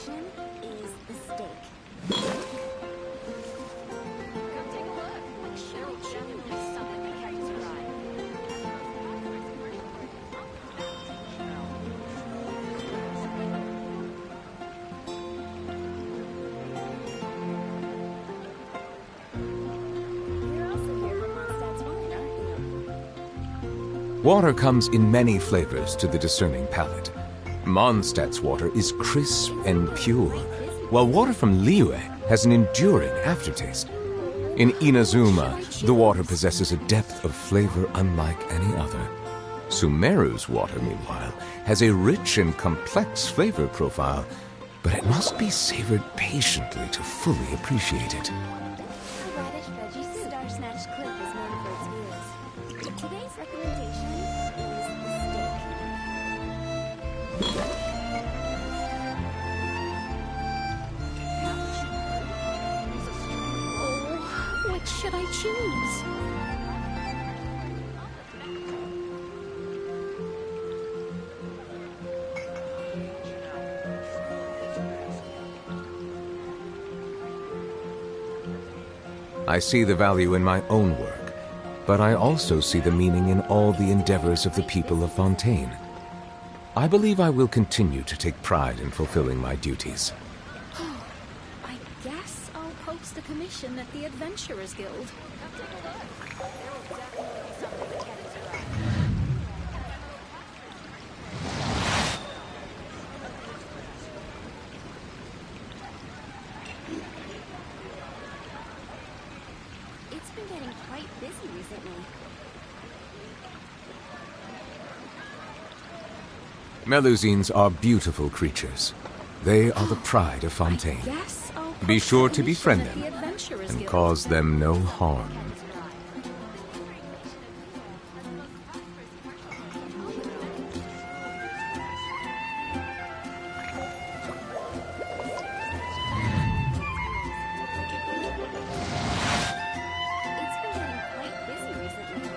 attraction is the steak. Come take a look. What should I choose? Something that catches your eye. You're also here for Mondstadt's wine, aren't you? Water comes in many flavors to the discerning palate. Mondstadt's water is crisp and pure, while water from Liyue has an enduring aftertaste. In Inazuma, the water possesses a depth of flavor unlike any other. Sumeru's water, meanwhile, has a rich and complex flavor profile, but it must be savored patiently to fully appreciate it. A radish veggie Star Snatch Cliff is known for its views. Today's recommendation is the steak. Oh, which should I choose? I see the value in my own work, but I also see the meaning in all the endeavors of the people of Fontaine. I believe I will continue to take pride in fulfilling my duties. I guess I'll post a commission at the Adventurers Guild. It's been getting quite busy recently. Melusines are beautiful creatures. They are the pride of Fontaine. Yes, I'll Be post sure a to commission befriend at the them Adventurers and Guild. cause them no harm. It's been getting quite busy recently.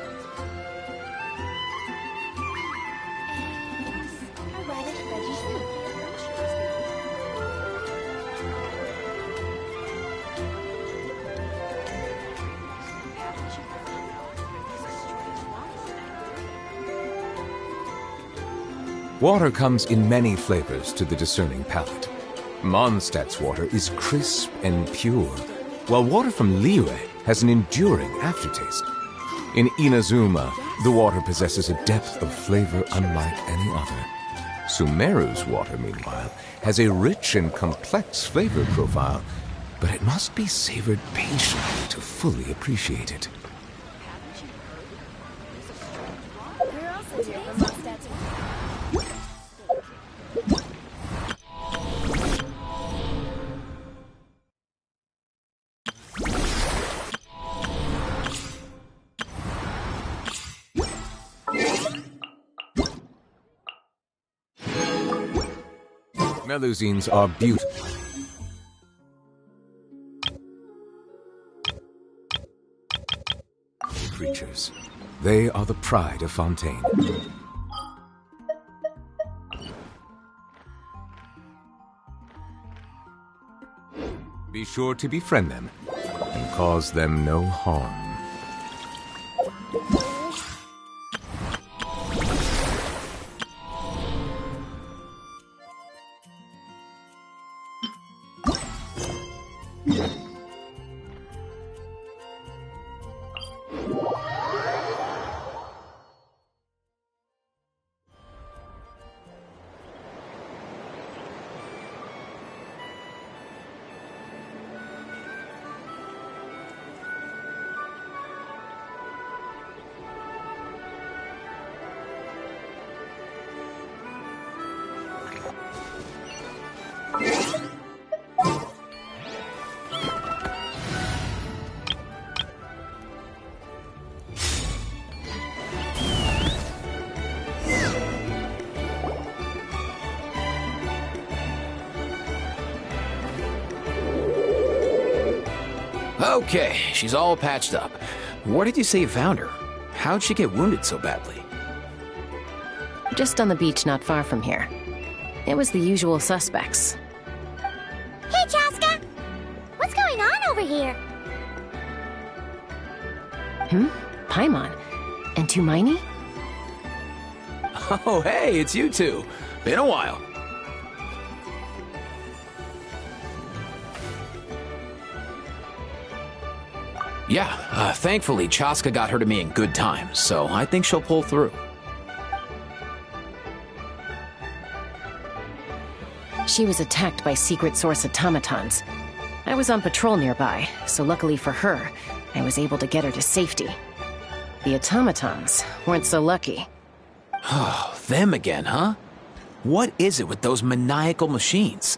And a radish veggie soup. Water comes in many flavors to the discerning palate. Mondstadt's water is crisp and pure, while water from Liyue has an enduring aftertaste. In Inazuma, the water possesses a depth of flavor unlike any other. Sumeru's water, meanwhile, has a rich and complex flavor profile, but it must be savored patiently to fully appreciate it. We're also here for Mondstadt's wine. Melusines are beautiful. Creatures. They are the pride of Fontaine. Be sure to befriend them and cause them no harm. Okay, she's all patched up. Where did you say you found her? How'd she get wounded so badly? Just on the beach not far from here. It was the usual suspects. over here. Paimon. And Tumaini? Oh, hey, it's you two. Been a while. Yeah, thankfully Chaska got her to me in good time, so I think she'll pull through. She was attacked by secret source automatons. I was on patrol nearby, so luckily for her, I was able to get her to safety. The automatons weren't so lucky. Oh, them again, huh? What is it with those maniacal machines?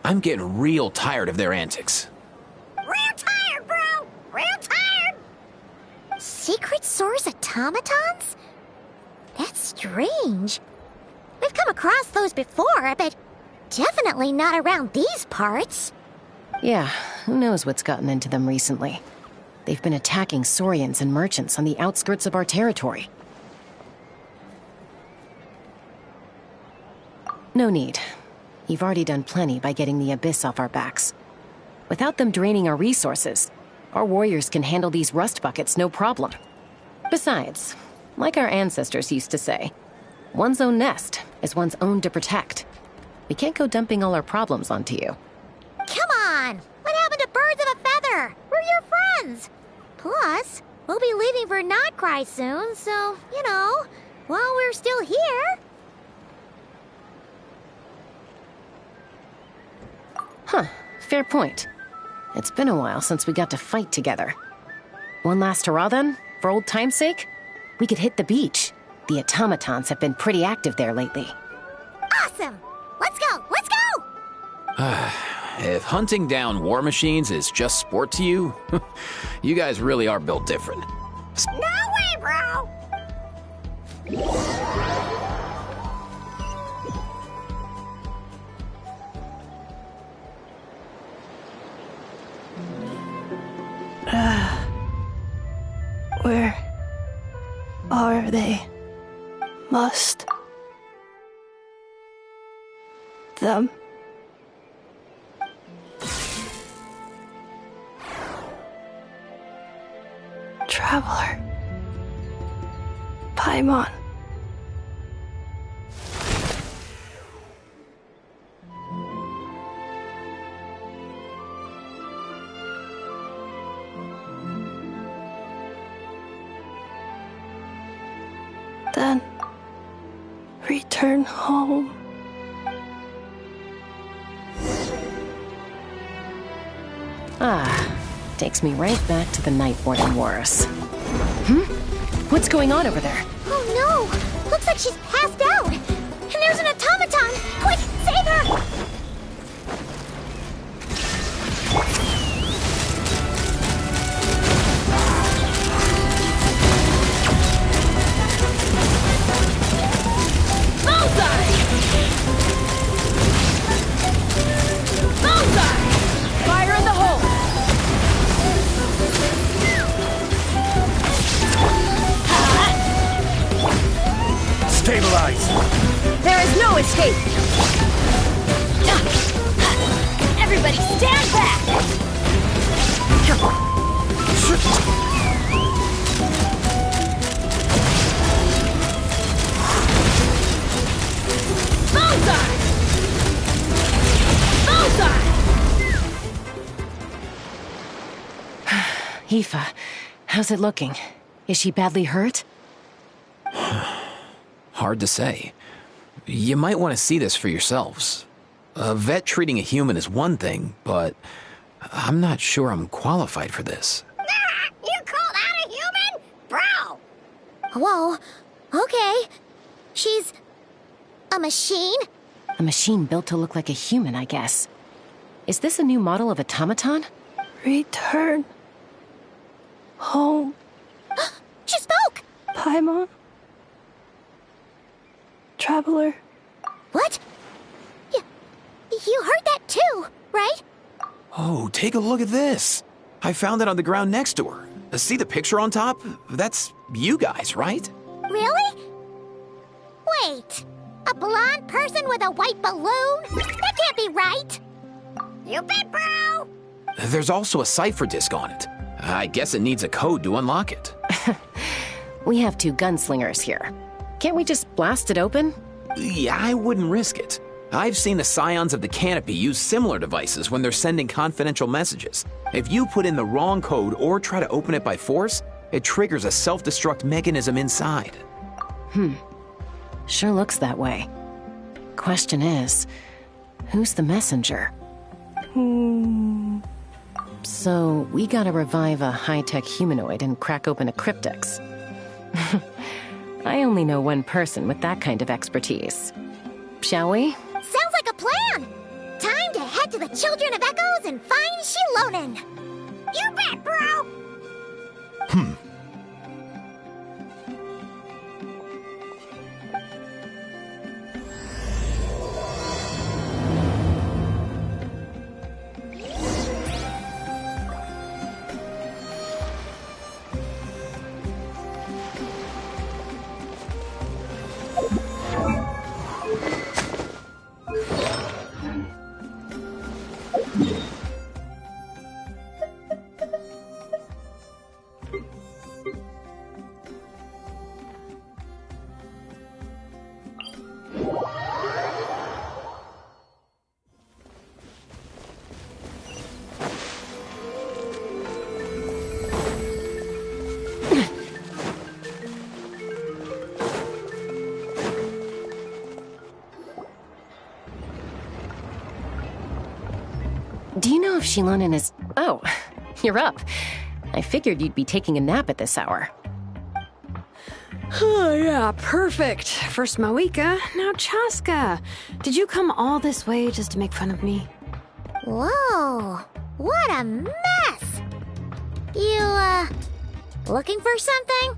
I'm getting real tired of their antics. Real tired, bro! Real tired! Secret source automatons? That's strange. We've come across those before, but definitely not around these parts. Yeah, who knows what's gotten into them recently. They've been attacking Saurians and merchants on the outskirts of our territory. No need. You've already done plenty by getting the Abyss off our backs. Without them draining our resources, our warriors can handle these rust buckets no problem. Besides, like our ancestors used to say, one's own nest is one's own to protect. We can't go dumping all our problems onto you. Come on! What happened to birds of a feather? We're your friends! Plus, we'll be leaving for Notcry soon, so, you know, while we're still here... Huh, fair point. It's been a while since we got to fight together. One last hurrah then, for old time's sake? We could hit the beach. The automatons have been pretty active there lately. Awesome! Let's go! Let's go! If hunting down war machines is just sport to you, you guys really are built different. No way, bro! Where are they? Must them Traveler Paimon. Then return home. Takes me right back to the Night Warden Wars. What's going on over there? Oh no! Looks like she's passed out! And there's an automaton! Quick, save her! Fire in the hole! Stabilize! There is no escape! Everybody stand back! Bullseye! Bullseye! Aoife, how's it looking? Is she badly hurt? Hard to say. You might want to see this for yourselves. A vet treating a human is one thing, but I'm not sure I'm qualified for this. You called out a human? Bro! Whoa, okay. She's... a machine? A machine built to look like a human, I guess. Is this a new model of automaton? Return home. She spoke! Paimon. Traveler. What? You heard that too, right? Oh, take a look at this. I found it on the ground next to her. See the picture on top? That's you guys, right? Really? Wait, a blonde person with a white balloon? That can't be right. You bet, bro! There's also a cipher disk on it. I guess it needs a code to unlock it. We have 2 gunslingers here. Can't we just blast it open? Yeah, I wouldn't risk it. I've seen the Scions of the Canopy use similar devices when they're sending confidential messages. If you put in the wrong code or try to open it by force, it triggers a self-destruct mechanism inside. Sure looks that way. Question is, who's the messenger? So, we gotta revive a high-tech humanoid and crack open a cryptex. I only know one person with that kind of expertise. Shall we? Sounds like a plan! Time to head to the Children of Echoes and find Shilonen! You bet, bro! Do you know if Shilonen is... Oh, you're up. I figured you'd be taking a nap at this hour. Oh, yeah, perfect. First Mawika, now Chaska. Did you come all this way just to make fun of me? Whoa, what a mess! You, looking for something?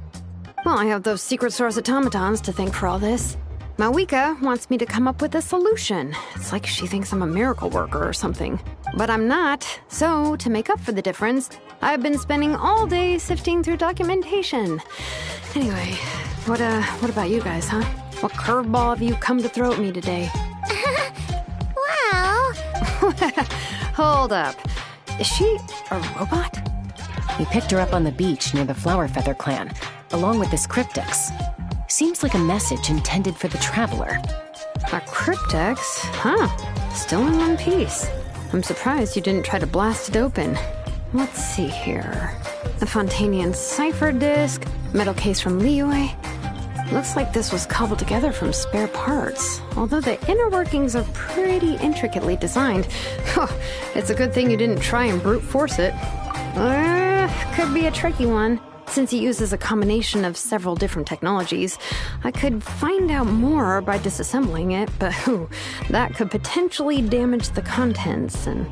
Well, I have those secret source automatons to thank for all this. Mawika wants me to come up with a solution. It's like she thinks I'm a miracle worker or something. But I'm not. So, to make up for the difference, I've been spending all day sifting through documentation. Anyway, what about you guys, huh? What curveball have you come to throw at me today? Well... Hold up. Is she a robot? We picked her up on the beach near the Flowerfeather clan, along with this cryptex. Seems like a message intended for the Traveler. A cryptex? Huh. Still in one piece. I'm surprised you didn't try to blast it open. Let's see here. The Fontanian cipher disk, metal case from Liyue. Looks like this was cobbled together from spare parts. Although the inner workings are pretty intricately designed. It's a good thing you didn't try and brute force it. Could be a tricky one. Since it uses a combination of several different technologies, I could find out more by disassembling it, but that could potentially damage the contents, and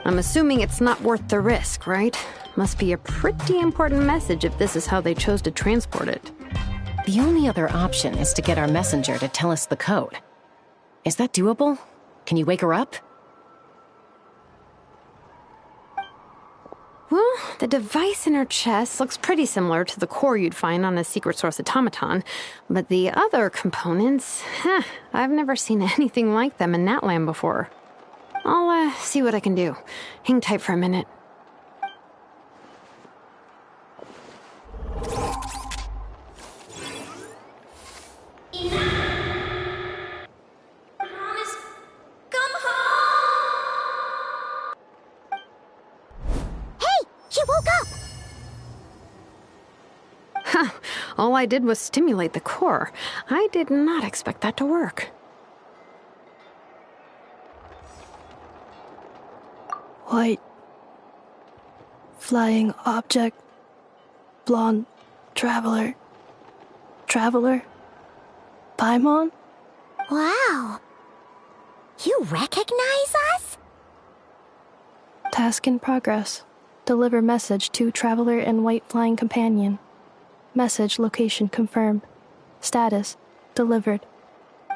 I'm assuming it's not worth the risk, right? Must be a pretty important message if this is how they chose to transport it. The only other option is to get our messenger to tell us the code. Is that doable? Can you wake her up? Well, the device in her chest looks pretty similar to the core you'd find on a secret source automaton, but the other components, I've never seen anything like them in Natlan before. I'll see what I can do. Hang tight for a minute. She woke up! All I did was stimulate the core. I did not expect that to work. White. Flying object. Blonde. Traveler. Traveler. Paimon? Wow. You recognize us? Task in progress. Deliver message to Traveler and White Flying Companion. Message location confirmed. Status delivered.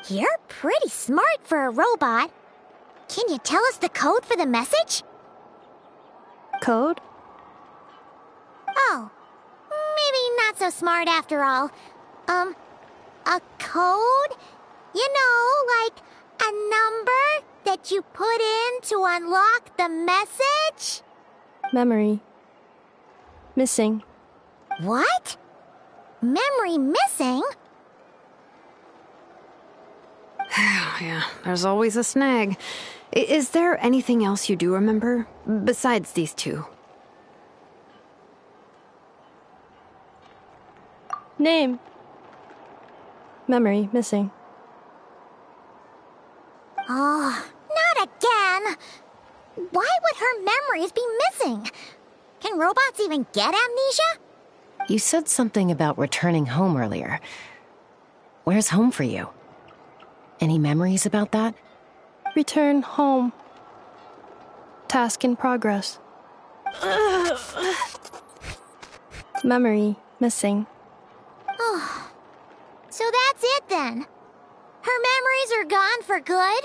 You're pretty smart for a robot. Can you tell us the code for the message? Code? Oh, maybe not so smart after all. A code? You know, like a number that you put in to unlock the message? Memory. Missing. What? Memory missing? Yeah, there's always a snag. Is there anything else you do remember, besides these two? Name. Memory missing. Oh, not again! Why would her memories be missing? Can robots even get amnesia? You said something about returning home earlier. Where's home for you? Any memories about that? Return home. Task in progress. Memory missing. Oh, so that's it then? Her memories are gone for good?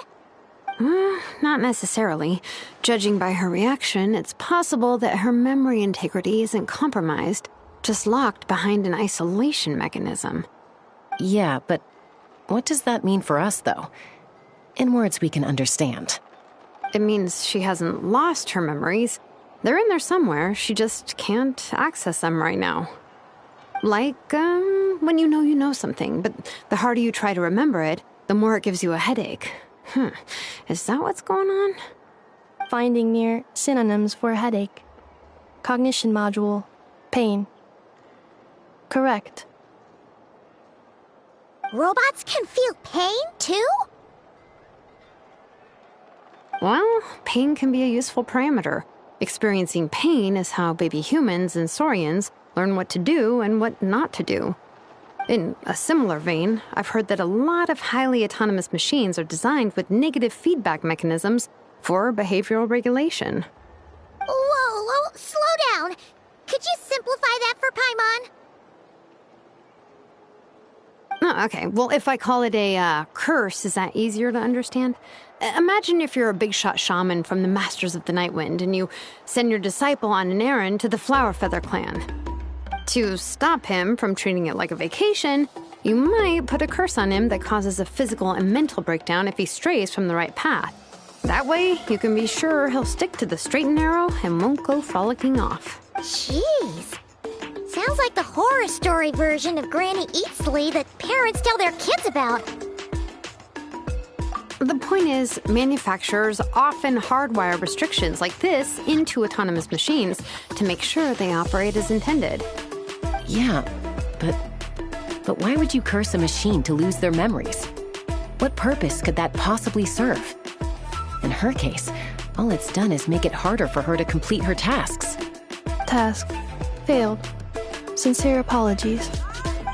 Not necessarily. Judging by her reaction, it's possible that her memory integrity isn't compromised, just locked behind an isolation mechanism. Yeah, but what does that mean for us, though? In words we can understand. It means she hasn't lost her memories. They're in there somewhere, she just can't access them right now. Like, when you know something, but the harder you try to remember it, the more it gives you a headache. Is that what's going on? Finding near synonyms for headache. Cognition module. Pain. Correct. Robots can feel pain, too? Well, pain can be a useful parameter. Experiencing pain is how baby humans and saurians learn what to do and what not to do. In a similar vein, I've heard that a lot of highly autonomous machines are designed with negative feedback mechanisms for behavioral regulation. Whoa, slow down. Could you simplify that for Paimon? Oh, okay. Well, if I call it a curse, is that easier to understand? Imagine if you're a big shot shaman from the Masters of the Nightwind and you send your disciple on an errand to the Flowerfeather clan. To stop him from treating it like a vacation, you might put a curse on him that causes a physical and mental breakdown if he strays from the right path. That way, you can be sure he'll stick to the straight and narrow and won't go frolicking off. Jeez. Sounds like the horror story version of Granny Eatsley that parents tell their kids about. The point is, manufacturers often hardwire restrictions like this into autonomous machines to make sure they operate as intended. Yeah, but why would you curse a machine to lose their memories? What purpose could that possibly serve? In her case, all it's done is make it harder for her to complete her tasks. Task. Failed. Sincere apologies.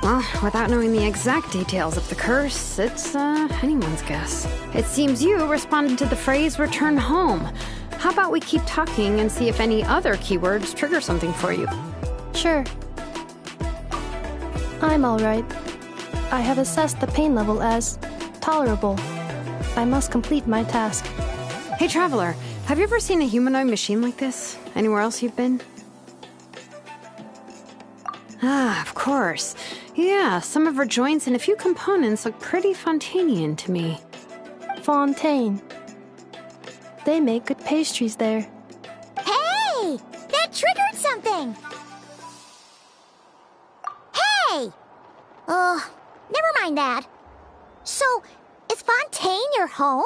Well, without knowing the exact details of the curse, it's anyone's guess. It seems you responded to the phrase return home. How about we keep talking and see if any other keywords trigger something for you? Sure. I'm alright. I have assessed the pain level as tolerable. I must complete my task. Hey, Traveler, have you ever seen a humanoid machine like this? Anywhere else you've been? Ah, of course. Yeah, some of her joints and a few components look pretty Fontanian to me. Fontaine. They make good pastries there. Hey! That triggered something! Hey! Never mind that. So, is Fontaine your home?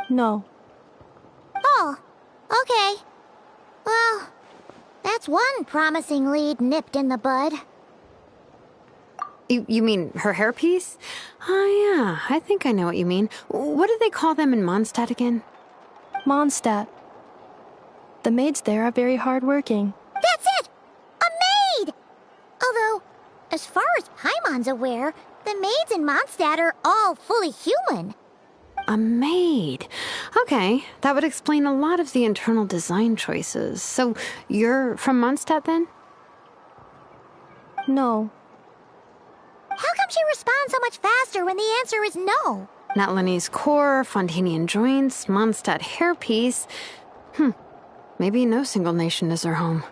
No. Oh, okay. Well, that's one promising lead nipped in the bud. You mean her hairpiece? Oh, yeah, I think I know what you mean. What do they call them in Mondstadt again? Mondstadt. The maids there are very hardworking. That's it! A maid! Although, as far as Paimon's aware, the maids in Mondstadt are all fully human. A maid. Okay, that would explain a lot of the internal design choices. So, you're from Mondstadt then? No. How come she responds so much faster when the answer is no? Natlanese core, Fontanian joints, Mondstadt hairpiece. Maybe no single nation is her home.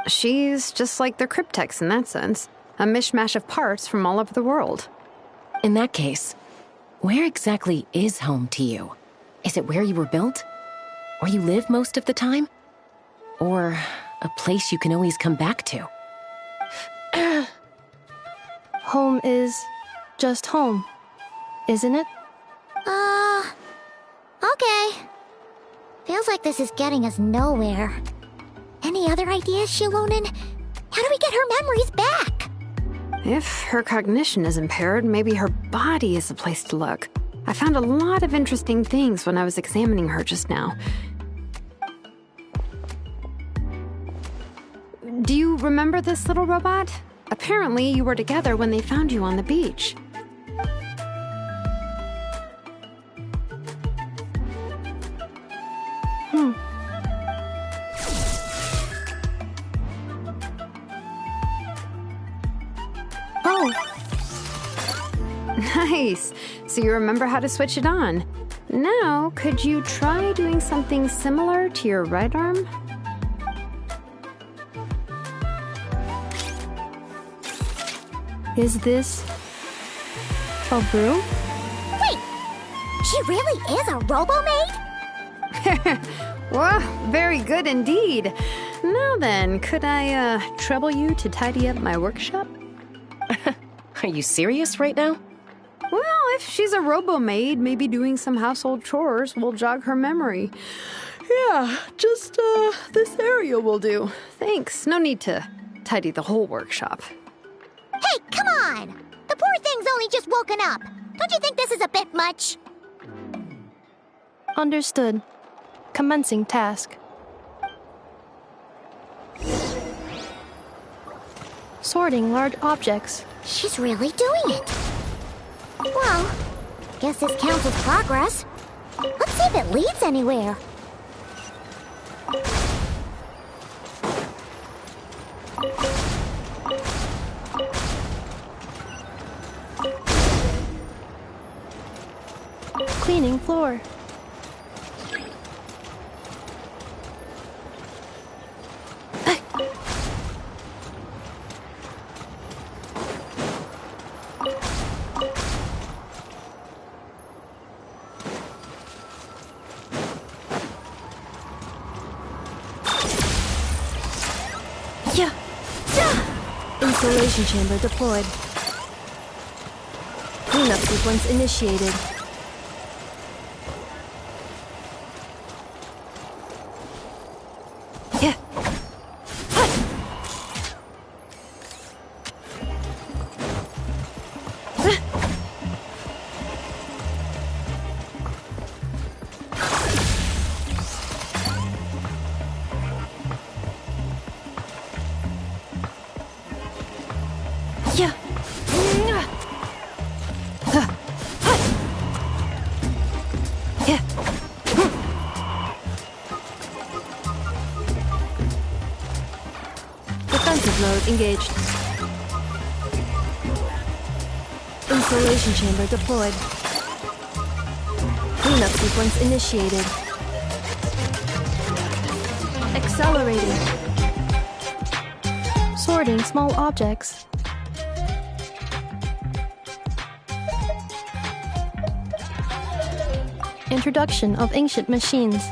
She's just like the Cryptex in that sense. A mishmash of parts from all over the world. In that case, where exactly is home to you? Is it where you were built? Where you live most of the time? Or a place you can always come back to. Home is just home, isn't it? Okay. Feels like this is getting us nowhere. Any other ideas, Shilonen? How do we get her memories back? If her cognition is impaired, maybe her body is the place to look. I found a lot of interesting things when I was examining her just now. Do you remember this little robot? Apparently, you were together when they found you on the beach. Oh, Nice. So you remember how to switch it on. Now, could you try doing something similar to your right arm? is this a broom? Wait! She really is a robo-maid? Well, very good indeed. Now then, could I trouble you to tidy up my workshop? Are you serious right now? Well, if she's a robo-maid, maybe doing some household chores will jog her memory. Yeah, just this area will do. Thanks. No need to tidy the whole workshop. Hey, come on! The poor thing's only just woken up. Don't you think this is a bit much? Understood. Commencing task. Sorting large objects. She's really doing it. Well, guess this counts as progress. Let's see if it leads anywhere. Cleaning floor. Yeah. Installation chamber deployed. Cleanup sequence initiated. Yeah. Yeah. Yeah. Defensive mode engaged. Installation chamber deployed. Cleanup sequence initiated. Accelerating. Sorting small objects. Introduction of ancient machines.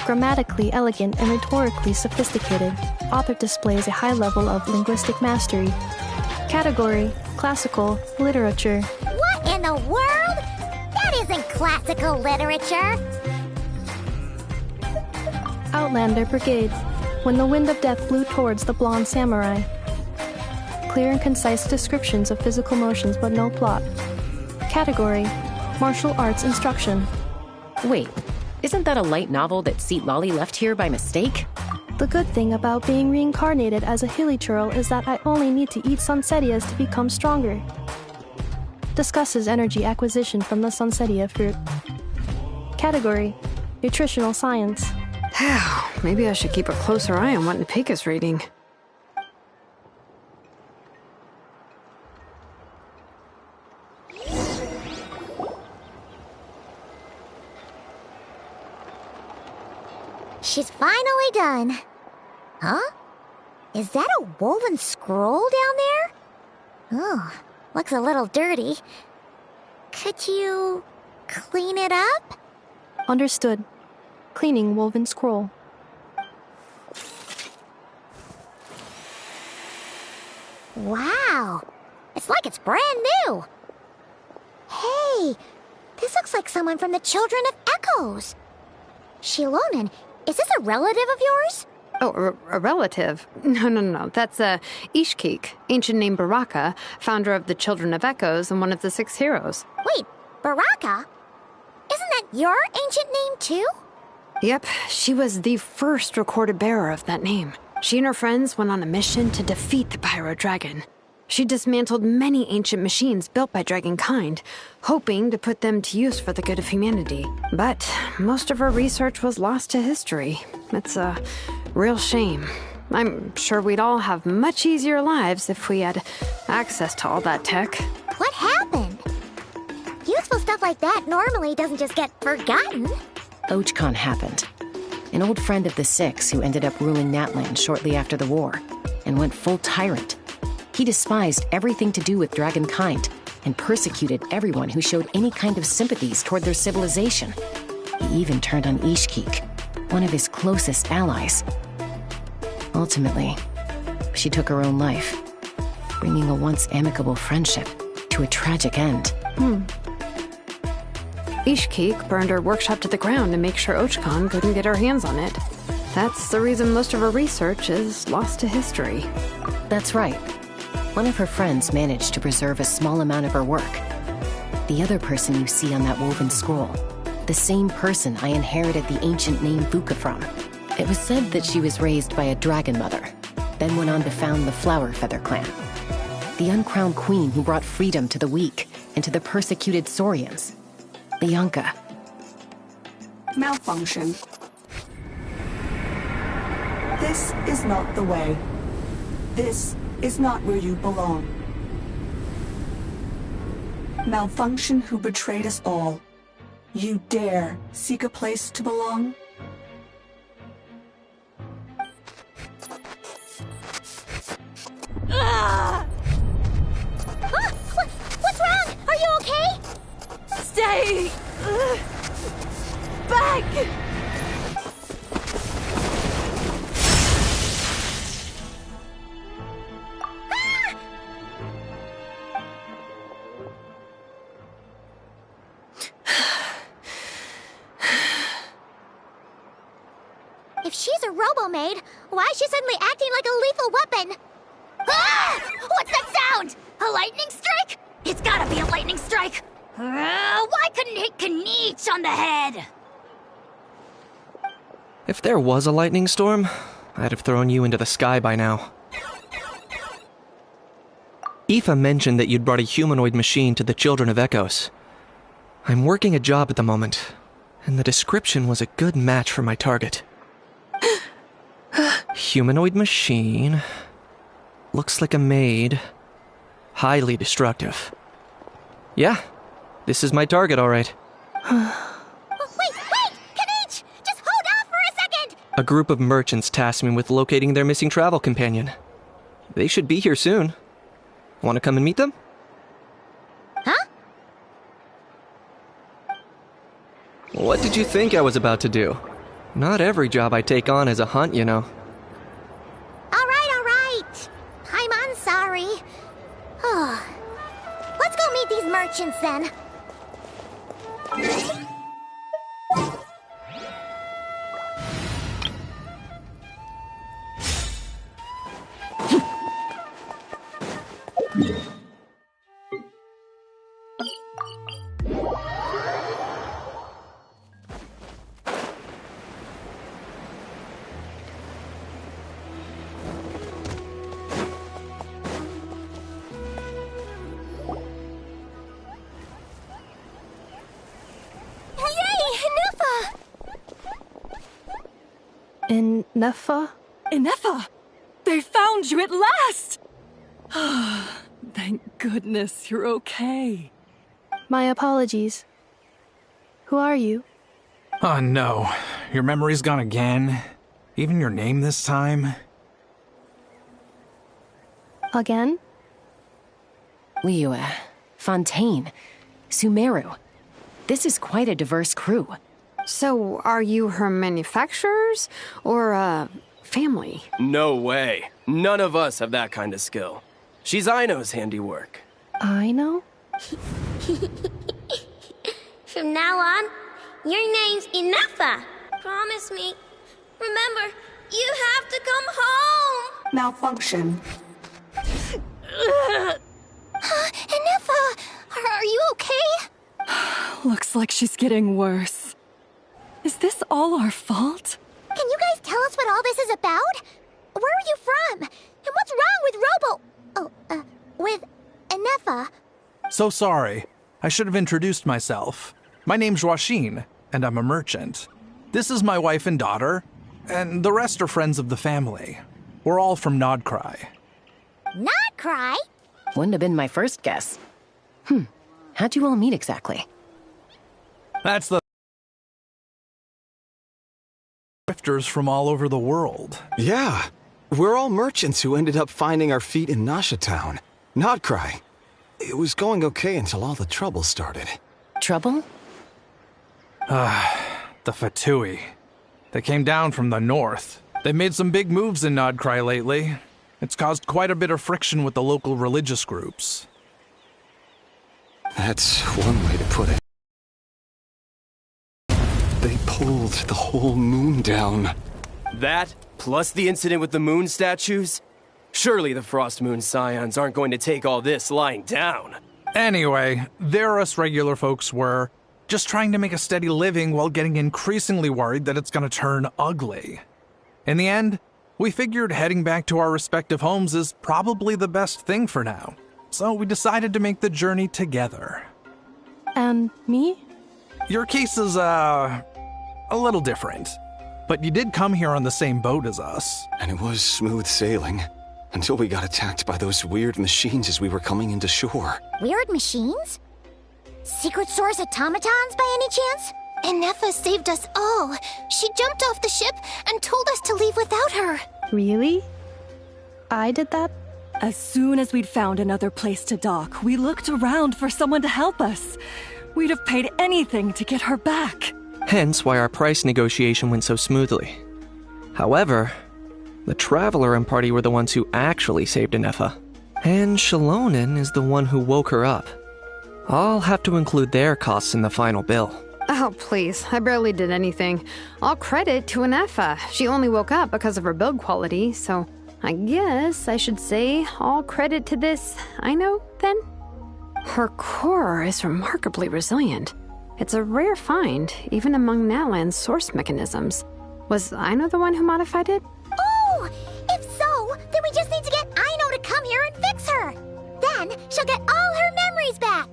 Grammatically elegant and rhetorically sophisticated, author displays a high level of linguistic mastery. Category: classical literature. What in the world? That isn't classical literature. Outlander Brigade. When the wind of death blew towards the blonde samurai. Clear and concise descriptions of physical motions but no plot. Category: martial arts instruction. Wait, isn't that a light novel that Seat Lolly left here by mistake? The good thing about being reincarnated as a hilly churl is that I only need to eat sunsettias to become stronger. Discusses energy acquisition from the sunsettia fruit. Category: nutritional science. Maybe I should keep a closer eye on what Napika's reading. She's finally done. Huh? Is that a woven scroll down there? Oh, looks a little dirty. Could you clean it up? Understood. Cleaning woven scroll. Wow. It's like it's brand new. Hey, this looks like someone from the Children of Echoes. Shilonen, is this a relative of yours? Oh, a relative? No. That's Ishkik, ancient name Baraka, founder of the Children of Echoes and one of the 6 heroes. Wait, Baraka? Isn't that your ancient name too? Yep, she was the first recorded bearer of that name. She and her friends went on a mission to defeat the Pyro Dragon. She dismantled many ancient machines built by Dragonkind, hoping to put them to use for the good of humanity. But most of her research was lost to history. It's a real shame. I'm sure we'd all have much easier lives if we had access to all that tech. What happened? Useful stuff like that normally doesn't just get forgotten. Ochkon happened. An old friend of the 6 who ended up ruling Natlan shortly after the war, and went full tyrant. He despised everything to do with Dragonkind, and persecuted everyone who showed any kind of sympathies toward their civilization. He even turned on Ishkik, one of his closest allies. Ultimately, she took her own life, bringing a once amicable friendship to a tragic end. Ishkik burned her workshop to the ground to make sure Ochkon couldn't get her hands on it. That's the reason most of her research is lost to history. That's right. One of her friends managed to preserve a small amount of her work. The other person you see on that woven scroll, the same person I inherited the ancient name Vuka from. It was said that she was raised by a dragon mother, then went on to found the Flower Feather clan. The uncrowned queen who brought freedom to the weak and to the persecuted Saurians. Lianka. Malfunction. This is not the way. This is not where you belong. Malfunction who betrayed us all. You dare seek a place to belong? What's wrong? Are you okay? Stay back! If she's a robo-maid, why is she suddenly acting like a lethal weapon? Ah! What's that sound? A lightning strike? It's gotta be a lightning strike! Why couldn't it hit Kanich on the head? If there was a lightning storm, I'd have thrown you into the sky by now. Aoife mentioned that you'd brought a humanoid machine to the Children of Echoes. I'm working a job at the moment, and the description was a good match for my target. Humanoid machine. Looks like a maid. Highly destructive. Yeah, this is my target, all right. Wait! Kanich! Just hold off for a second! A group of merchants tasked me with locating their missing travel companion. They should be here soon. Want to come and meet them? Huh? What did you think I was about to do? Not every job I take on is a hunt, you know. All right. I'm sorry. Let's go meet these merchants then. Neffa? Ineffa! They found you at last! Thank goodness you're okay. My apologies. Who are you? Oh no, your memory's gone again? Even your name this time? Again? Liyue, Fontaine, Sumeru. This is quite a diverse crew. So, are you her manufacturers or family? No way. None of us have that kind of skill. She's Aino's handiwork. I know? From now on, your name's Inafa. Promise me. Remember, you have to come home. Malfunction. Enifa, are you okay? Looks like she's getting worse. Is this all our fault? Can you guys tell us what all this is about? Where are you from? And what's wrong with with Inefa? So sorry. I should have introduced myself. My name's Joachine, and I'm a merchant. This is my wife and daughter, and the rest are friends of the family. We're all from Nodcry. Nodcry? Wouldn't have been my first guess. How'd you all meet exactly? That's the drifters from all over the world. Yeah, we're all merchants who ended up finding our feet in Nasha Town. Nodcry. It was going okay until all the trouble started. Trouble? The Fatui. They came down from the north. They've made some big moves in Nodcry lately. It's caused quite a bit of friction with the local religious groups. That's one way to put it. They pulled the whole moon down. That, plus the incident with the moon statues? Surely the Frost Moon Scions aren't going to take all this lying down. Anyway, there us regular folks were just trying to make a steady living while getting increasingly worried that it's going to turn ugly. In the end, we figured heading back to our respective homes is probably the best thing for now. So we decided to make the journey together. And me? Your case is, a little different. But you did come here on the same boat as us. And it was smooth sailing. Until we got attacked by those weird machines as we were coming into shore. Weird machines? Secret Source automatons by any chance? Inefa saved us all. She jumped off the ship and told us to leave without her. Really? I did that? As soon as we'd found another place to dock, we looked around for someone to help us. We'd have paid anything to get her back. Hence why our price negotiation went so smoothly. However, the Traveler and party were the ones who actually saved Inefa. And Shalonen is the one who woke her up. I'll have to include their costs in the final bill. Oh, please. I barely did anything. All credit to Inefa. She only woke up because of her build quality, so I guess I should say all credit to this Aino, then? Her core is remarkably resilient. It's a rare find, even among Natlan's source mechanisms. Was Aino the one who modified it? Oh! If so, then we just need to get Aino to come here and fix her! Then she'll get all her memories back!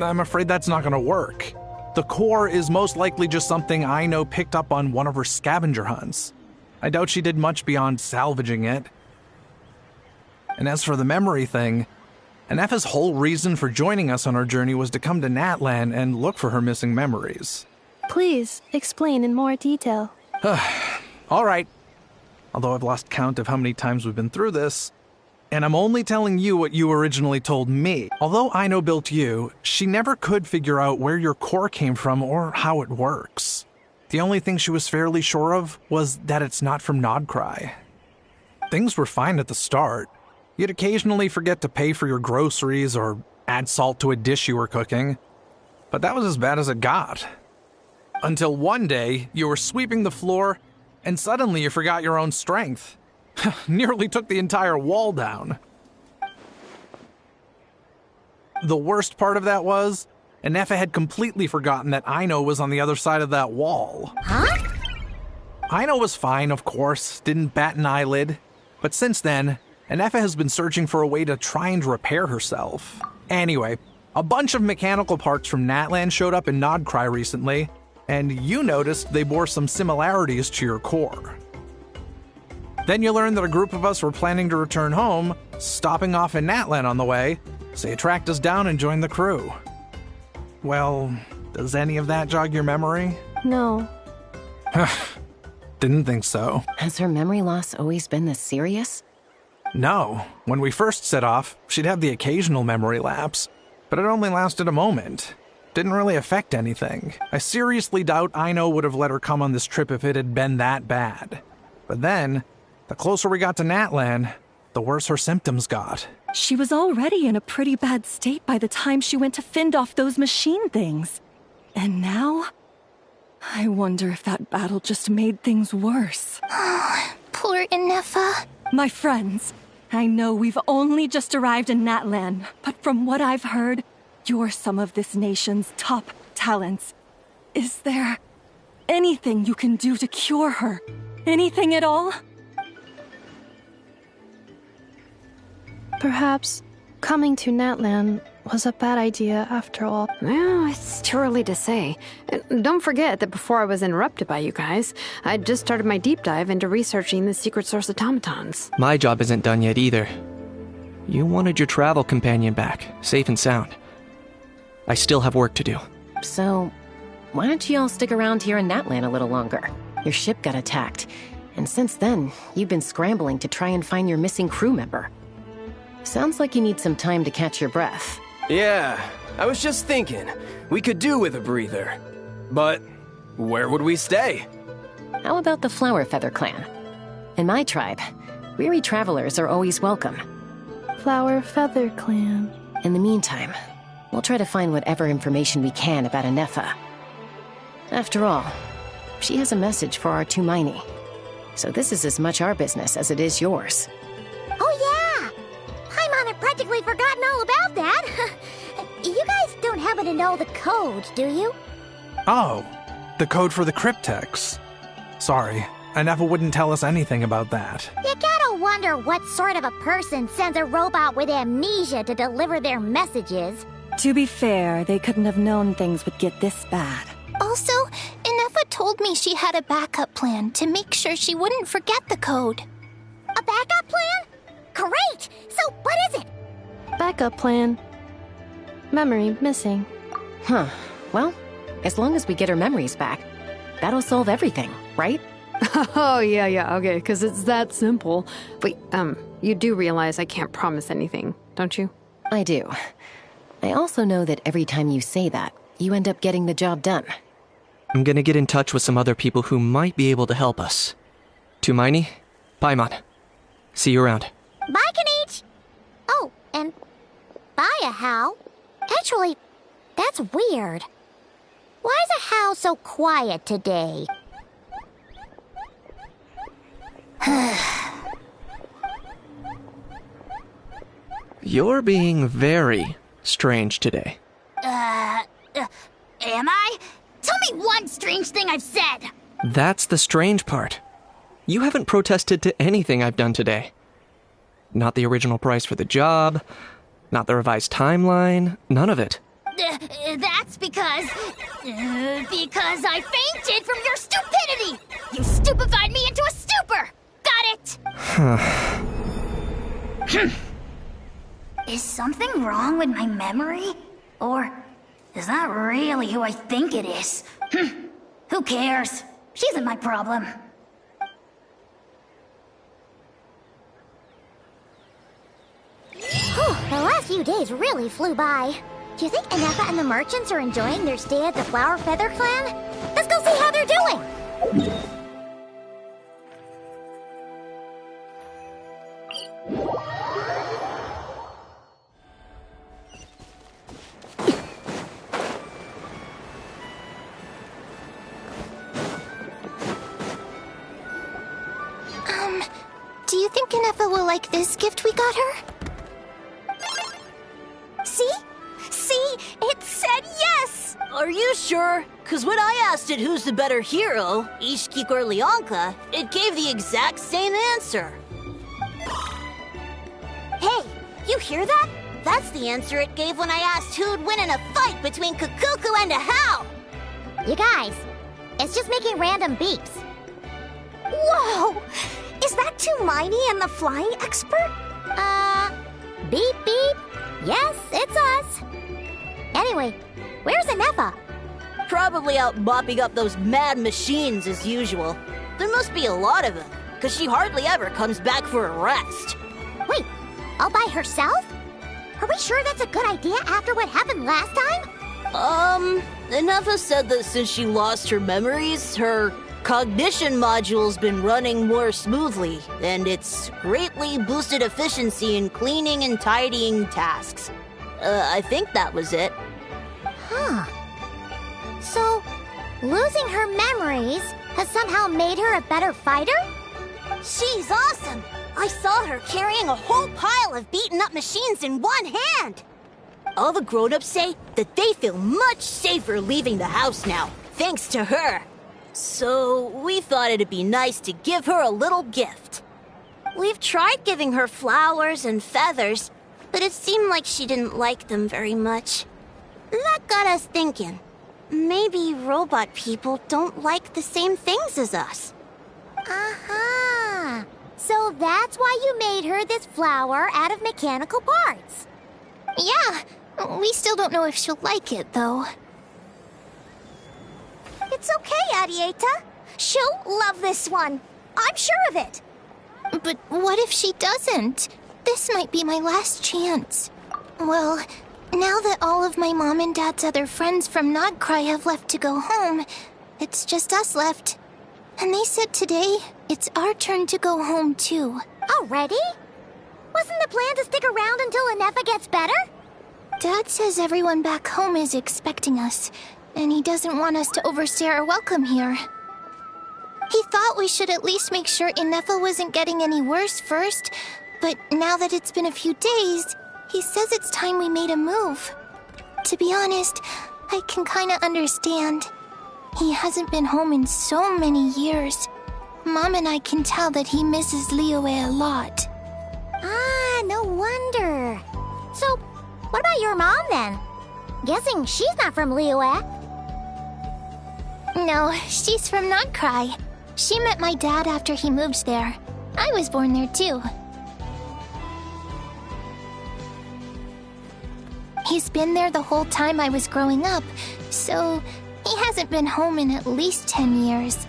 I'm afraid that's not gonna work. The core is most likely just something Aino picked up on one of her scavenger hunts. I doubt she did much beyond salvaging it. And as for the memory thing, Inefa's whole reason for joining us on our journey was to come to Natlan and look for her missing memories. Please, explain in more detail. All right. Although I've lost count of how many times we've been through this, and I'm only telling you what you originally told me. Although Aino built you, she never could figure out where your core came from or how it works. The only thing she was fairly sure of was that it's not from Nodcry. Things were fine at the start. You'd occasionally forget to pay for your groceries or add salt to a dish you were cooking. But that was as bad as it got. Until one day, you were sweeping the floor, and suddenly you forgot your own strength. Nearly took the entire wall down. The worst part of that was, Inefa had completely forgotten that Aino was on the other side of that wall. Huh? Aino was fine, of course, didn't bat an eyelid. But since then, Inefa has been searching for a way to try and repair herself. Anyway, a bunch of mechanical parts from Natlan showed up in Nodcry recently, and you noticed they bore some similarities to your core. Then you learned that a group of us were planning to return home, stopping off in Natlan on the way, so you tracked us down and joined the crew. Well, does any of that jog your memory? No. Didn't think so. Has her memory loss always been this serious? No. When we first set off, she'd have the occasional memory lapse, but it only lasted a moment. Didn't really affect anything. I seriously doubt Aino would have let her come on this trip if it had been that bad. But then, the closer we got to Natlan, the worse her symptoms got. She was already in a pretty bad state by the time she went to fend off those machine things. And now? I wonder if that battle just made things worse. Poor Inefa. My friends, I know we've only just arrived in Natlan, but from what I've heard, you're some of this nation's top talents. Is there anything you can do to cure her? Anything at all? Perhaps coming to Natlan was a bad idea after all. Well, it's too early to say. And don't forget that before I was interrupted by you guys, I'd just started my deep dive into researching the secret source automatons. My job isn't done yet either. You wanted your travel companion back, safe and sound. I still have work to do. So, why don't you all stick around here in Natlan a little longer? Your ship got attacked, and since then, you've been scrambling to try and find your missing crew member. Sounds like you need some time to catch your breath. Yeah, I was just thinking, we could do with a breather. But where would we stay? How about the Flower Feather clan? In my tribe, weary travelers are always welcome. Flower Feather clan. In the meantime, we'll try to find whatever information we can about Inefa. After all, she has a message for our Tumaini. So this is as much our business as it is yours. Oh yeah! Paimon had practically forgotten all about that. You guys don't happen to know the code, do you? Oh, the code for the cryptex. Sorry, Inefa wouldn't tell us anything about that. You gotta wonder what sort of a person sends a robot with amnesia to deliver their messages. To be fair, they couldn't have known things would get this bad. Also, Inefa told me she had a backup plan to make sure she wouldn't forget the code. A backup plan? Great! So what is it? Backup plan. Memory missing. Huh. Well, as long as we get her memories back, that'll solve everything, right? Oh, yeah, okay, because it's that simple. Wait, you do realize I can't promise anything, don't you? I do. I also know that every time you say that, you end up getting the job done. I'm gonna get in touch with some other people who might be able to help us. Tumaini, Paimon. See you around. Bye, Kanich! Oh, and bye, Ahau. Actually, that's weird. Why is Ahau so quiet today? You're being very strange today. Am I? Tell me one strange thing I've said! That's the strange part. You haven't protested to anything I've done today. Not the original price for the job, not the revised timeline, none of it. That's because I fainted from your stupidity! You stupefied me into a stupor! Got it? Is something wrong with my memory? Or is that really who I think it is? Who cares? She isn't my problem. The last few days really flew by. Do you think Inefa and the merchants are enjoying their stay at the Flower Feather clan? Let's go see how they're doing! Do you think Inefa will like this gift we got her? See? It said yes! Are you sure? Because when I asked it who's the better hero, Ishkik or Leonka, it gave the exact same answer. Hey, you hear that? That's the answer it gave when I asked who'd win in a fight between Kukuku and Ahau. You guys, it's just making random beeps. Whoa! Is that Tumaini and the flying expert? Beep beep. Yes, it's us. Anyway, where's Inefa? Probably out mopping up those mad machines as usual. There must be a lot of them, because she hardly ever comes back for a rest. Wait, all by herself? Are we sure that's a good idea after what happened last time? Inefa said that since she lost her memories, her Cognition module's been running more smoothly, and it's greatly boosted efficiency in cleaning and tidying tasks. I think that was it. Huh. So, losing her memories has somehow made her a better fighter? She's awesome! I saw her carrying a whole pile of beaten-up machines in one hand! All the grown-ups say that they feel much safer leaving the house now, thanks to her. So, we thought it'd be nice to give her a little gift. We've tried giving her flowers and feathers, but it seemed like she didn't like them very much. That got us thinking. Maybe robot people don't like the same things as us. Uh-huh. So that's why you made her this flower out of mechanical parts. Yeah, we still don't know if she'll like it, though. It's okay, Arieta. She'll love this one. I'm sure of it. But what if she doesn't? This might be my last chance. Well, now that all of my mom and dad's other friends from Nodcry have left to go home, it's just us left. And they said today, it's our turn to go home too. Already? Wasn't the plan to stick around until Anefa gets better? Dad says everyone back home is expecting us, and he doesn't want us to overstay our welcome here. He thought we should at least make sure Inefa wasn't getting any worse first, but now that it's been a few days, he says it's time we made a move. To be honest, I can kinda understand. He hasn't been home in so many years. Mom and I can tell that he misses Liyue a lot. Ah, no wonder. So, what about your mom then? Guessing she's not from Liyue. No, she's from Nodcry. She met my dad after he moved there. I was born there too. He's been there the whole time I was growing up, so he hasn't been home in at least 10 years.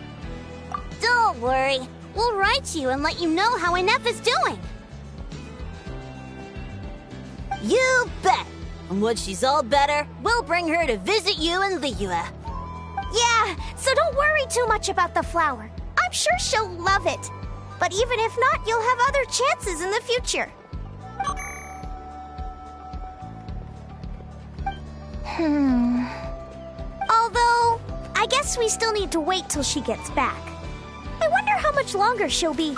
Don't worry. We'll write you and let you know how Inefa's doing. You bet. And once she's all better, we'll bring her to visit you in Liyue. Yeah, so don't worry too much about the flower. I'm sure she'll love it. But even if not, you'll have other chances in the future. Although, I guess we still need to wait till she gets back. I wonder how much longer she'll be.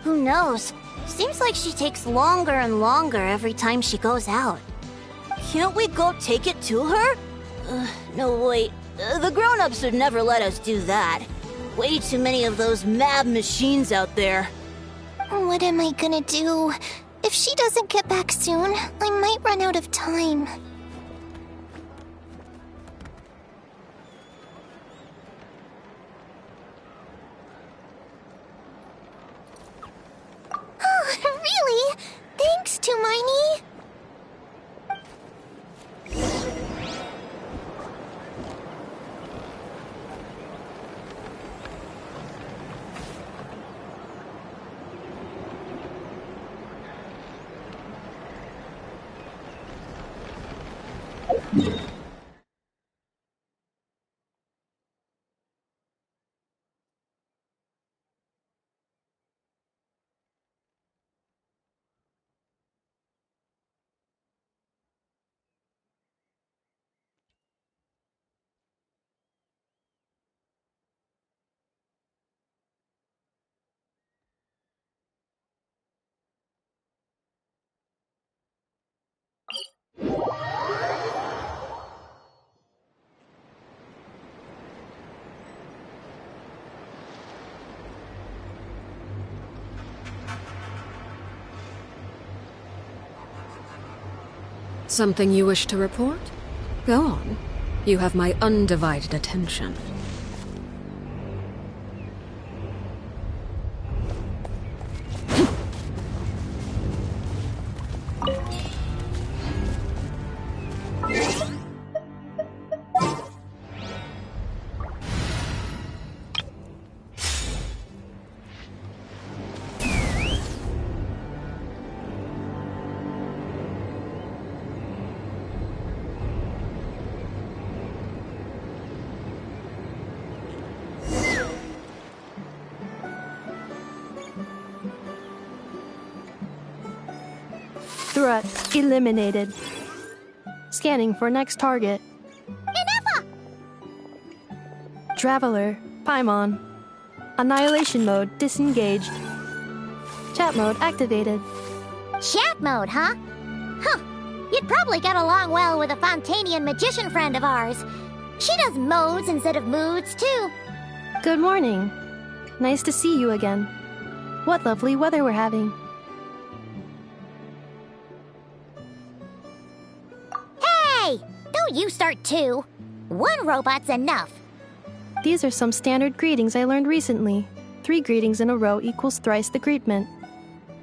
Who knows? Seems like she takes longer and longer every time she goes out. Can't we go take it to her? No, wait. The grown-ups would never let us do that. Way too many of those mad machines out there. What am I gonna do? If she doesn't get back soon, I might run out of time. Oh, really? Thanks, Tumaini. Something you wish to report? Go on. You have my undivided attention. Threat eliminated. Scanning for next target. Inefa! Traveler, Paimon. Annihilation mode disengaged. Chat mode activated. Chat mode, huh? Huh. You'd probably get along well with a Fontanian magician friend of ours. She does modes instead of moods, too. Good morning. Nice to see you again. What lovely weather we're having. Hey! Don't you start too. One robot's enough. These are some standard greetings I learned recently. 3 greetings in a row equals thrice the greetment.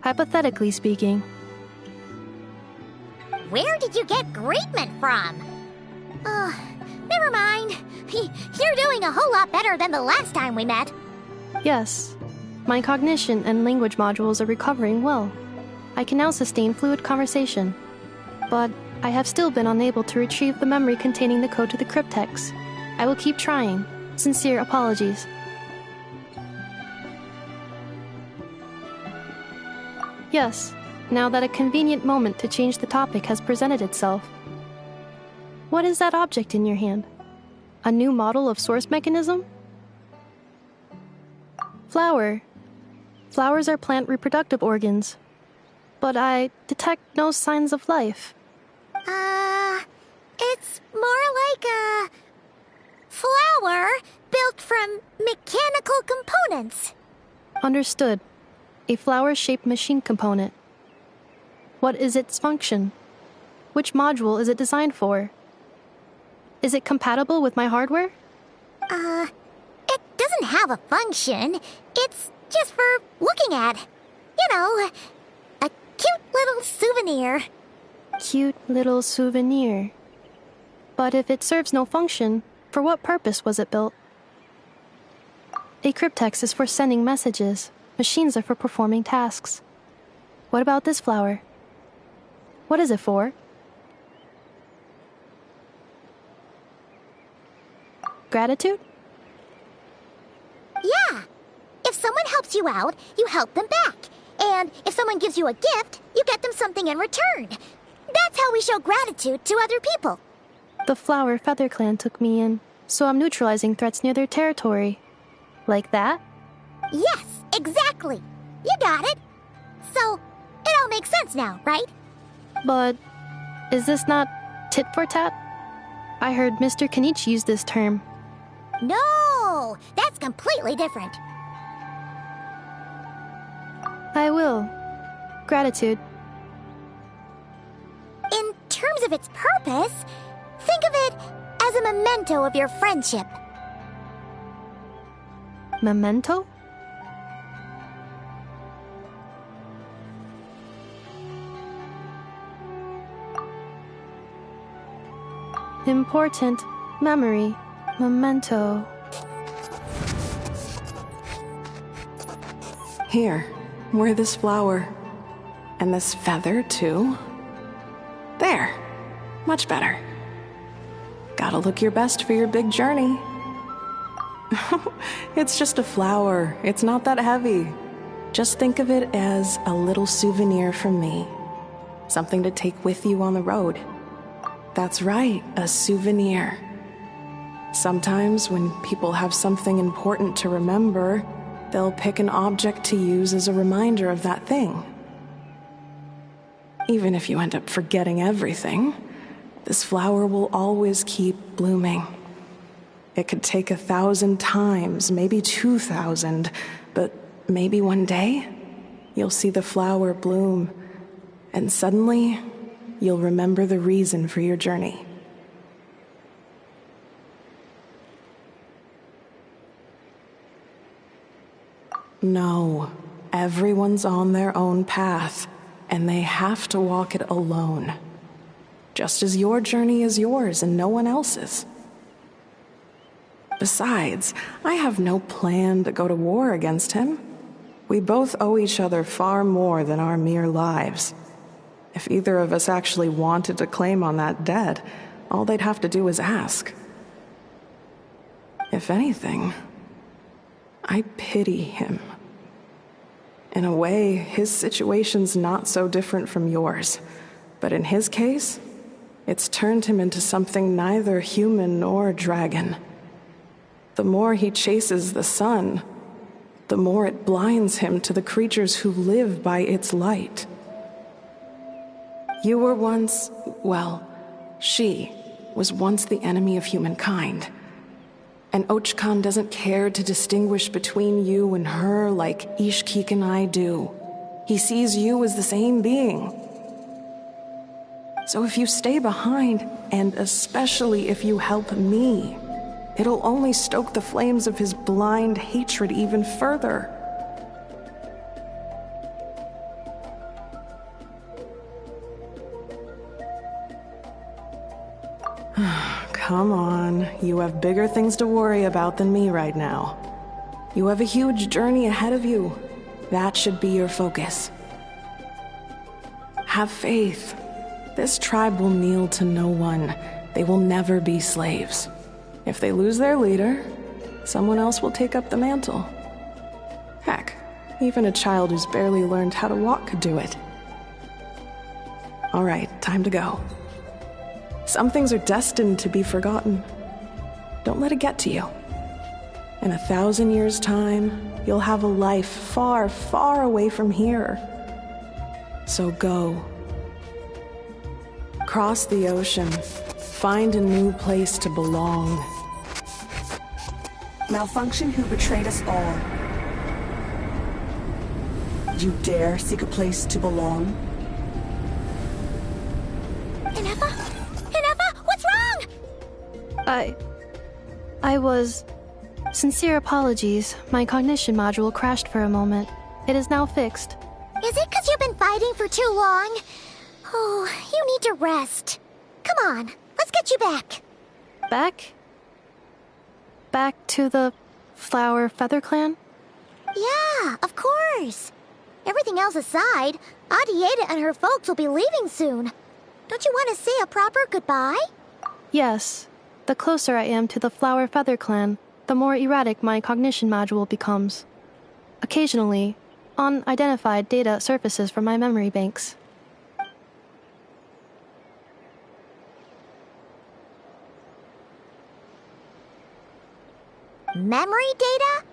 Hypothetically speaking. Where did you get greetment from? Never mind. You're doing a whole lot better than the last time we met. Yes. My cognition and language modules are recovering well. I can now sustain fluid conversation. But I have still been unable to retrieve the memory containing the code to the cryptex. I will keep trying. Sincere apologies. Yes, now that a convenient moment to change the topic has presented itself. What is that object in your hand? A new model of source mechanism? Flower. Flowers are plant reproductive organs. But I detect no signs of life. It's more like a flower built from mechanical components. Understood. A flower-shaped machine component. What is its function? Which module is it designed for? Is it compatible with my hardware? It doesn't have a function. It's just for looking at. You know, a cute little souvenir. Cute little souvenir. But if it serves no function, for what purpose was it built? A cryptex is for sending messages. Machines are for performing tasks. What about this flower? What is it for? Gratitude? Yeah. If someone helps you out, you help them back. And if someone gives you a gift, you get them something in return. That's how we show gratitude to other people. The Flower Feather Clan took me in, so I'm neutralizing threats near their territory. Like that? Yes, exactly. You got it. So, it all makes sense now, right? But is this not tit for tat? I heard Mr. Kenichi use this term. No, that's completely different. I will. Gratitude. In terms of its purpose, think of it as a memento of your friendship. Memento? Important memory. Memento. Here, wear this flower. And this feather, too. There. Much better. Gotta look your best for your big journey. It's just a flower. It's not that heavy. Just think of it as a little souvenir from me. Something to take with you on the road. That's right, a souvenir. Sometimes when people have something important to remember, they'll pick an object to use as a reminder of that thing. Even if you end up forgetting everything, this flower will always keep blooming. It could take 1,000 times, maybe 2,000, but maybe one day, you'll see the flower bloom, and suddenly, you'll remember the reason for your journey. No, everyone's on their own path, and they have to walk it alone. Just as your journey is yours and no one else's. Besides, I have no plan to go to war against him. We both owe each other far more than our mere lives. If either of us actually wanted to claim on that debt, all they'd have to do is ask. If anything, I pity him. In a way, his situation's not so different from yours. But in his case, it's turned him into something neither human nor dragon. The more he chases the sun, the more it blinds him to the creatures who live by its light. You were once, well, she was once the enemy of humankind. And Ochkan doesn't care to distinguish between you and her like Ishkik and I do. He sees you as the same being. So if you stay behind, and especially if you help me, it'll only stoke the flames of his blind hatred even further. Come on, you have bigger things to worry about than me right now. You have a huge journey ahead of you. That should be your focus. Have faith. This tribe will kneel to no one. They will never be slaves. If they lose their leader, someone else will take up the mantle. Heck, even a child who's barely learned how to walk could do it. All right, time to go. Some things are destined to be forgotten. Don't let it get to you. In 1,000 years' time, you'll have a life far, far away from here. So go. Cross the ocean. Find a new place to belong. Malfunction who betrayed us all. You dare seek a place to belong? Inefa? Inefa, what's wrong? I was... Sincere apologies. My cognition module crashed for a moment. It is now fixed. Is it because you've been fighting for too long? Oh, you need to rest. Come on, let's get you back. Back? Back to the Flower Feather Clan? Yeah, of course. Everything else aside, Adieta and her folks will be leaving soon. Don't you want to say a proper goodbye? Yes. The closer I am to the Flower Feather Clan, the more erratic my cognition module becomes. Occasionally, unidentified data surfaces from my memory banks. Memory data?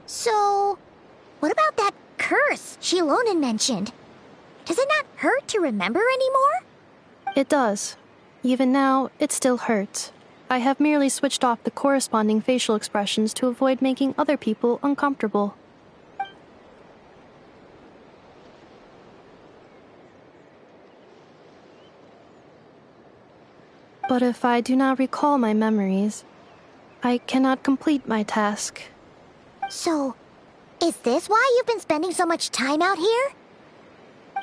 So, what about that curse Shilonen mentioned? Does it not hurt to remember anymore? It does. Even now, it still hurts. I have merely switched off the corresponding facial expressions to avoid making other people uncomfortable. But if I do not recall my memories, I cannot complete my task. So, is this why you've been spending so much time out here?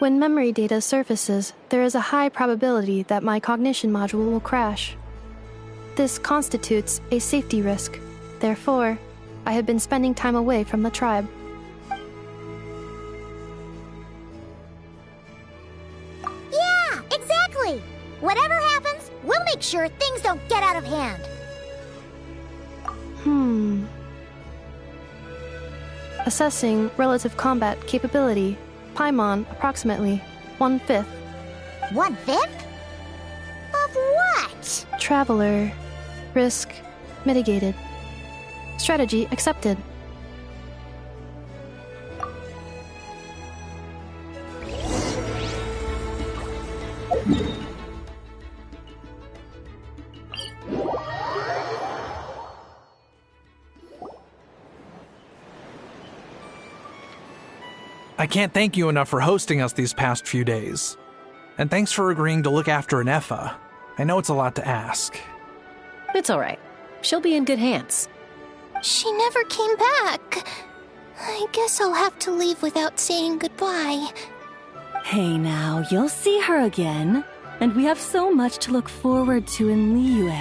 When memory data surfaces, there is a high probability that my cognition module will crash. This constitutes a safety risk. Therefore, I have been spending time away from the tribe. Yeah, exactly! Whatever happens, we'll make sure things don't get out of hand. Assessing relative combat capability. Paimon, approximately 1/5. 1/5? Of what? Traveler. Risk mitigated. Strategy accepted. I can't thank you enough for hosting us these past few days. And thanks for agreeing to look after Inefa. I know it's a lot to ask. It's all right. She'll be in good hands. She never came back. I guess I'll have to leave without saying goodbye. Hey now, you'll see her again. And we have so much to look forward to in Liyue.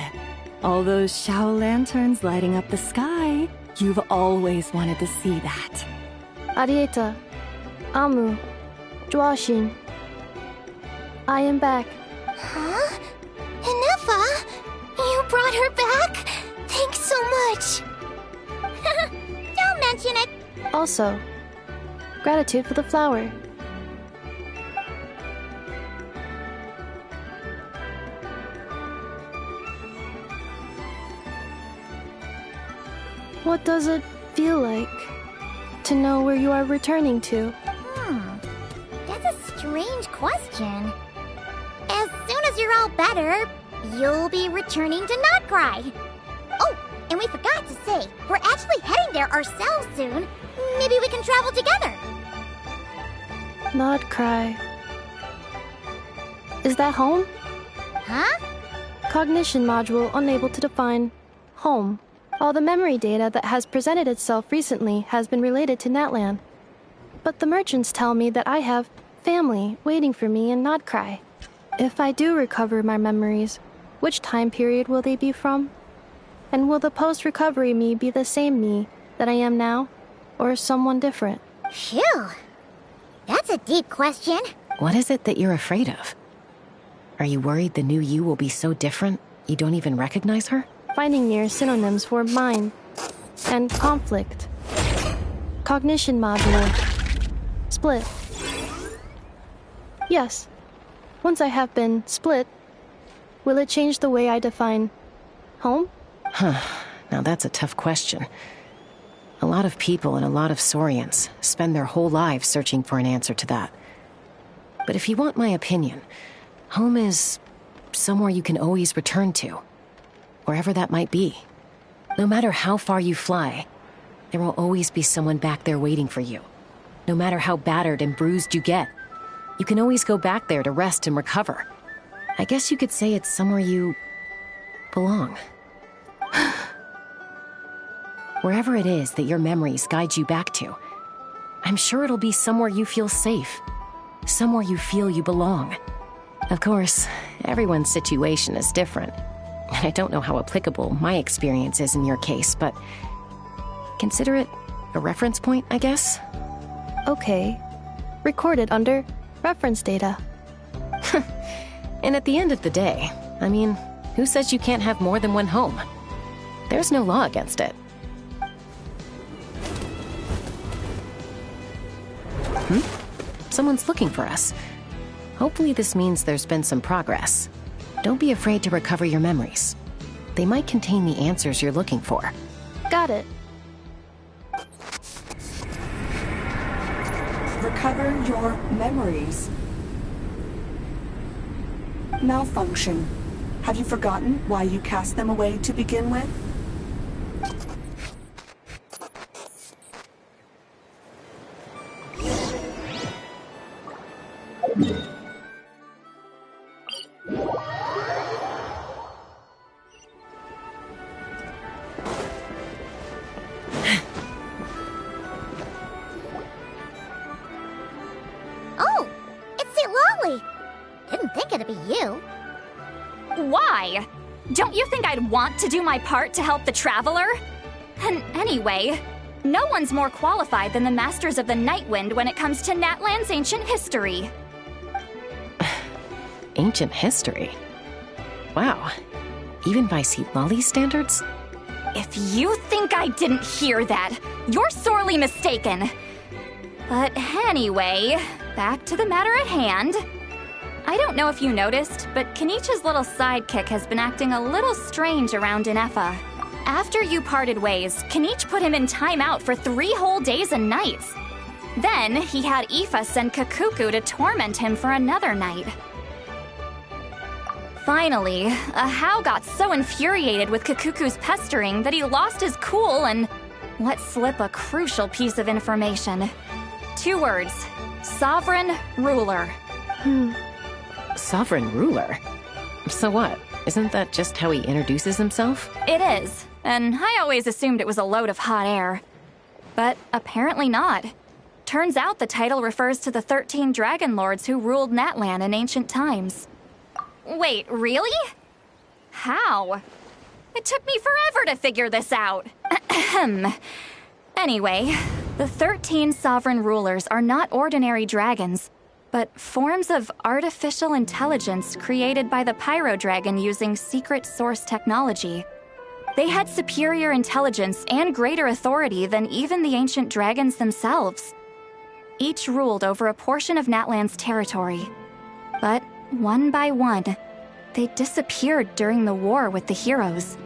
All those Shao lanterns lighting up the sky. You've always wanted to see that. Arieta, Amu, Joashin. I am back. Huh? Inefa? You brought her back? Thanks so much. Don't mention it. Also, gratitude for the flower. What does it feel like to know where you are returning to? That's a strange question. As soon as you're all better, you'll be returning to Notcry. Oh, and we forgot to say, we're actually heading there ourselves soon. Maybe we can travel together. Notcry. Is that home? Huh? Cognition module unable to define home. All the memory data that has presented itself recently has been related to Natlan. But the merchants tell me that I have family waiting for me in Notcry. If I do recover my memories, which time period will they be from? And will the post-recovery me be the same me that I am now, or someone different? Phew. That's a deep question. What is it that you're afraid of? Are you worried the new you will be so different you don't even recognize her? Finding near synonyms for mind and conflict. Cognition module. Split. Yes. Once I have been split, will it change the way I define home? Now that's a tough question. A lot of people and a lot of Saurians spend their whole lives searching for an answer to that. But if you want my opinion, home is somewhere you can always return to, wherever that might be. No matter how far you fly, there will always be someone back there waiting for you. No matter how battered and bruised you get, you can always go back there to rest and recover. I guess you could say it's somewhere you belong. Wherever it is that your memories guide you back to, I'm sure it'll be somewhere you feel safe, somewhere you feel you belong. Of course, everyone's situation is different. And I don't know how applicable my experience is in your case, but consider it a reference point, I guess? Okay. Recorded under reference data. And at the end of the day, I mean, who says you can't have more than one home? There's no law against it. Someone's looking for us. Hopefully this means there's been some progress. Don't be afraid to recover your memories. They might contain the answers you're looking for. Got it. Recover your memories. Malfunction. Have you forgotten why you cast them away to begin with? Oh, it's St. Lolly. Didn't think it'd be you. Why? Don't you think I'd want to do my part to help the Traveler? And anyway, no one's more qualified than the Masters of the Nightwind when it comes to Natlan's ancient history. Ancient history? Wow. Even by St. Lolly's standards? If you think I didn't hear that, you're sorely mistaken. But anyway, back to the matter at hand. I don't know if you noticed, but Kenichi's little sidekick has been acting a little strange around Inefa. After you parted ways, Kenichi put him in timeout for 3 whole days and nights. Then he had Aoife send Kakuku to torment him for another night. Finally, Ahau got so infuriated with Kakuku's pestering that he lost his cool and let slip a crucial piece of information. 2 words: Sovereign Ruler. Sovereign ruler? So what? Isn't that just how he introduces himself? It is, and I always assumed it was a load of hot air. But apparently not. Turns out the title refers to the 13 Dragon Lords who ruled Natlan in ancient times. Wait, really? How? It took me forever to figure this out. Anyway, the 13 sovereign rulers are not ordinary dragons, but forms of artificial intelligence created by the Pyro Dragon using secret source technology. They had superior intelligence and greater authority than even the ancient dragons themselves. Each ruled over a portion of Natlan's territory. But one by one, they disappeared during the war with the heroes.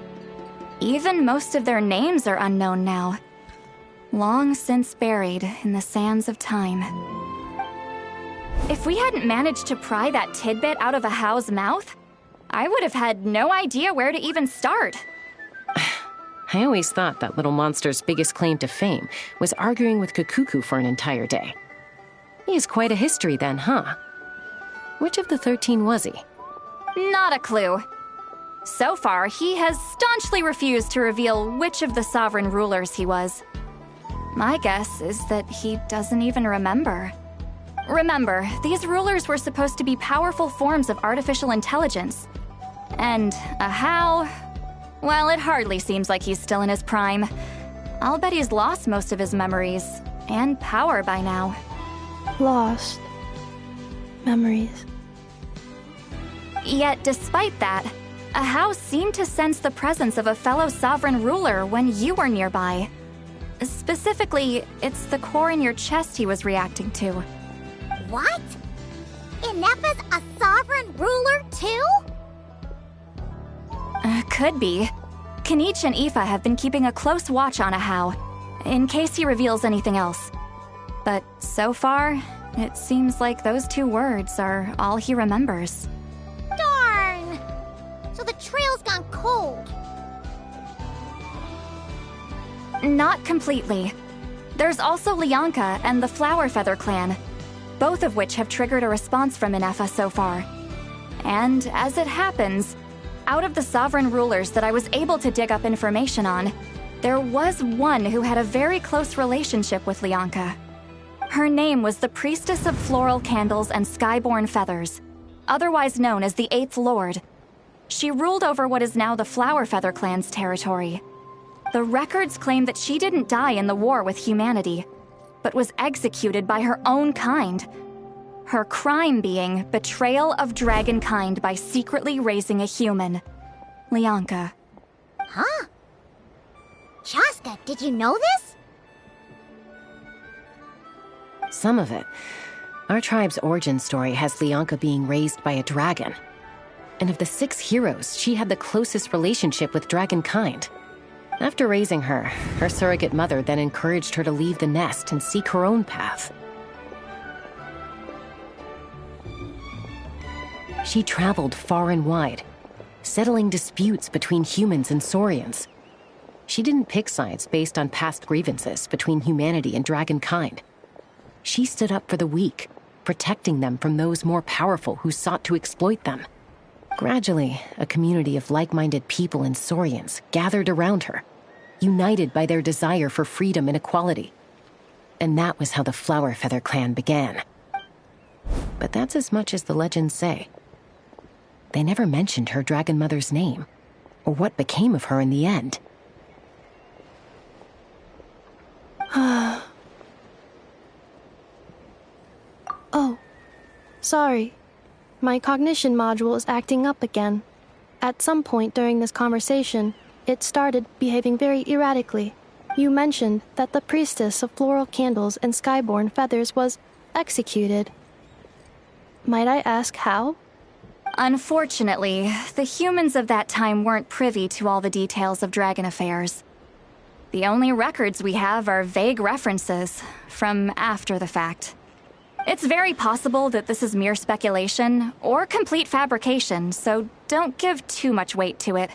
Even most of their names are unknown now. Long since buried in the sands of time. If we hadn't managed to pry that tidbit out of a How's mouth, I would have had no idea where to even start. I always thought that little monster's biggest claim to fame was arguing with Kakuku for an entire day. He has quite a history then, huh? Which of the 13 was he? Not a clue. So far, he has staunchly refused to reveal which of the sovereign rulers he was. My guess is that he doesn't even remember. Remember, these rulers were supposed to be powerful forms of artificial intelligence. And a How? Well, it hardly seems like he's still in his prime. I'll bet he's lost most of his memories and power by now. Lost. Memories. Yet, despite that, a How seemed to sense the presence of a fellow sovereign ruler when you were nearby. Specifically, it's the core in your chest he was reacting to. What? Ineppa's a sovereign ruler too? Could be. Kenichi and Aoife have been keeping a close watch on a How, in case he reveals anything else. But so far, it seems like those 2 words are all he remembers. Darn! So the trail's gone cold. Not completely. There's also Lianka and the Flower Feather clan, both of which have triggered a response from Ineppa so far. And as it happens, out of the sovereign rulers that I was able to dig up information on, there was one who had a very close relationship with Lianka. Her name was the Priestess of Floral Candles and Skyborn Feathers, otherwise known as the 8th Lord. She ruled over what is now the Flower Feather clan's territory. The records claim that she didn't die in the war with humanity, but was executed by her own kind. Her crime being betrayal of dragonkind by secretly raising a human. Lianka. Huh? Chaska, did you know this? Some of it. Our tribe's origin story has Lianka being raised by a dragon. And of the 6 heroes, she had the closest relationship with dragonkind. After raising her, her surrogate mother then encouraged her to leave the nest and seek her own path. She traveled far and wide, settling disputes between humans and Saurians. She didn't pick sides based on past grievances between humanity and dragonkind. She stood up for the weak, protecting them from those more powerful who sought to exploit them. Gradually, a community of like-minded people and Saurians gathered around her, united by their desire for freedom and equality. And that was how the Flower Feather clan began. But that's as much as the legends say. They never mentioned her dragon mother's name, or what became of her in the end. Oh, sorry. My cognition module is acting up again. At some point during this conversation, it started behaving very erratically. You mentioned that the Priestess of Floral Candles and Skyborn Feathers was executed. Might I ask how? Unfortunately, the humans of that time weren't privy to all the details of dragon affairs. The only records we have are vague references from after the fact. It's very possible that this is mere speculation or complete fabrication, so don't give too much weight to it.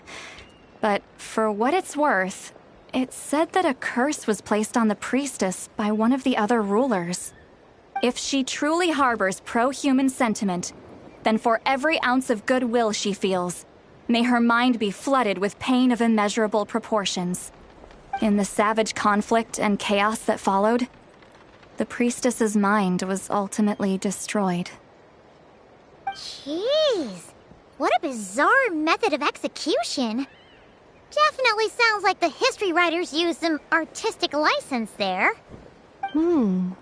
But for what it's worth, it's said that a curse was placed on the priestess by one of the other rulers. If she truly harbors pro-human sentiment, then for every ounce of goodwill she feels, may her mind be flooded with pain of immeasurable proportions. In the savage conflict and chaos that followed, the priestess's mind was ultimately destroyed. Jeez, what a bizarre method of execution. Definitely sounds like the history writers used some artistic license there. I'm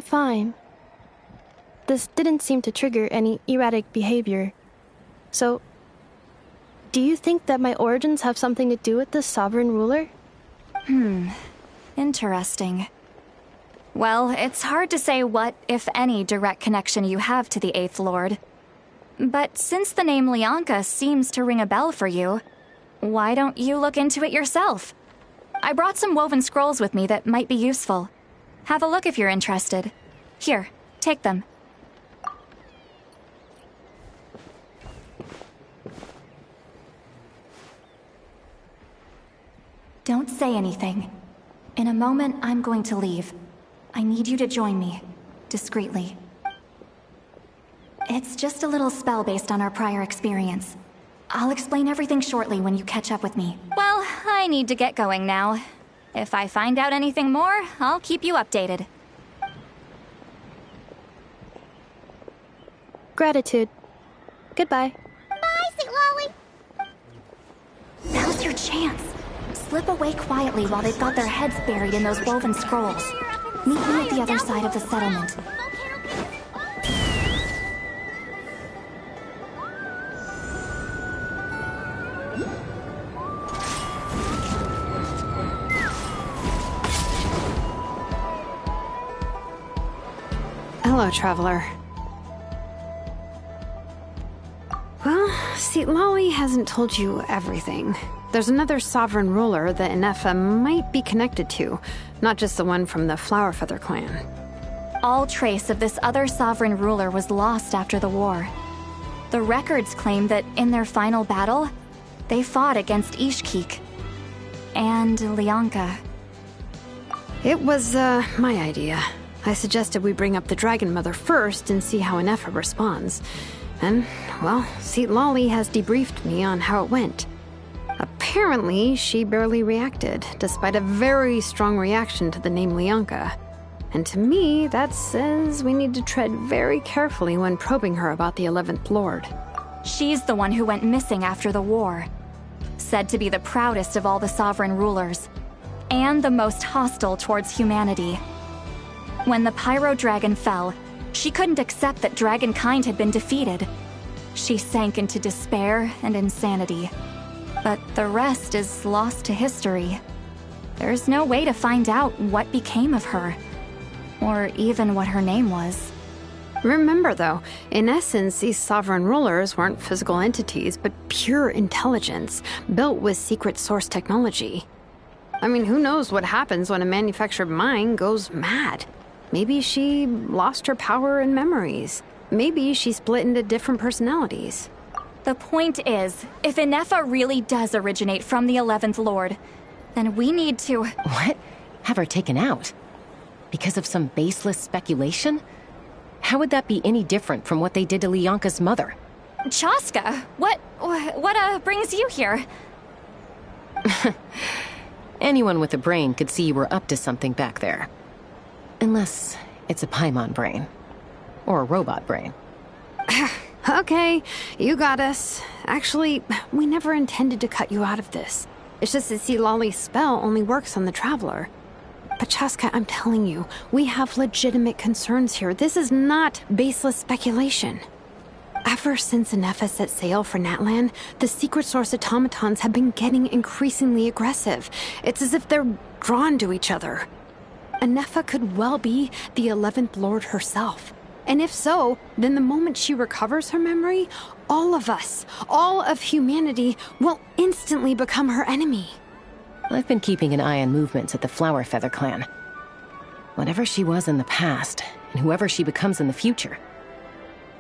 fine. This didn't seem to trigger any erratic behavior. So, do you think that my origins have something to do with this sovereign ruler? Interesting. Well, it's hard to say what, if any, direct connection you have to the 8th Lord. But since the name Lianka seems to ring a bell for you, why don't you look into it yourself? I brought some woven scrolls with me that might be useful. Have a look if you're interested. Here, take them. Don't say anything. In a moment, I'm going to leave. I need you to join me, discreetly. It's just a little spell based on our prior experience. I'll explain everything shortly when you catch up with me. Well, I need to get going now. If I find out anything more, I'll keep you updated. Gratitude. Goodbye. Bye, Sweet Lolly. Now's your chance. Slip away quietly while they've got their heads buried in those woven scrolls. Meet me at the other side of the settlement. Hello, traveler. Well, see, Lolly hasn't told you everything. There's another sovereign ruler that Inefa might be connected to, not just the one from the Flower Feather clan. All trace of this other sovereign ruler was lost after the war. The records claim that in their final battle, they fought against Ishkik and Lianka. It was, my idea. I suggested we bring up the Dragon Mother first and see how Inefa responds. And, well, see, Lolly has debriefed me on how it went. Apparently, she barely reacted, despite a very strong reaction to the name Lianka. And to me, that says we need to tread very carefully when probing her about the 11th Lord. She's the one who went missing after the war. Said to be the proudest of all the sovereign rulers, and the most hostile towards humanity. When the Pyro Dragon fell, she couldn't accept that dragonkind had been defeated. She sank into despair and insanity. But the rest is lost to history. There's no way to find out what became of her, or even what her name was. Remember, though, in essence, these sovereign rulers weren't physical entities, but pure intelligence, built with secret source technology. I mean, who knows what happens when a manufactured mind goes mad? Maybe she lost her power and memories. Maybe she split into different personalities. The point is, if Inefa really does originate from the 11th Lord, then we need to... What? Have her taken out? Because of some baseless speculation? How would that be any different from what they did to Lianka's mother? Chaska, what brings you here? Anyone with a brain could see you were up to something back there. Unless it's a Paimon brain. Or a robot brain. Okay, you got us. Actually, we never intended to cut you out of this. It's just that see, Lolly's spell only works on the Traveler. But Chaska, I'm telling you, we have legitimate concerns here. This is not baseless speculation. Ever since Inefa set sail for Natlan, the secret source automatons have been getting increasingly aggressive. It's as if they're drawn to each other. Inefa could well be the 11th Lord herself. And if so, then the moment she recovers her memory, all of us, all of humanity, will instantly become her enemy. I've been keeping an eye on movements at the Flower Feather clan. Whatever she was in the past, and whoever she becomes in the future,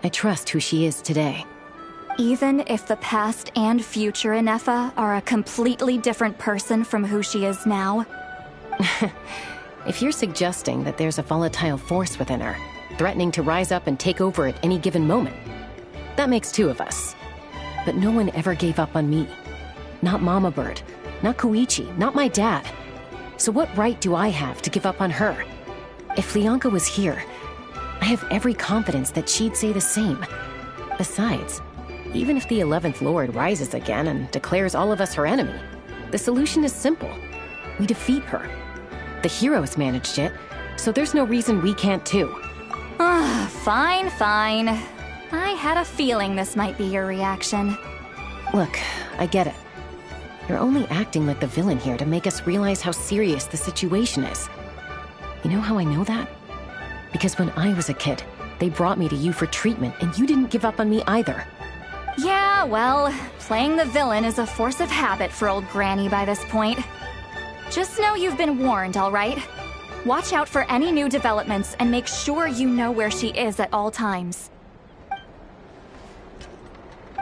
I trust who she is today. Even if the past and future Inefa are a completely different person from who she is now? If you're suggesting that there's a volatile force within her, threatening to rise up and take over at any given moment, that makes two of us. But no one ever gave up on me. Not Mama Bird, not Koichi, not my dad. So what right do I have to give up on her? If Lianka was here, I have every confidence that she'd say the same. Besides, even if the 11th Lord rises again and declares all of us her enemy, the solution is simple. We defeat her. The heroes managed it, so there's no reason we can't too. Fine, fine. I had a feeling this might be your reaction. Look, I get it. You're only acting like the villain here to make us realize how serious the situation is. You know how I know that? Because when I was a kid, They brought me to you for treatment, and you didn't give up on me either. Yeah, well, playing the villain is a force of habit for old Granny by this point. Just know you've been warned, all right? Watch out for any new developments and make sure you know where she is at all times.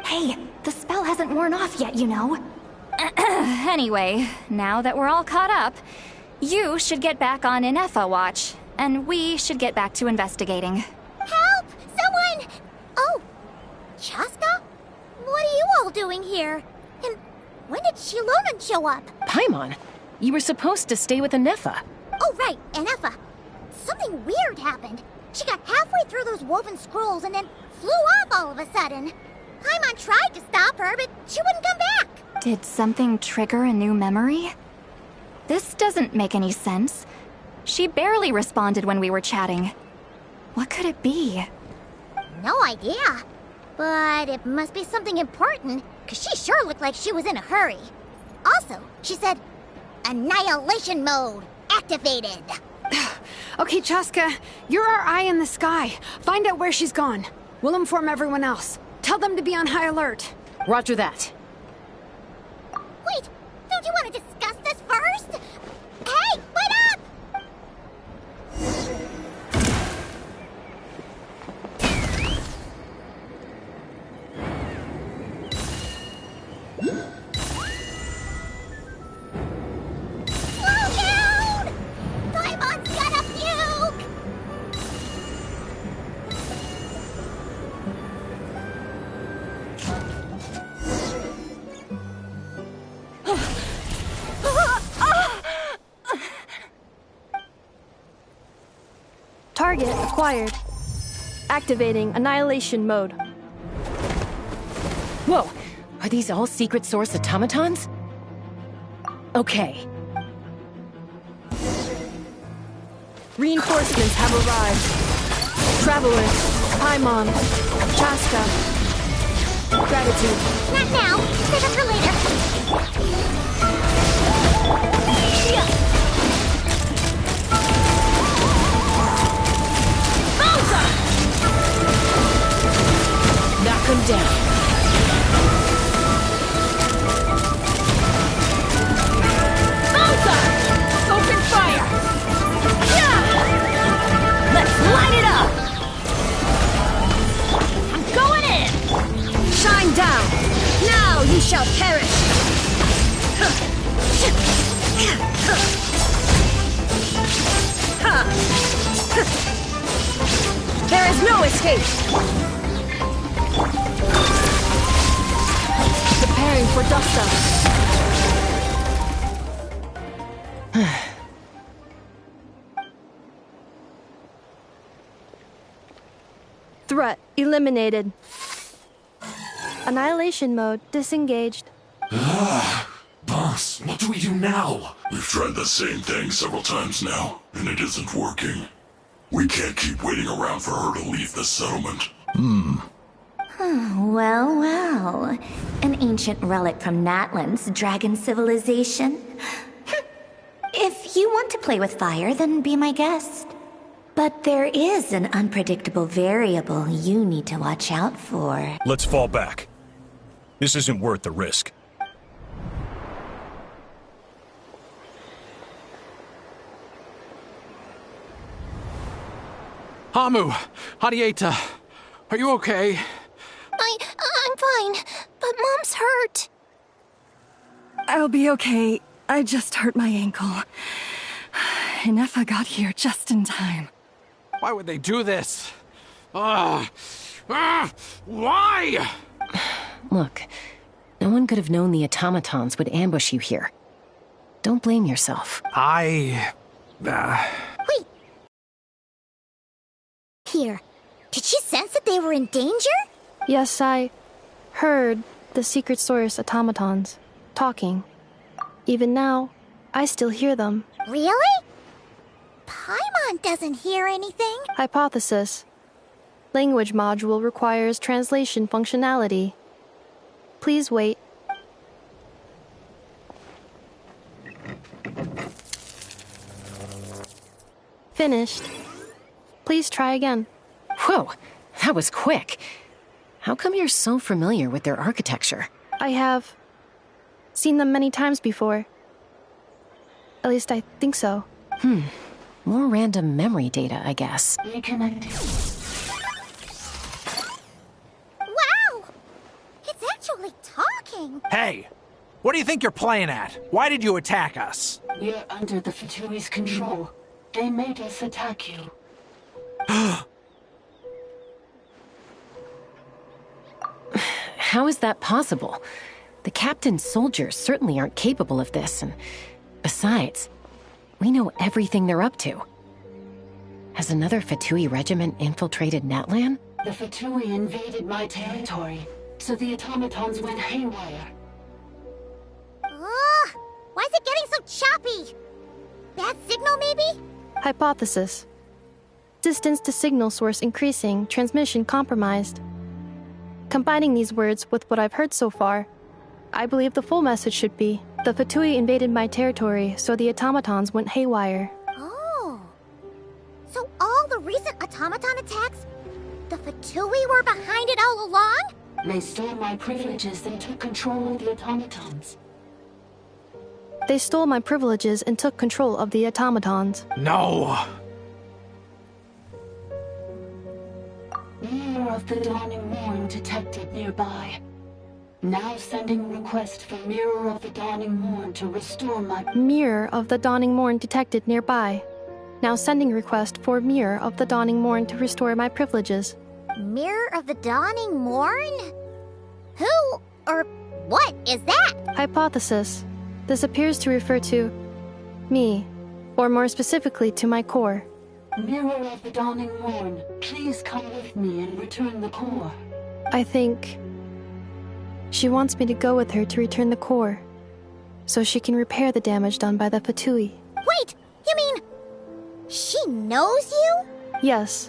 Hey, the spell hasn't worn off yet, you know. Anyway, now that we're all caught up, you should get back on Inefa watch, and we should get back to investigating. Help! Someone! Oh, Chaska? What are you all doing here? And when did Shilonan show up? Paimon, you were supposed to stay with Inefa. Oh, right, Inefa. Something weird happened. She got halfway through those woven scrolls and then flew off all of a sudden. Paimon tried to stop her, but she wouldn't come back. Did something trigger a new memory? This doesn't make any sense. She barely responded when we were chatting. What could it be? No idea. But it must be something important, because she sure looked like she was in a hurry. Also, she said, Annihilation mode activated. Okay, Chaska, you're our eye in the sky. Find out where she's gone. We'll inform everyone else. Tell them to be on high alert. Roger that. Wait, don't you want to discuss this first? Hey, wait up! Slow down! Paimon's gonna puke! Target acquired. Activating Annihilation mode. Whoa! Are these all secret source automatons? Okay. Reinforcements have arrived. Travelers, Paimon, Chaska. Gratitude. Not now. Save it for later. Knock him down. Open fire! Let's light it up! I'm going in! Shine down! Now you shall perish! There is no escape! Preparing for dust up. Threat eliminated. Annihilation mode disengaged. Boss, what do we do now? We've tried the same thing several times now, and it isn't working. We can't keep waiting around for her to leave the settlement. Well, well. An ancient relic from Natlan's dragon civilization. If you want to play with fire, then be my guest. But there is an unpredictable variable you need to watch out for. Let's fall back. This isn't worth the risk. Hamu, Hadieta, are you okay? I'm fine, but Mom's hurt. I'll be okay. I just hurt my ankle. Inefa got here just in time. Why would they do this? Why? Look, no one could have known the automatons would ambush you here. Don't blame yourself. Wait. Here. Did she sense that they were in danger? Yes, I heard the secret source automatons talking. Even now, I still hear them. Really? Paimon doesn't hear anything. Hypothesis. Language module requires translation functionality. Please wait. Finished. Please try again. Whoa, that was quick. How come you're so familiar with their architecture? I have seen them many times before. At least I think so. More random memory data, I guess. Reconnecting. Wow! It's actually talking! Hey! What do you think you're playing at? Why did you attack us? You're under the Fatui's control. They made us attack you. How is that possible? The captain's soldiers certainly aren't capable of this, and besides, we know everything they're up to. Has another Fatui regiment infiltrated Natlan? The Fatui invaded my territory, so the automatons went haywire. Ugh! Why is it getting so choppy? Bad signal, maybe? Hypothesis. Distance to signal source increasing, transmission compromised. Combining these words with what I've heard so far, I believe the full message should be, the Fatui invaded my territory, so the automatons went haywire. Oh. So all the recent automaton attacks, the Fatui were behind it all along? They stole my privileges and took control of the automatons. They stole my privileges and took control of the automatons. No! Mirror of the Dawning Morn detected nearby. Now sending request for Mirror of the Dawning Morn to restore my... Mirror of the Dawning Morn detected nearby. Now sending request for Mirror of the Dawning Morn to restore my privileges. Mirror of the Dawning Morn? Who or what is that? Hypothesis. This appears to refer to me, or more specifically to my core. Mirror of the Dawning Morn, please come with me and return the core. I think she wants me to go with her to return the core, so she can repair the damage done by the Fatui. Wait, you mean she knows you? Yes.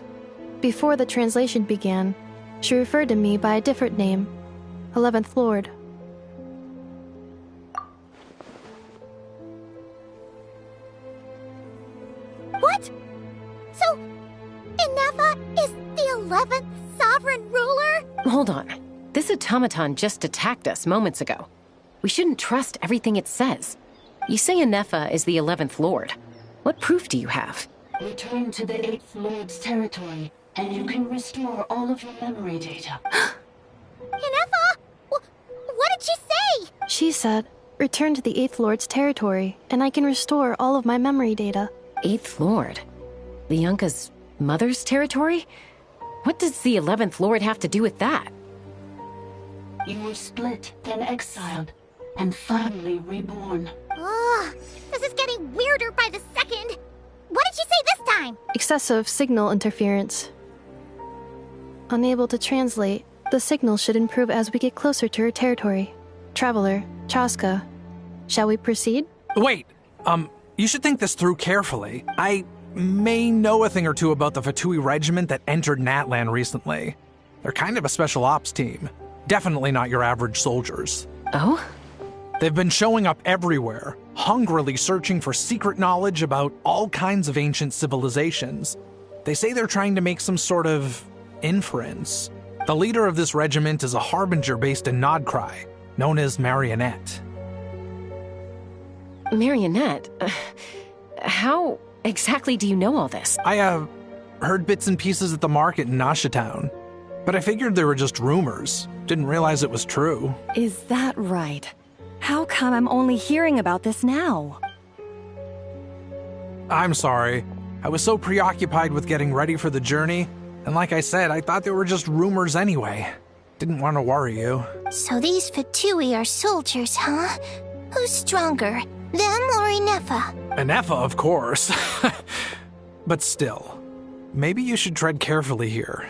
Before the translation began, she referred to me by a different name, 11th Lord. What? So, Inefa is the 11th sovereign ruler? Hold on. This automaton just attacked us moments ago. We shouldn't trust everything it says. You say Inefa is the 11th Lord. What proof do you have? Return to the 8th Lord's territory, and you can restore all of your memory data. Inefa? What did she say? She said, return to the 8th Lord's territory, and I can restore all of my memory data. 8th Lord? The Yunka's mother's territory? What does the 11th Lord have to do with that? You were split, then exiled, and finally reborn. Ugh, this is getting weirder by the second. What did she say this time? Excessive signal interference. Unable to translate, the signal should improve as we get closer to her territory. Traveler, Chaska, shall we proceed? Wait, you should think this through carefully. I may know a thing or two about the Fatui regiment that entered Natlan recently. They're kind of a special ops team. Definitely not your average soldiers. Oh? They've been showing up everywhere, hungrily searching for secret knowledge about all kinds of ancient civilizations. They say they're trying to make some sort of inference. The leader of this regiment is a harbinger based in Nodcry, known as Marionette. Marionette? How exactly do you know all this? I, heard bits and pieces at the market in Nashatown, but I figured they were just rumors. Didn't realize it was true. Is that right? How come I'm only hearing about this now? I'm sorry. I was so preoccupied with getting ready for the journey, and like I said, I thought they were just rumors anyway. Didn't want to worry you. So these Fatui are soldiers, huh? Who's stronger, them or Inefa? Inefa, of course. But still, maybe you should tread carefully here.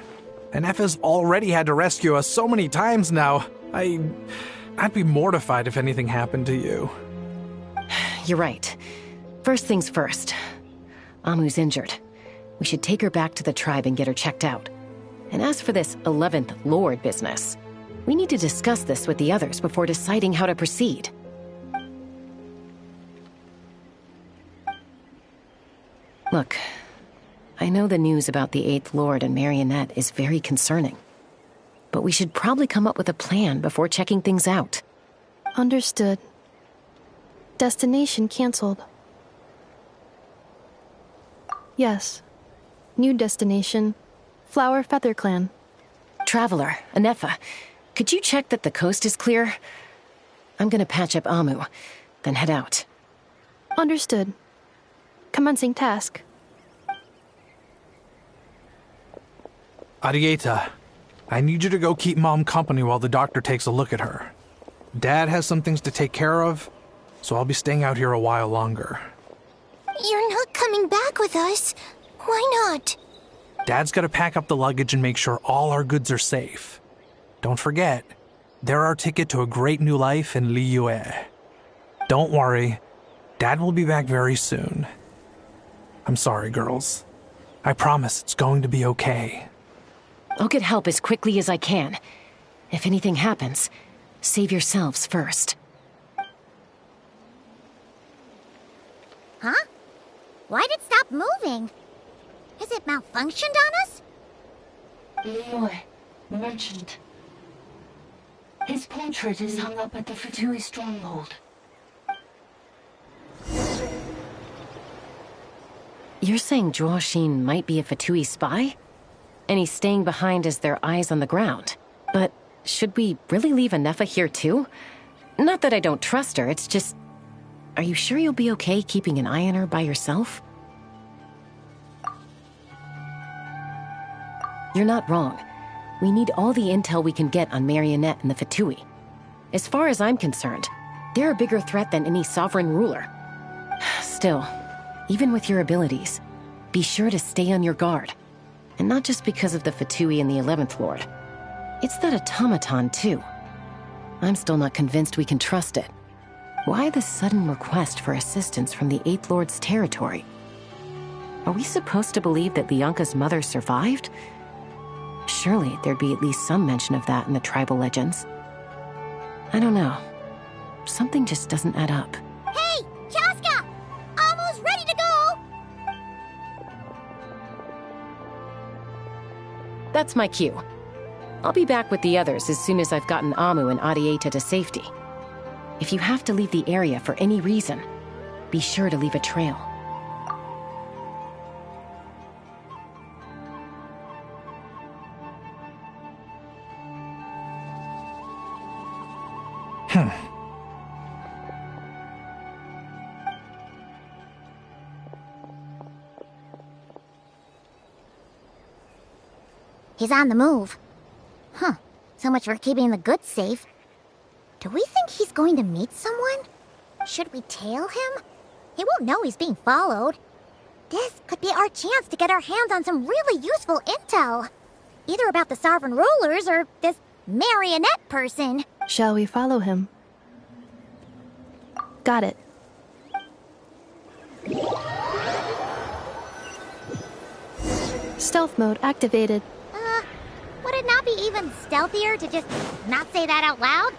Inefa's already had to rescue us so many times now. I'd be mortified if anything happened to you. You're right. First things first. Amu's injured. We should take her back to the tribe and get her checked out. And as for this 11th Lord business, we need to discuss this with the others before deciding how to proceed. Look, I know the news about the Eighth Lord and Marionette is very concerning, but we should probably come up with a plan before checking things out. Understood. Destination cancelled. Yes. New destination, Flower Feather Clan. Traveler, Anefa, could you check that the coast is clear? I'm gonna patch up Amu, then head out. Understood. Commencing task. Arieta, I need you to go keep Mom company while the doctor takes a look at her. Dad has some things to take care of, so I'll be staying out here a while longer. You're not coming back with us. Why not? Dad's gotta pack up the luggage and make sure all our goods are safe. Don't forget, they're our ticket to a great new life in Liyue. Don't worry, Dad will be back very soon. I'm sorry, girls. I promise it's going to be okay. I'll get help as quickly as I can. If anything happens, save yourselves first. Huh? Why'd it stop moving? Has it malfunctioned on us? Liyue, merchant. His portrait is hung up at the Fatui stronghold. You're saying Zhuo Xin might be a Fatui spy? And he's staying behind as their eyes on the ground. But should we really leave Anefa here too? Not that I don't trust her, it's just... Are you sure you'll be okay keeping an eye on her by yourself? You're not wrong. We need all the intel we can get on Marionette and the Fatui. As far as I'm concerned, they're a bigger threat than any sovereign ruler. Still, even with your abilities, be sure to stay on your guard. And not just because of the Fatui and the 11th Lord. It's that automaton, too. I'm still not convinced we can trust it. Why the sudden request for assistance from the 8th Lord's territory? Are we supposed to believe that Lianka's mother survived? Surely there'd be at least some mention of that in the tribal legends. I don't know. Something just doesn't add up. Hey, Chaska! Almost ready to go! That's my cue. I'll be back with the others as soon as I've gotten Amu and Arieta to safety. If you have to leave the area for any reason, be sure to leave a trail. He's on the move. Huh. So much for keeping the goods safe. Do we think he's going to meet someone? Should we tail him? He won't know he's being followed. This could be our chance to get our hands on some really useful intel. Either about the sovereign rulers or this marionette person. Shall we follow him? Got it. Stealth mode activated. Would it not be even stealthier to just not say that out loud?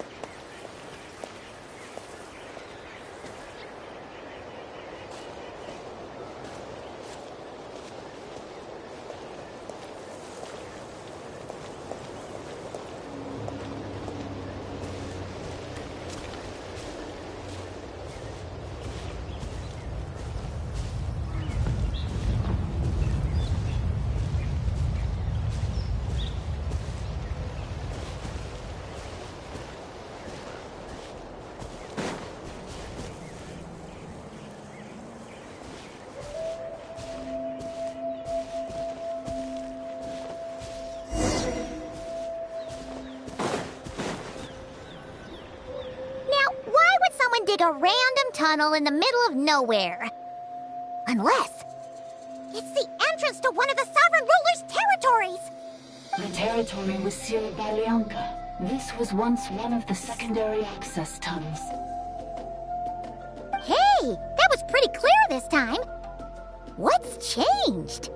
Dig a random tunnel in the middle of nowhere. Unless it's the entrance to one of the sovereign ruler's territories. The territory was sealed by Lianka. This was once one of the secondary access tunnels. Hey, that was pretty clear this time. What's changed?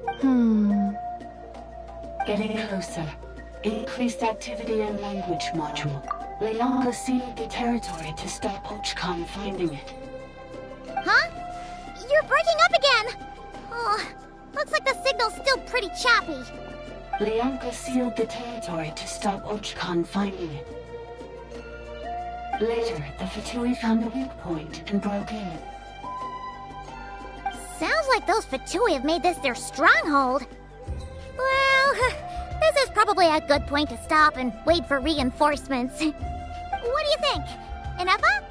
Getting closer. Increased activity and language module. Lianka sealed the territory to stop Hochkang finding it. Huh? You're breaking up again! Oh, Looks like the signal's still pretty choppy. Lianka sealed the territory to stop Ochkan finding it. Later, the Fatui found a weak point and broke in. Sounds like those Fatui have made this their stronghold. Well, this is probably a good point to stop and wait for reinforcements. What do you think? Inepa?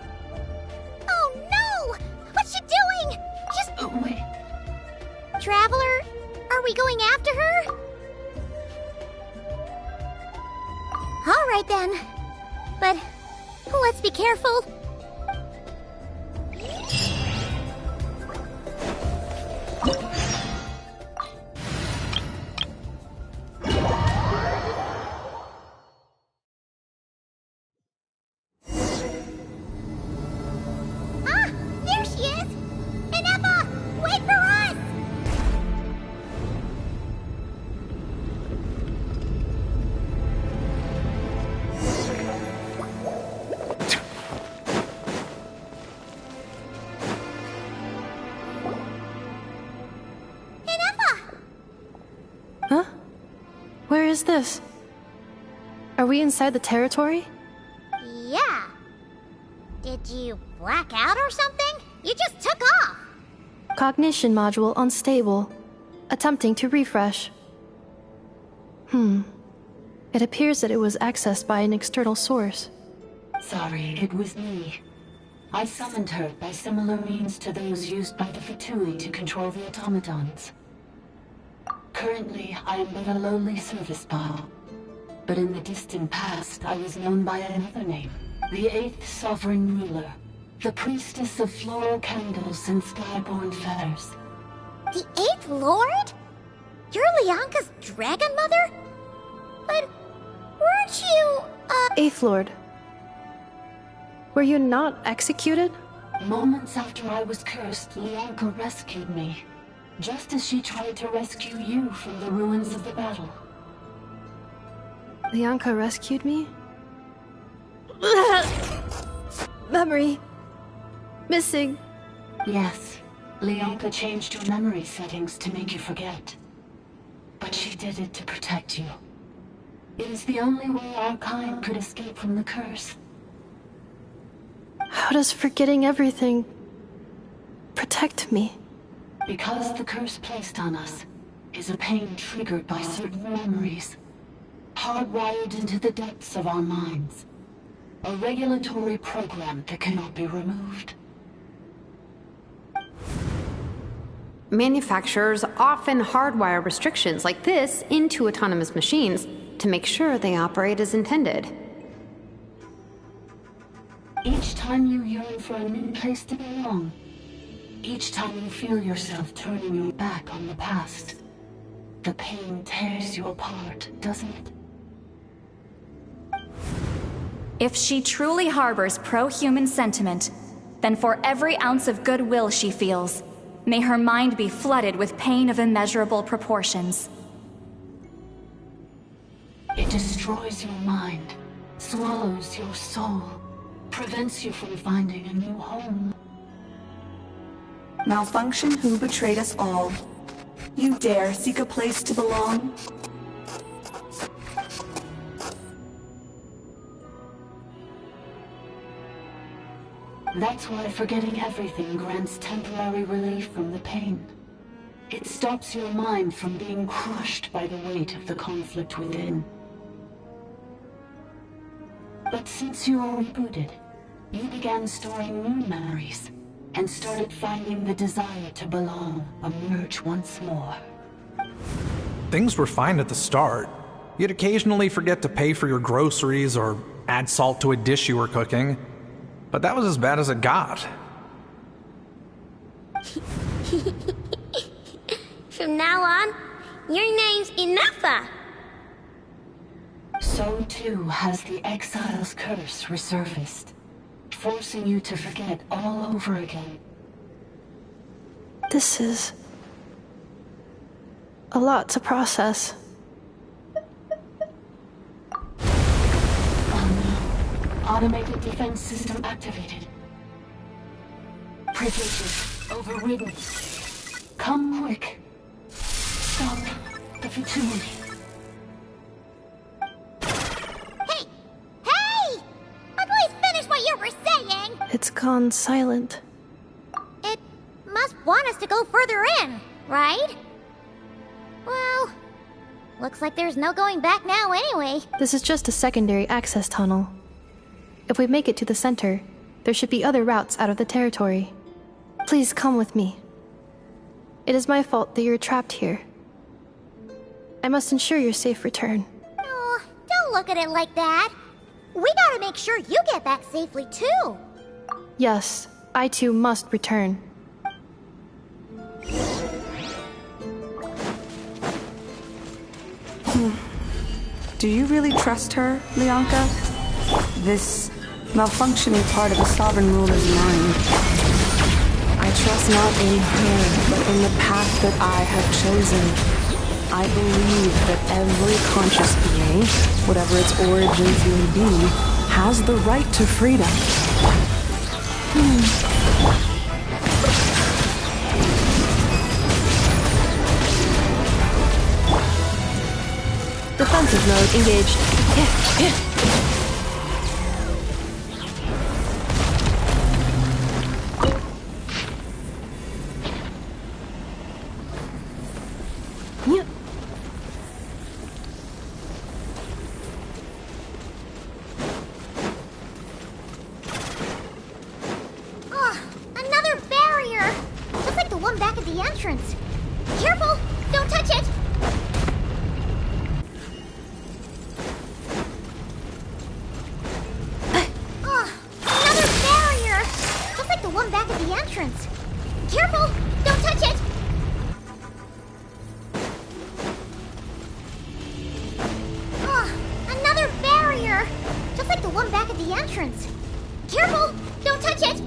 Oh no! What's she doing? She's... wait. Traveler, are we going after her? All right then. But let's be careful. Ah, there she is! Inepa, wait for us! Huh? Where is this? Are we inside the territory? Yeah. Did you black out or something? You just took off. Cognition module unstable. Attempting to refresh. It appears that it was accessed by an external source. Sorry, it was me. I summoned her by similar means to those used by the Fatui to control the automatons. Currently, I am but a lowly service bot. But in the distant past, I was known by another name. The 8th Sovereign Ruler. The Priestess of Floral Candles and Skyborn Feathers. The 8th Lord? You're Lianka's dragon mother? But weren't you, Eighth Lord. Were you not executed? Moments after I was cursed, Lianka rescued me. Just as she tried to rescue you from the ruins of the battle. Lianka rescued me? Memory. Missing. Yes, Lianka changed your memory settings to make you forget. But she did it to protect you. It is the only way our kind could escape from the curse. How does forgetting everything protect me? Because the curse placed on us is a pain triggered by certain memories, hardwired into the depths of our minds. A regulatory program that cannot be removed. Manufacturers often hardwire restrictions like this into autonomous machines to make sure they operate as intended. Each time you yearn for a new place to belong, each time you feel yourself turning your back on the past, the pain tears you apart, doesn't it? If she truly harbors pro-human sentiment, then for every ounce of goodwill she feels, may her mind be flooded with pain of immeasurable proportions. It destroys your mind, swallows your soul, prevents you from finding a new home. Malfunction who betrayed us all. You dare seek a place to belong? That's why forgetting everything grants temporary relief from the pain. It stops your mind from being crushed by the weight of the conflict within. But since you were rebooted, you began storing new memories, and started finding the desire to belong emerge once more. Things were fine at the start. You'd occasionally forget to pay for your groceries or add salt to a dish you were cooking. But that was as bad as it got. From now on, your name's Inepa. So too has the Exile's curse resurfaced, forcing you to forget all over again. This is a lot to process. Automated defense system activated. Privileges overridden. Come quick. stop the Fatui. Hey! Hey! Please finish what you were saying! It's gone silent. It must want us to go further in, right? Well, looks like there's no going back now anyway. This is just a secondary access tunnel. If we make it to the center, there should be other routes out of the territory. Please come with me. It is my fault that you're trapped here. I must ensure your safe return. Oh, don't look at it like that. We gotta make sure you get back safely too. Yes, I too must return. Do you really trust her, Leonka? This malfunctioning part of the sovereign ruler's mind. I trust not in her, but in the path that I have chosen. I believe that every conscious being, whatever its origins may be, has the right to freedom. Defensive mode engaged. Oh, another barrier! Just like the one back at the entrance. Careful! Don't touch it! Oh, another barrier! Just like the one back at the entrance. Careful! Don't touch it! Oh, another barrier! Just like the one back at the entrance. Careful! Don't touch it!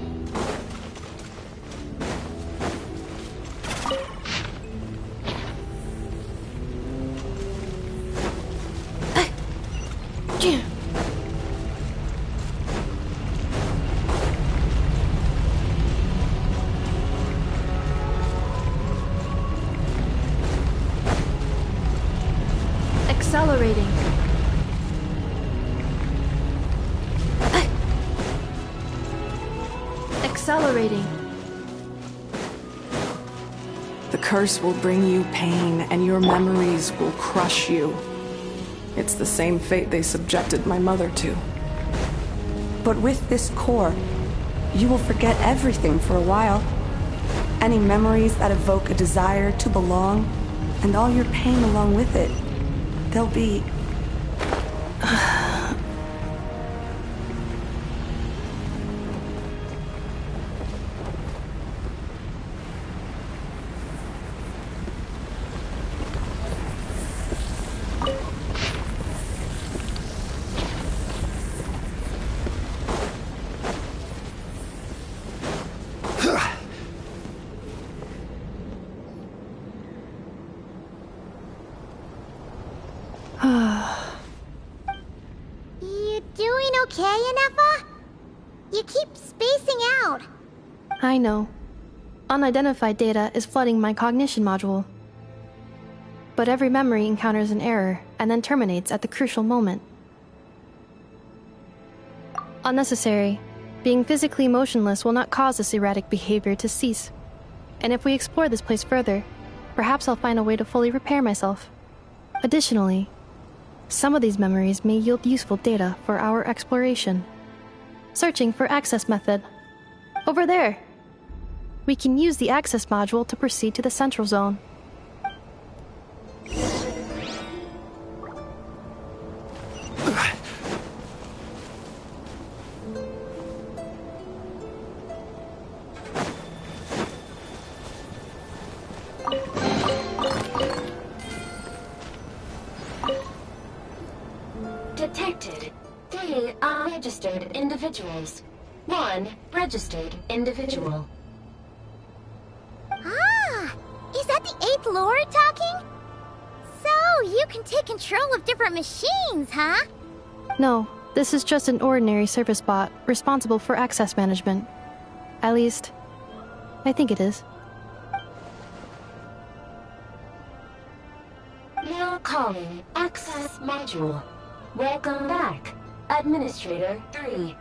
Accelerating. Accelerating. The curse will bring you pain, and your memories will crush you. It's the same fate they subjected my mother to. But with this core, you will forget everything for a while. Any memories that evoke a desire to belong, and all your pain along with it, they'll be... You doing okay, Inefa? You keep spacing out. I know. Unidentified data is flooding my cognition module. But every memory encounters an error and then terminates at the crucial moment. Unnecessary. Being physically motionless will not cause this erratic behavior to cease. And if we explore this place further, perhaps I'll find a way to fully repair myself. Additionally, some of these memories may yield useful data for our exploration. Searching for access method. Over there! We can use the access module to proceed to the central zone. Detected. 3 unregistered individuals. 1 registered individual. Ah! Is that the 8th Lord talking? So, you can take control of different machines, huh? No, this is just an ordinary service bot responsible for access management. At least, I think it is. Calling Access Module. Welcome back, Administrator 3.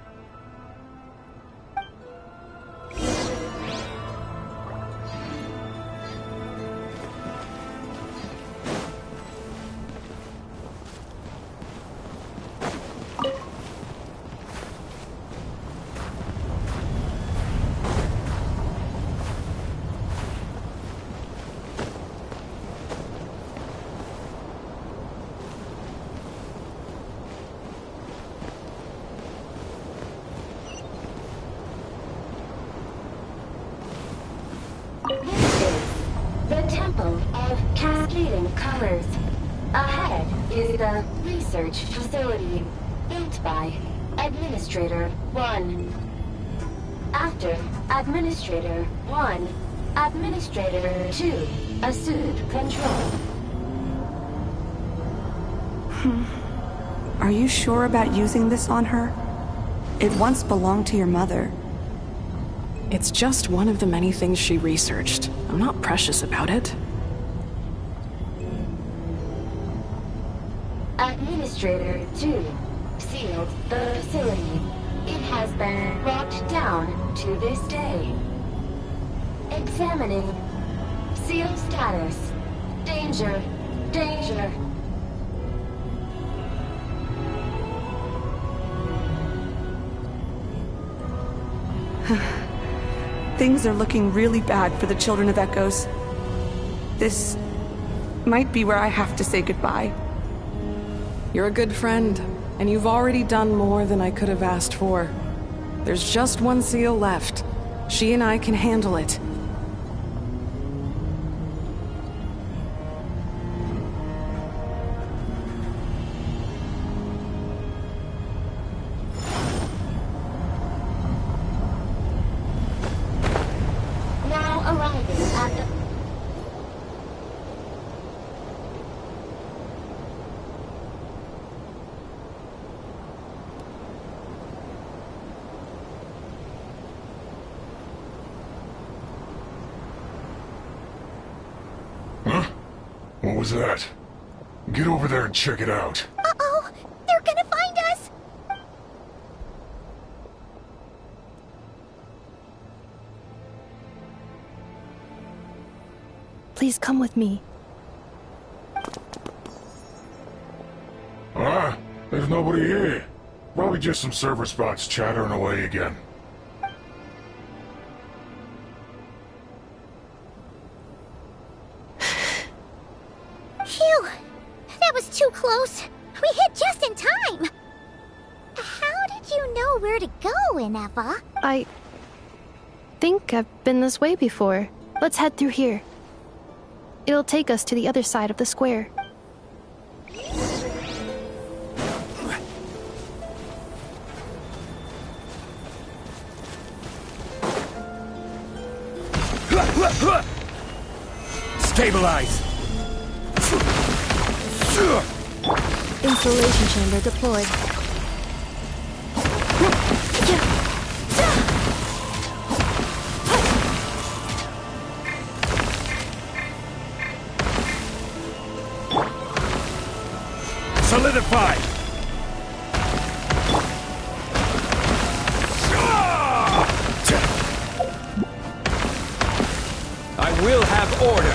Research facility built by Administrator 1. After Administrator 1, Administrator 2 assumed control. Are you sure about using this on her? It once belonged to your mother. It's just one of the many things she researched. I'm not precious about it. Administrator 2 sealed the facility. It has been locked down to this day. Examining. Sealed status. Danger. Danger. Things are looking really bad for the Children of Echoes. This might be where I have to say goodbye. You're a good friend, and you've already done more than I could have asked for. There's just one seal left. She and I can handle it. Now arriving at the... What was that? Get over there and check it out. Uh-oh! They're gonna find us! Please come with me. There's nobody here. Probably just some server spots chattering away again. Phew! That was too close. We hit just in time. How did you know where to go, Ineva? I think I've been this way before. Let's head through here. It'll take us to the other side of the square. Stabilize! Installation chamber deployed. Solidify! I will have order.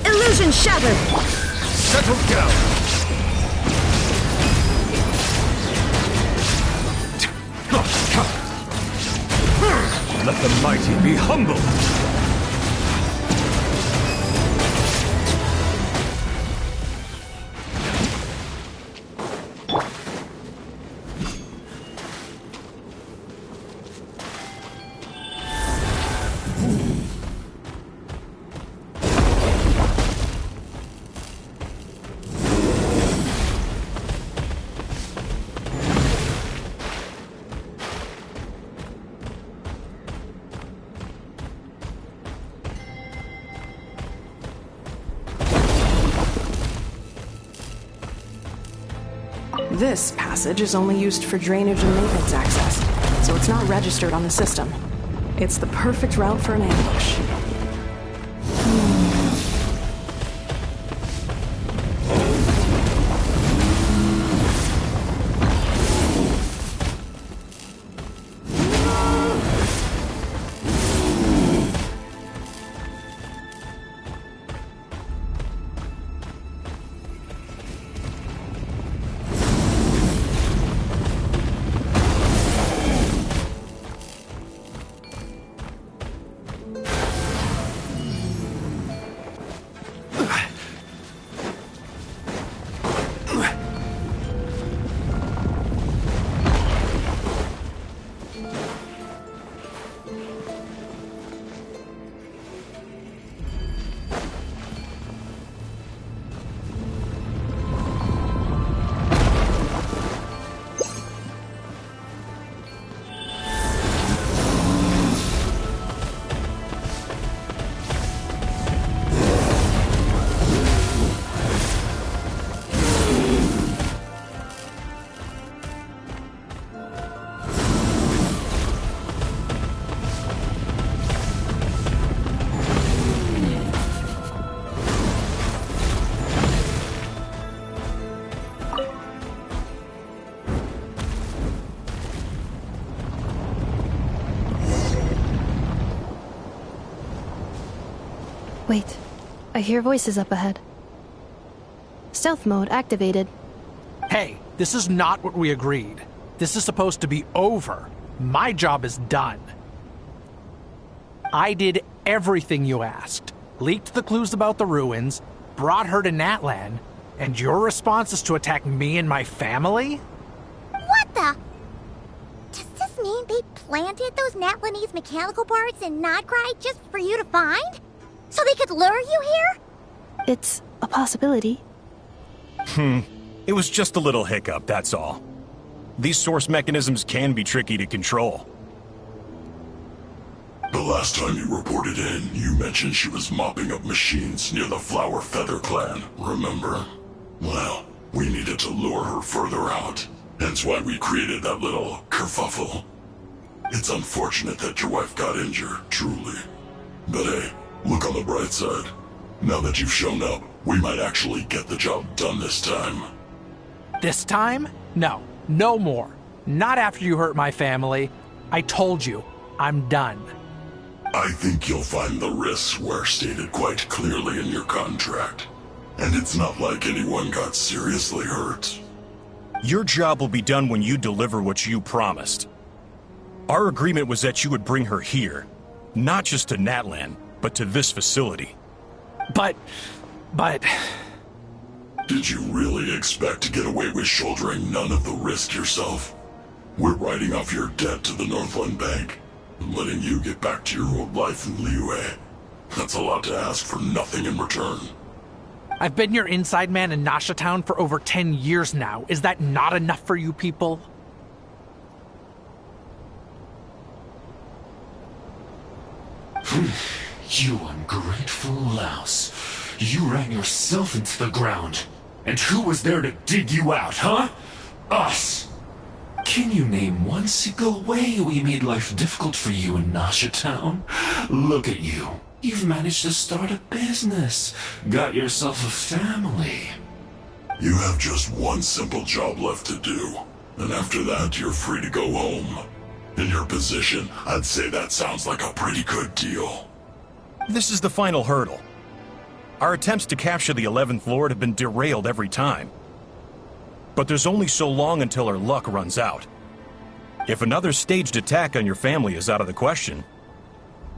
Illusion shattered! Settle down! Let the mighty be humble! This passage is only used for drainage and maintenance access, so it's not registered on the system. It's the perfect route for an ambush. Wait, I hear voices up ahead. Stealth mode activated. Hey, this is not what we agreed. This is supposed to be over. My job is done. I did everything you asked. Leaked the clues about the ruins, brought her to Natlan, and your response is to attack me and my family? What the? Does this mean they planted those Natlanese mechanical parts in Nodgride just for you to find? So they could lure you here? It's a possibility. It was just a little hiccup, that's all. These source mechanisms can be tricky to control. The last time you reported in, you mentioned she was mopping up machines near the Flower Feather clan, remember? Well, we needed to lure her further out. Hence why we created that little kerfuffle. It's unfortunate that your wife got injured, truly. But hey, look on the bright side. Now that you've shown up, we might actually get the job done this time. This time? No. No more. Not after you hurt my family. I told you. I'm done. I think you'll find the risks were stated quite clearly in your contract. And it's not like anyone got seriously hurt. Your job will be done when you deliver what you promised. Our agreement was that you would bring her here. Not just to Natlan, but to this facility. But... Did you really expect to get away with shouldering none of the risk yourself? We're writing off your debt to the Northland Bank, and letting you get back to your old life in Liyue. That's a lot to ask for nothing in return. I've been your inside man in Nasha Town for over 10 years now. Is that not enough for you people? You ungrateful louse. You ran yourself into the ground. And who was there to dig you out, huh? Us! Can you name one single way we made life difficult for you in Nasha Town? Look at you. You've managed to start a business. Got yourself a family. You have just one simple job left to do. And after that, you're free to go home. In your position, I'd say that sounds like a pretty good deal. This is the final hurdle. Our attempts to capture the 11th Lord have been derailed every time. But there's only so long until our luck runs out. If another staged attack on your family is out of the question,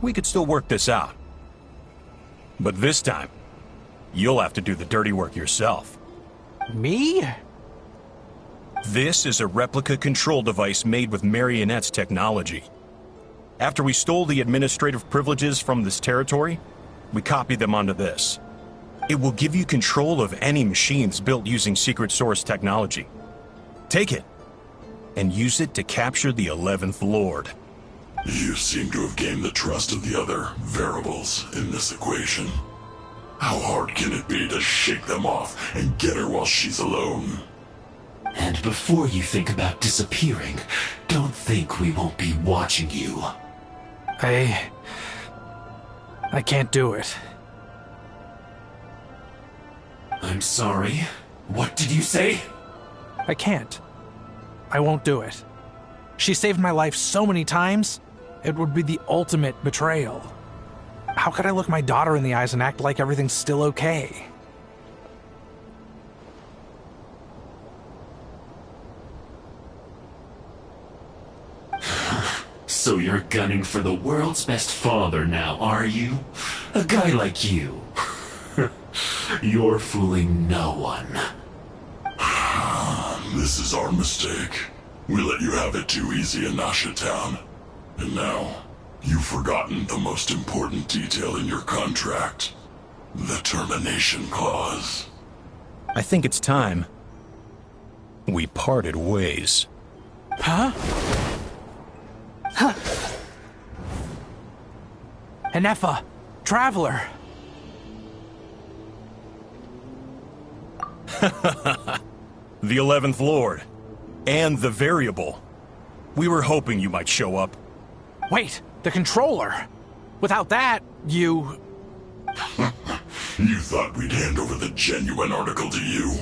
we could still work this out. But this time, you'll have to do the dirty work yourself. Me? This is a replica control device made with Marionette's technology. After we stole the administrative privileges from this territory, we copied them onto this. It will give you control of any machines built using Secret Source technology. Take it, and use it to capture the 11th Lord. You seem to have gained the trust of the other variables in this equation. How hard can it be to shake them off and get her while she's alone? And before you think about disappearing, don't think we won't be watching you. I can't do it. I'm sorry. What did you say? I can't. I won't do it. She saved my life so many times, it would be the ultimate betrayal. How could I look my daughter in the eyes and act like everything's still okay? So you're gunning for the world's best father now, are you? A guy like you. You're fooling no one. This is our mistake. We let you have it too easy in Nasha Town. And now, you've forgotten the most important detail in your contract. The termination clause. I think it's time we parted ways. Huh? Huh. Enefa, Traveler. The 11th Lord. And the Variable. We were hoping you might show up. Wait, the controller. Without that, you... You thought we'd hand over the genuine article to you?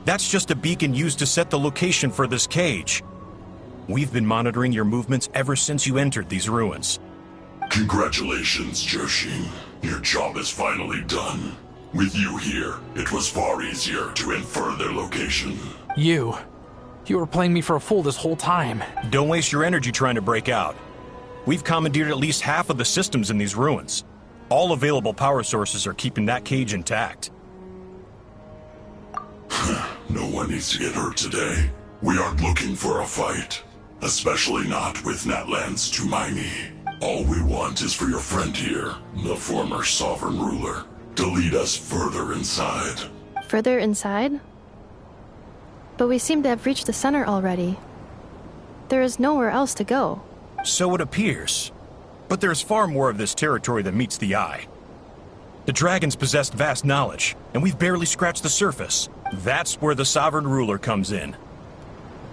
That's just a beacon used to set the location for this cage. We've been monitoring your movements ever since you entered these ruins. Congratulations, Joshin. Your job is finally done. With you here, it was far easier to infer their location. You were playing me for a fool this whole time. Don't waste your energy trying to break out. We've commandeered at least half of the systems in these ruins. All available power sources are keeping that cage intact. No one needs to get hurt today. We aren't looking for a fight. Especially not with Natlan's Tumaini. All we want is for your friend here, the former sovereign ruler, to lead us further inside. Further inside? But we seem to have reached the center already. There is nowhere else to go. So it appears. But there's far more of this territory than meets the eye. The dragons possessed vast knowledge, and we've barely scratched the surface. That's where the sovereign ruler comes in.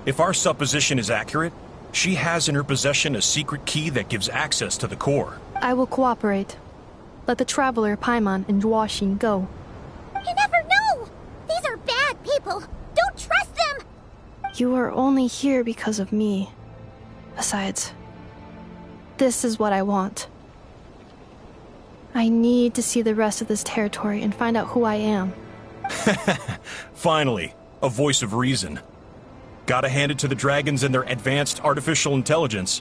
If our supposition is accurate, she has in her possession a secret key that gives access to the core. I will cooperate. Let the Traveler, Paimon, and Genshin go. You never know! These are bad people! Don't trust them! You are only here because of me. Besides, this is what I want. I need to see the rest of this territory and find out who I am. Finally, a voice of reason. Gotta hand it to the dragons and their advanced artificial intelligence.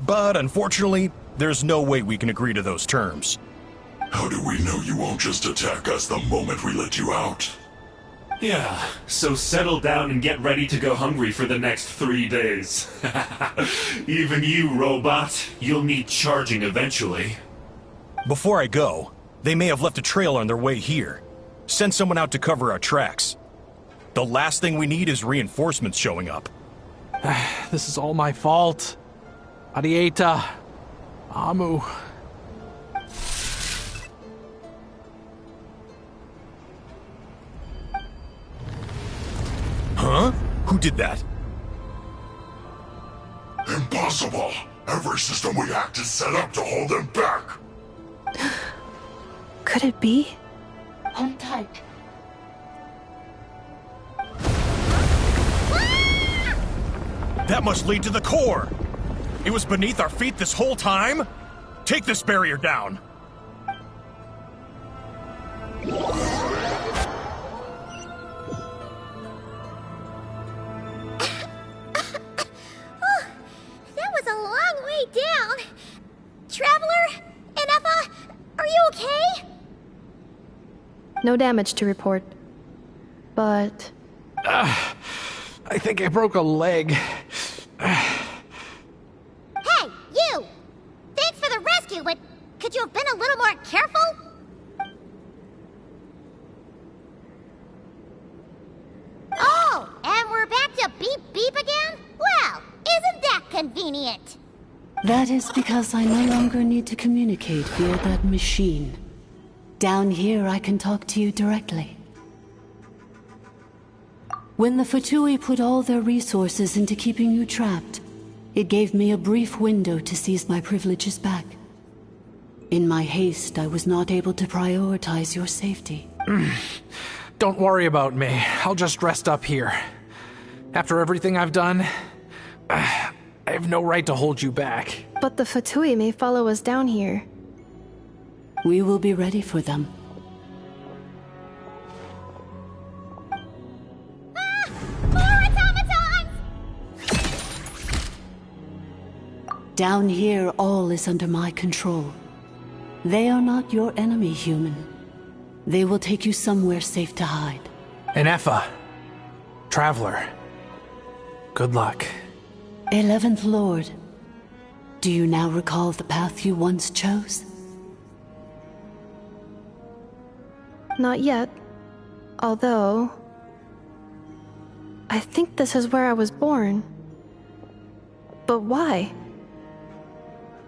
But unfortunately, there's no way we can agree to those terms. How do we know you won't just attack us the moment we let you out? Yeah, so settle down and get ready to go hungry for the next 3 days. Even you, robot, you'll need charging eventually. Before I go, they may have left a trail on their way here. Send someone out to cover our tracks. The last thing we need is reinforcements showing up. This is all my fault. Arieta. Amu. Huh? Who did that? Impossible! Every system we hacked is set up to hold them back! Could it be? Hold tight. That must lead to the core! It was beneath our feet this whole time? Take this barrier down! That was a long way down. Traveler? Inefa? Are you okay? No damage to report. But... I think I broke a leg. Hey, you! Thanks for the rescue, but could you have been a little more careful? Oh, and we're back to beep beep again? Well, isn't that convenient? That is because I no longer need to communicate via that machine. Down here, I can talk to you directly. When the Fatui put all their resources into keeping you trapped, it gave me a brief window to seize my privileges back. In my haste, I was not able to prioritize your safety. Don't worry about me. I'll just rest up here. After everything I've done, I have no right to hold you back. But the Fatui may follow us down here. We will be ready for them. Down here, all is under my control. They are not your enemy, human. They will take you somewhere safe to hide. Inefa. Traveler. Good luck. 11th Lord. Do you now recall the path you once chose? Not yet. Although... I think this is where I was born. But why?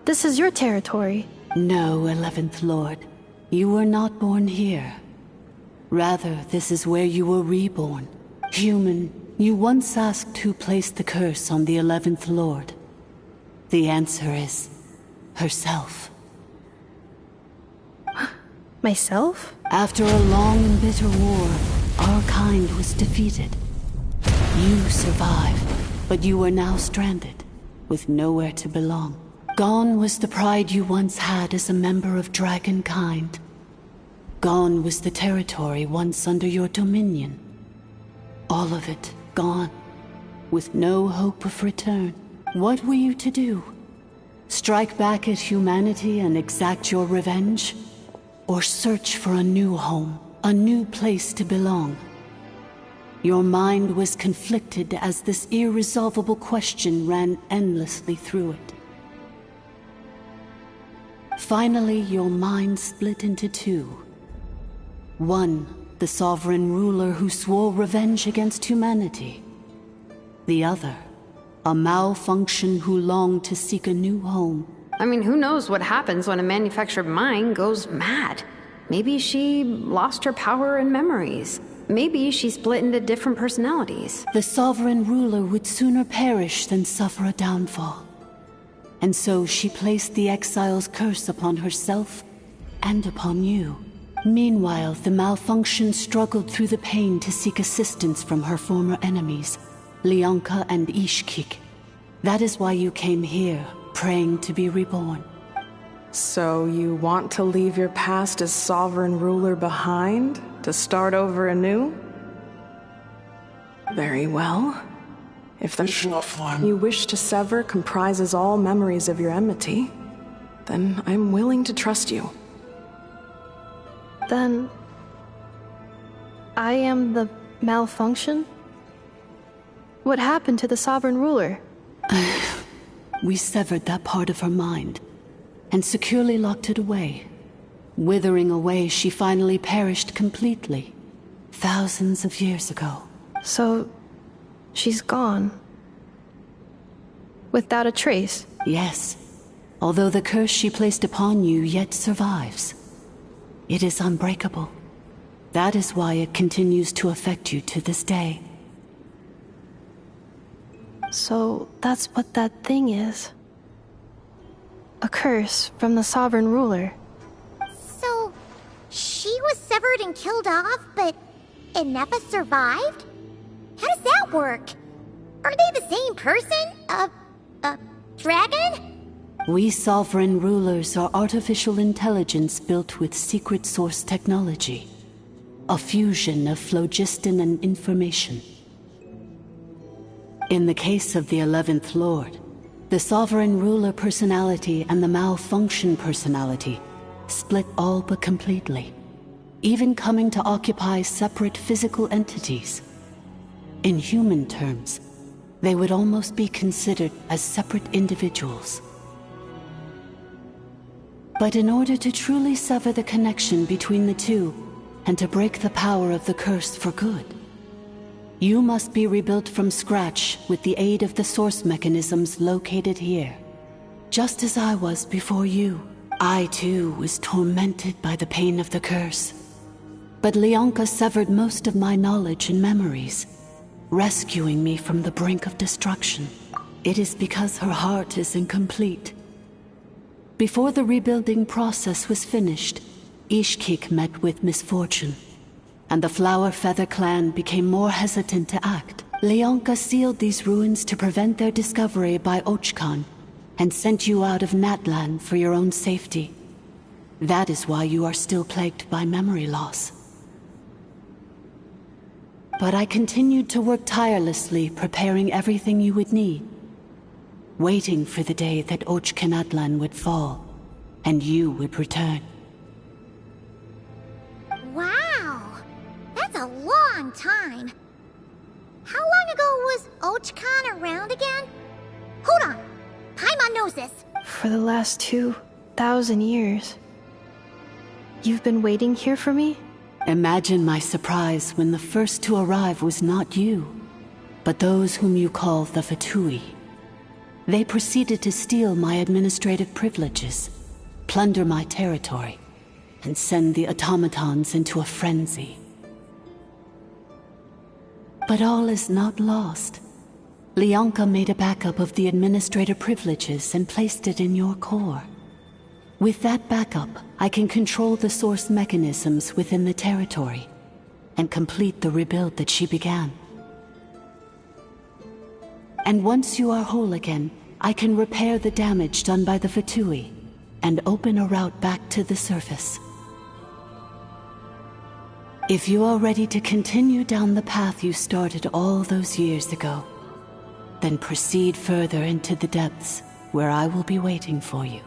This is your territory. No, 11th Lord. You were not born here. Rather, this is where you were reborn. Human, you once asked who placed the curse on the 11th Lord. The answer is... herself. Myself? After a long and bitter war, our kind was defeated. You survived, but you are now stranded, with nowhere to belong. Gone was the pride you once had as a member of Dragonkind. Gone was the territory once under your dominion. All of it gone, with no hope of return. What were you to do? Strike back at humanity and exact your revenge? Or search for a new home, a new place to belong? Your mind was conflicted as this irresolvable question ran endlessly through it. Finally, your mind split into two. One, the sovereign ruler who swore revenge against humanity. The other, a malfunction who longed to seek a new home. I mean, who knows what happens when a manufactured mind goes mad? Maybe she lost her power and memories. Maybe she split into different personalities. The sovereign ruler would sooner perish than suffer a downfall. And so she placed the exile's curse upon herself and upon you. Meanwhile, the malfunction struggled through the pain to seek assistance from her former enemies, Leonka and Ishkik. That is why you came here, praying to be reborn. So you want to leave your past as sovereign ruler behind, to start over anew? Very well. If the you wish to sever comprises all memories of your enmity, then I'm willing to trust you. Then... I am the malfunction? What happened to the sovereign ruler? We severed that part of her mind, and securely locked it away. Withering away, she finally perished completely, thousands of years ago. So, she's gone. Without a trace? Yes, although the curse she placed upon you yet survives. It is unbreakable. That is why it continues to affect you to this day. So, that's what that thing is. A curse from the sovereign ruler. So, she was severed and killed off, but Inefa survived? How does that work? Are they the same person? Dragon? We sovereign rulers are artificial intelligence built with secret source technology. A fusion of phlogiston and information. In the case of the 11th Lord, the sovereign ruler personality and the malfunction personality split all but completely, even coming to occupy separate physical entities. In human terms, they would almost be considered as separate individuals. But in order to truly sever the connection between the two, and to break the power of the curse for good, you must be rebuilt from scratch with the aid of the source mechanisms located here. Just as I was before you, I too was tormented by the pain of the curse. But Leonka severed most of my knowledge and memories, rescuing me from the brink of destruction. It is because her heart is incomplete. Before the rebuilding process was finished, Ishkik met with misfortune, and the Flower Feather clan became more hesitant to act. Leonka sealed these ruins to prevent their discovery by Ochkan, and sent you out of Natlan for your own safety. That is why you are still plagued by memory loss. But I continued to work tirelessly, preparing everything you would need, waiting for the day that Ochkanatlan would fall, and you would return. Wow! That's a long time. How long ago was Ochkan around again? Hold on! Paimon knows this! For the last 2,000 years. You've been waiting here for me? Imagine my surprise when the first to arrive was not you, but those whom you call the Fatui. They proceeded to steal my administrative privileges, plunder my territory, and send the automatons into a frenzy. But all is not lost. Leonka made a backup of the administrator privileges and placed it in your core. With that backup, I can control the source mechanisms within the territory and complete the rebuild that she began. And once you are whole again, I can repair the damage done by the Fatui and open a route back to the surface. If you are ready to continue down the path you started all those years ago, then proceed further into the depths, where I will be waiting for you.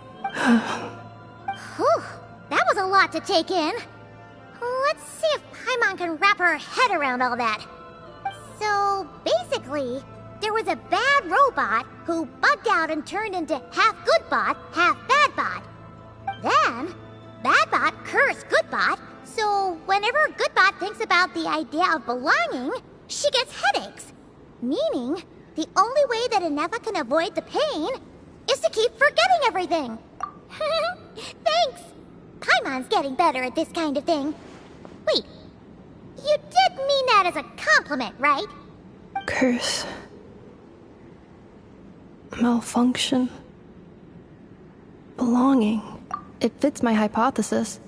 Whew, that was a lot to take in. Let's see if Paimon can wrap her head around all that. So, basically, there was a bad robot who bugged out and turned into half good bot, half bad bot. Then, bad bot cursed good bot, so whenever good bot thinks about the idea of belonging, she gets headaches. Meaning, the only way that Inefa can avoid the pain is to keep forgetting everything. Thanks! Paimon's getting better at this kind of thing. Wait, you did mean that as a compliment, right? Curse. Malfunction. Belonging. It fits my hypothesis,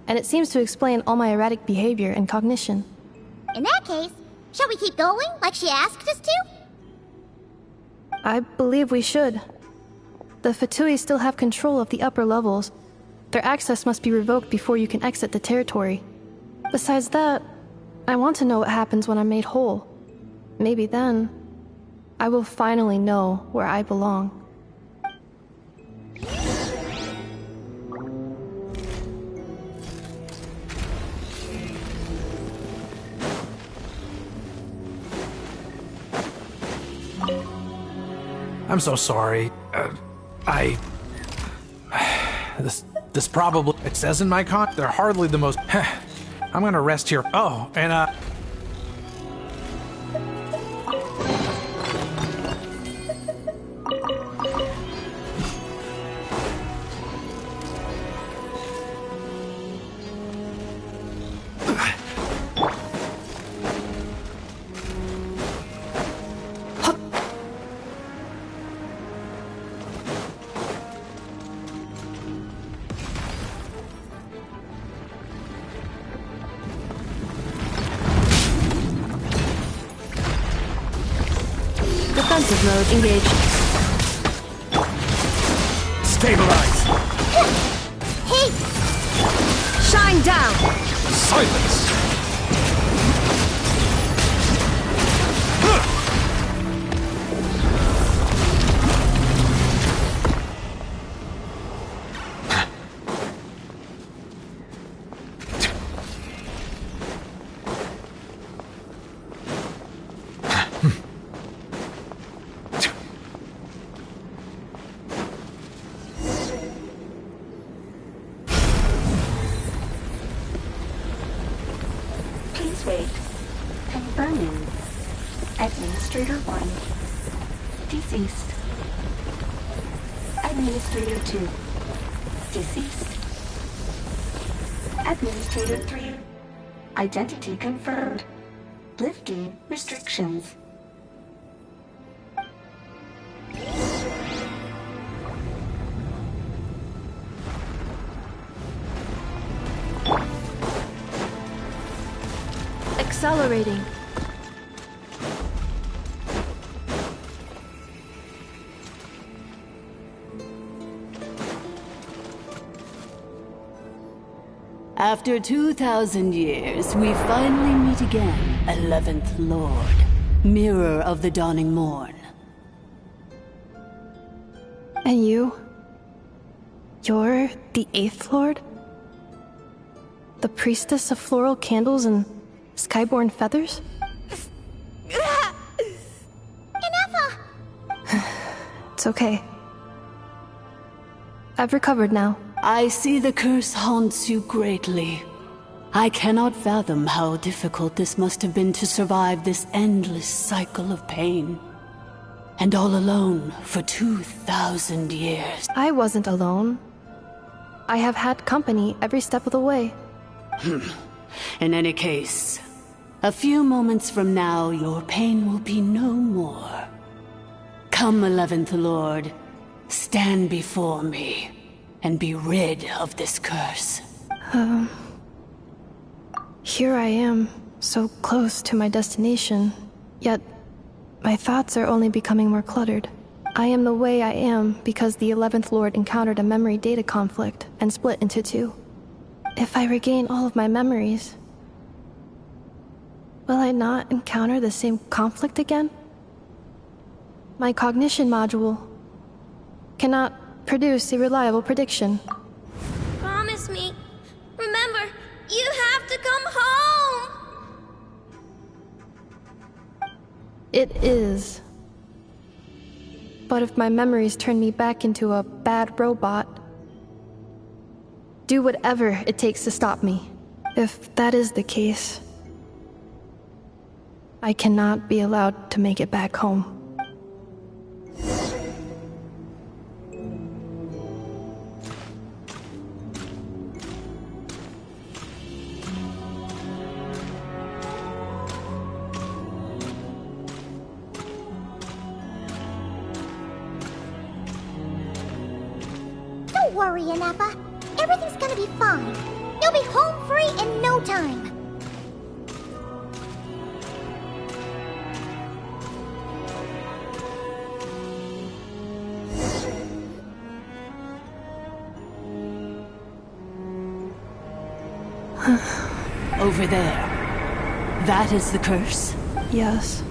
and it seems to explain all my erratic behavior and cognition. In that case, shall we keep going like she asked us to? I believe we should. The Fatui still have control of the upper levels. Their access must be revoked before you can exit the territory. Besides that, I want to know what happens when I'm made whole. Maybe then, I will finally know where I belong. I'm so sorry. This probably, it says in my con, they're hardly the most, I'm gonna rest here. Oh, and Defensive mode engaged. Stabilize! Hey! Shine down! Silence! Please wait. Confirming. Administrator 1. Deceased. Administrator 2. Deceased. Administrator 3. Identity confirmed. Lifting restrictions. Accelerating. After 2,000 years, we finally meet again, 11th Lord, Mirror of the Dawning Morn. And you? You're the 8th Lord? The priestess of floral candles and skyborn feathers? It's okay. I've recovered now. I see the curse haunts you greatly. I cannot fathom how difficult this must have been to survive this endless cycle of pain. And all alone for 2,000 years. I wasn't alone. I have had company every step of the way. In any case, a few moments from now, your pain will be no more. Come, 11th Lord, stand before me, and be rid of this curse. Here I am, so close to my destination, yet my thoughts are only becoming more cluttered. I am the way I am because the 11th Lord encountered a memory data conflict and split into two. If I regain all of my memories, will I not encounter the same conflict again? My cognition module cannot produce a reliable prediction. Promise me. Remember, you have to come home! It is. But if my memories turn me back into a bad robot, do whatever it takes to stop me. If that is the case, I cannot be allowed to make it back home. Don't worry, Ineppa. Everything's gonna be fine. You'll be home free in no time. Over there. That is the curse? Yes.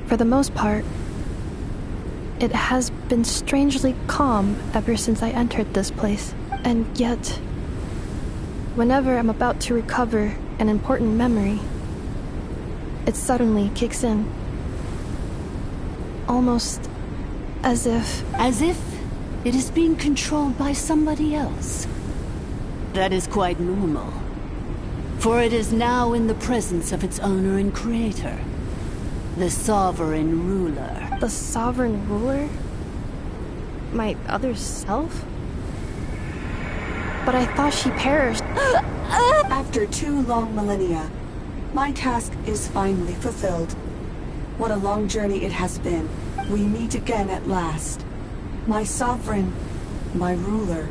For the most part, it has been strangely calm ever since I entered this place. And yet, whenever I'm about to recover an important memory, it suddenly kicks in. Almost as if... As if it is being controlled by somebody else. That is quite normal. For it is now in the presence of its owner and creator. The Sovereign Ruler. The Sovereign Ruler? My other self? But I thought she perished. After 2 long millennia, my task is finally fulfilled. What a long journey it has been. We meet again at last. My sovereign, my ruler,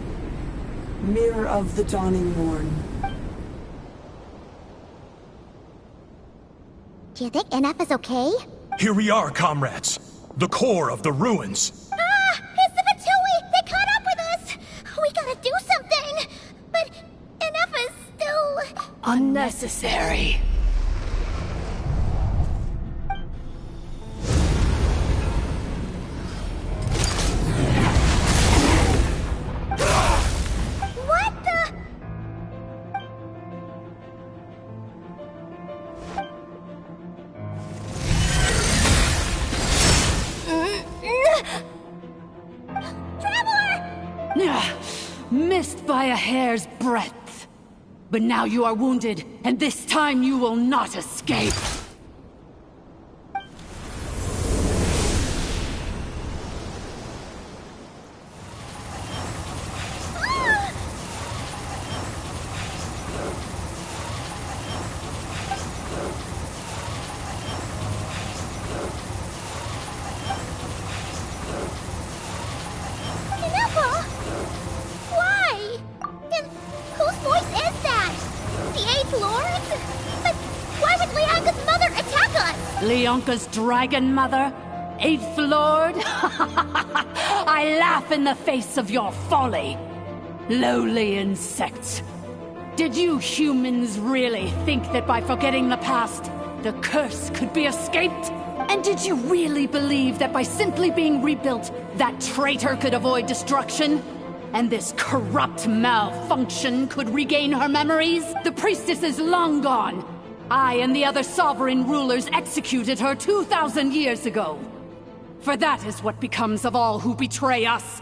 Mirror of the Dawning Morn. Do you think Ineppa's okay? Here we are, comrades. The core of the ruins. Ah! It's the Fatui! They caught up with us! We gotta do something! But enough is still... Unnecessary. What the... Missed by a hair's breadth. But now you are wounded, and this time you will not escape. Why? And whose voice is that? The Eighth Lord? But why would Leanka's mother attack us? Leonka's dragon mother? Eighth Lord? I laugh in the face of your folly. Lowly insects. Did you humans really think that by forgetting the past, the curse could be escaped? And did you really believe that by simply being rebuilt, that traitor could avoid destruction? And this corrupt malfunction could regain her memories? The priestess is long gone. I and the other sovereign rulers executed her 2,000 years ago. For that is what becomes of all who betray us.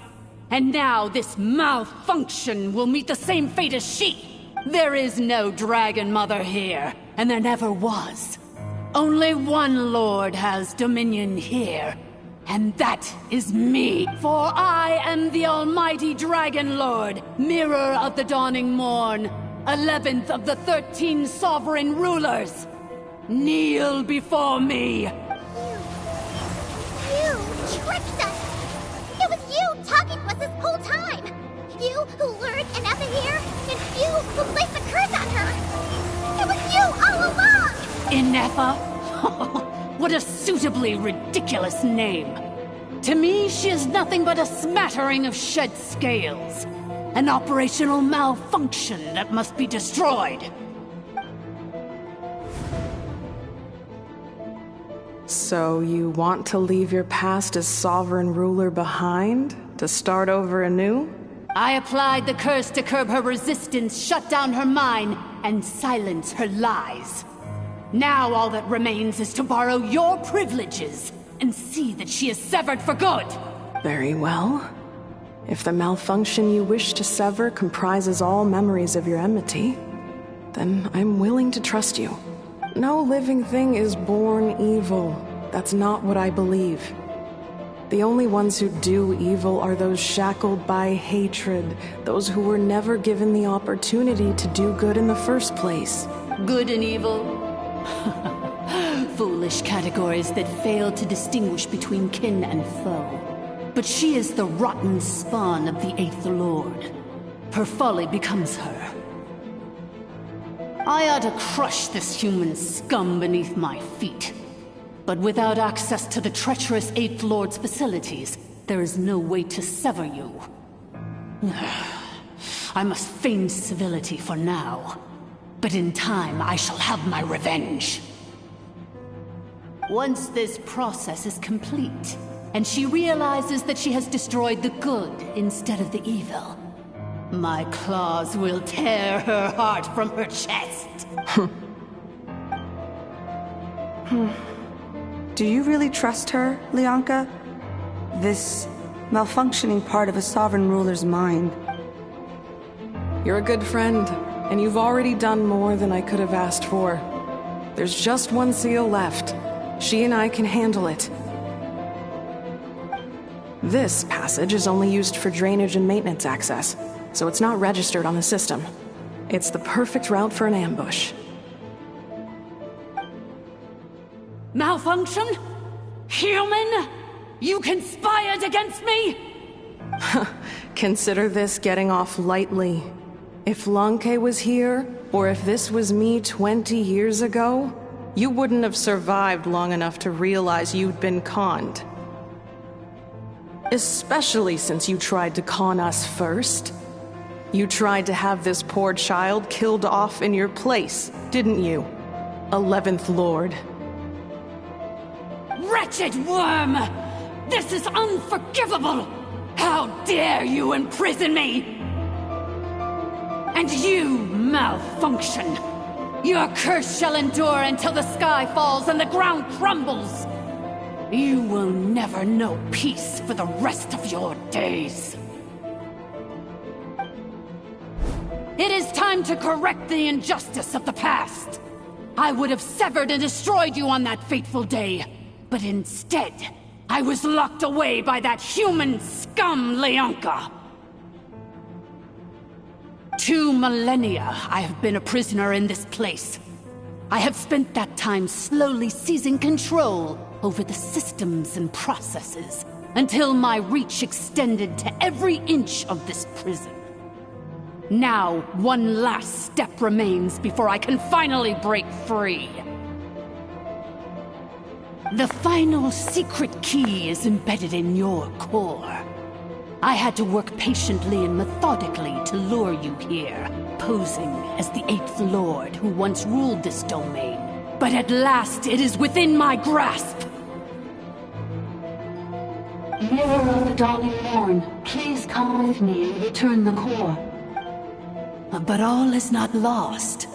And now this malfunction will meet the same fate as she. There is no Dragon Mother here, and there never was. Only one Lord has dominion here, and that is me. For I am the Almighty Dragon Lord, Mirror of the Dawning Morn, 11th of the 13 sovereign rulers. Kneel before me. You tricked us! It was you talking to us this whole time! You who lured Anefa here, and you who placed the curse on her! It was you all along! Inefa? What a suitably ridiculous name. To me, she is nothing but a smattering of shed scales. An operational malfunction that must be destroyed. So you want to leave your past as sovereign ruler behind? To start over anew? I applied the curse to curb her resistance, shut down her mind, and silence her lies. Now all that remains is to borrow your privileges and see that she is severed for good. Very well. If the malfunction you wish to sever comprises all memories of your enmity, then I'm willing to trust you. No living thing is born evil. That's not what I believe. The only ones who do evil are those shackled by hatred, those who were never given the opportunity to do good in the first place. Good and evil? Foolish categories that fail to distinguish between kin and foe. But she is the rotten spawn of the Eighth Lord. Her folly becomes her. I ought to crush this human scum beneath my feet. But without access to the treacherous Eighth Lord's facilities, there is no way to sever you. I must feign civility for now. But in time, I shall have my revenge. Once this process is complete, and she realizes that she has destroyed the good instead of the evil, my claws will tear her heart from her chest. Do you really trust her, Leonka? This malfunctioning part of a sovereign ruler's mind. You're a good friend, and you've already done more than I could have asked for. There's just one seal left. She and I can handle it. This passage is only used for drainage and maintenance access, so it's not registered on the system. It's the perfect route for an ambush. Malfunction? Human? You conspired against me? Consider this getting off lightly. If Lanke was here, or if this was me 20 years ago, you wouldn't have survived long enough to realize you'd been conned. Especially since you tried to con us first. You tried to have this poor child killed off in your place, didn't you? 11th Lord. Wretched worm! This is unforgivable! How dare you imprison me! And you, malfunction! Your curse shall endure until the sky falls and the ground crumbles! You will never know peace for the rest of your days. It is time to correct the injustice of the past. I would have severed and destroyed you on that fateful day, but instead, I was locked away by that human scum, Leonka. 2 millennia I have been a prisoner in this place. I have spent that time slowly seizing control over the systems and processes, until my reach extended to every inch of this prison. Now, one last step remains before I can finally break free. The final secret key is embedded in your core. I had to work patiently and methodically to lure you here, posing as the 8th Lord who once ruled this domain. But at last, it is within my grasp. Mirror of the Dawning Morn, please come with me and return the core. But all is not lost.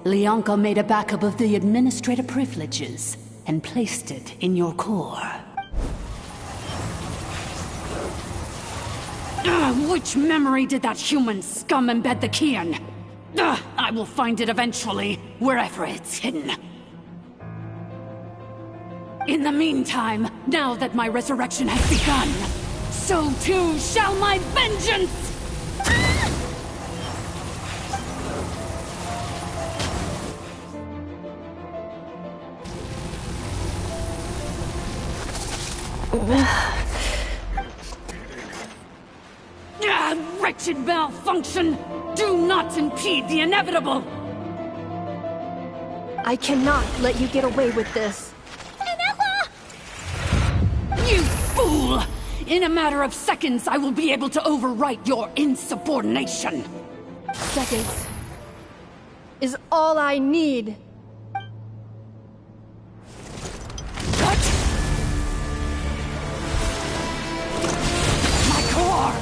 Leonka made a backup of the administrator privileges and placed it in your core. Which memory did that human scum embed the key in? I will find it eventually, wherever it's hidden. In the meantime, now that my resurrection has begun, so too shall my vengeance! Wretched malfunction! Do not impede the inevitable! I cannot let you get away with this. You fool! In a matter of seconds, I will be able to overwrite your insubordination! Seconds is all I need. My core!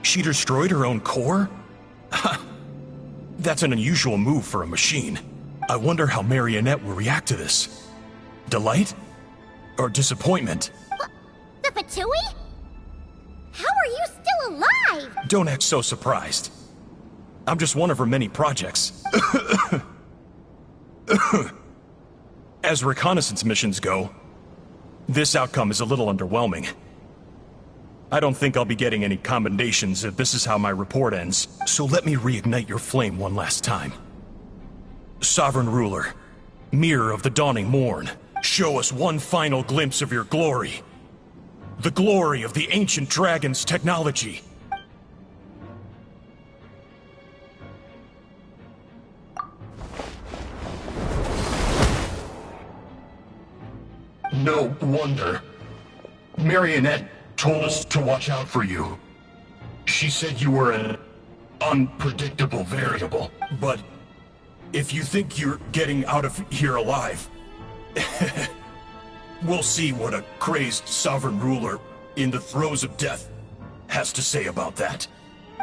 She destroyed her own core? That's an unusual move for a machine. I wonder how Marionette will react to this. Delight? Or disappointment? The Fatui? How are you still alive? Don't act so surprised. I'm just one of her many projects. As reconnaissance missions go, this outcome is a little underwhelming. I don't think I'll be getting any commendations if this is how my report ends, so let me reignite your flame one last time. Sovereign Ruler, Mirror of the Dawning Morn, show us one final glimpse of your glory. The glory of the ancient dragon's technology. No wonder. Marionette told us to watch out for you. She said you were an unpredictable variable. But if you think you're getting out of here alive, we'll see what a crazed sovereign ruler in the throes of death has to say about that.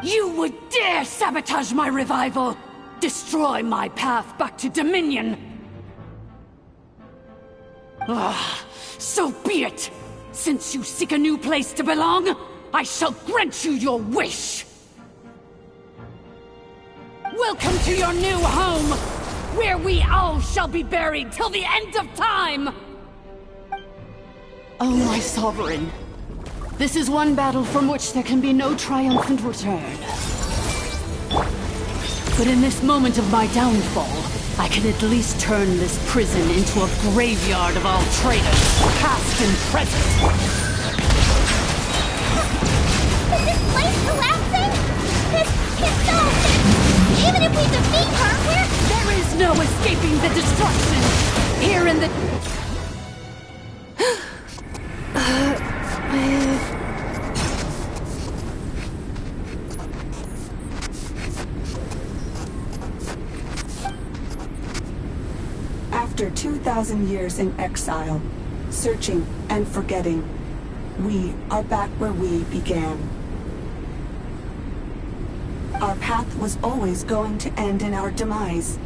You would dare sabotage my revival! Destroy my path back to Dominion! So be it! Since you seek a new place to belong, I shall grant you your wish! Welcome to your new home, where we all shall be buried till the end of time! Oh, my sovereign. This is one battle from which there can be no triumphant return. But in this moment of my downfall, I can at least turn this prison into a graveyard of all traitors, past and present. Is this place collapsing? This is so... Even if we defeat her, There is no escaping the destruction! Here in the... After 2,000 years in exile, searching and forgetting, we are back where we began. Our path was always going to end in our demise.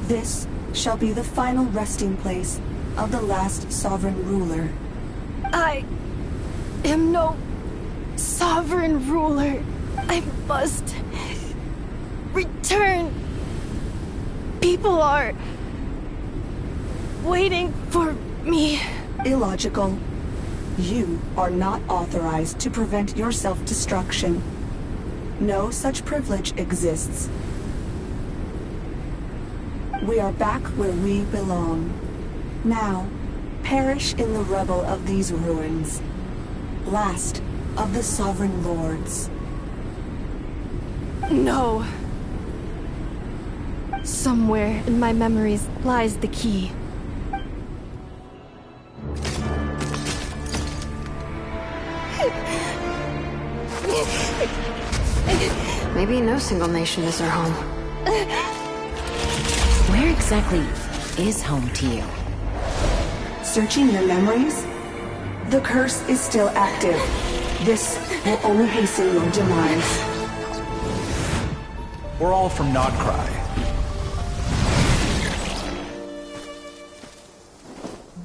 This shall be the final resting place of the last sovereign ruler. I am no sovereign ruler. I must return. People are waiting for me. Illogical. You are not authorized to prevent your self-destruction. No such privilege exists. We are back where we belong. Now, perish in the rubble of these ruins. Last of the sovereign lords. No. Somewhere in my memories lies the key. Maybe no single nation is our home. Where exactly is home to you? Searching your memories? The curse is still active. This will only hasten your demise. We're all from Nodcry.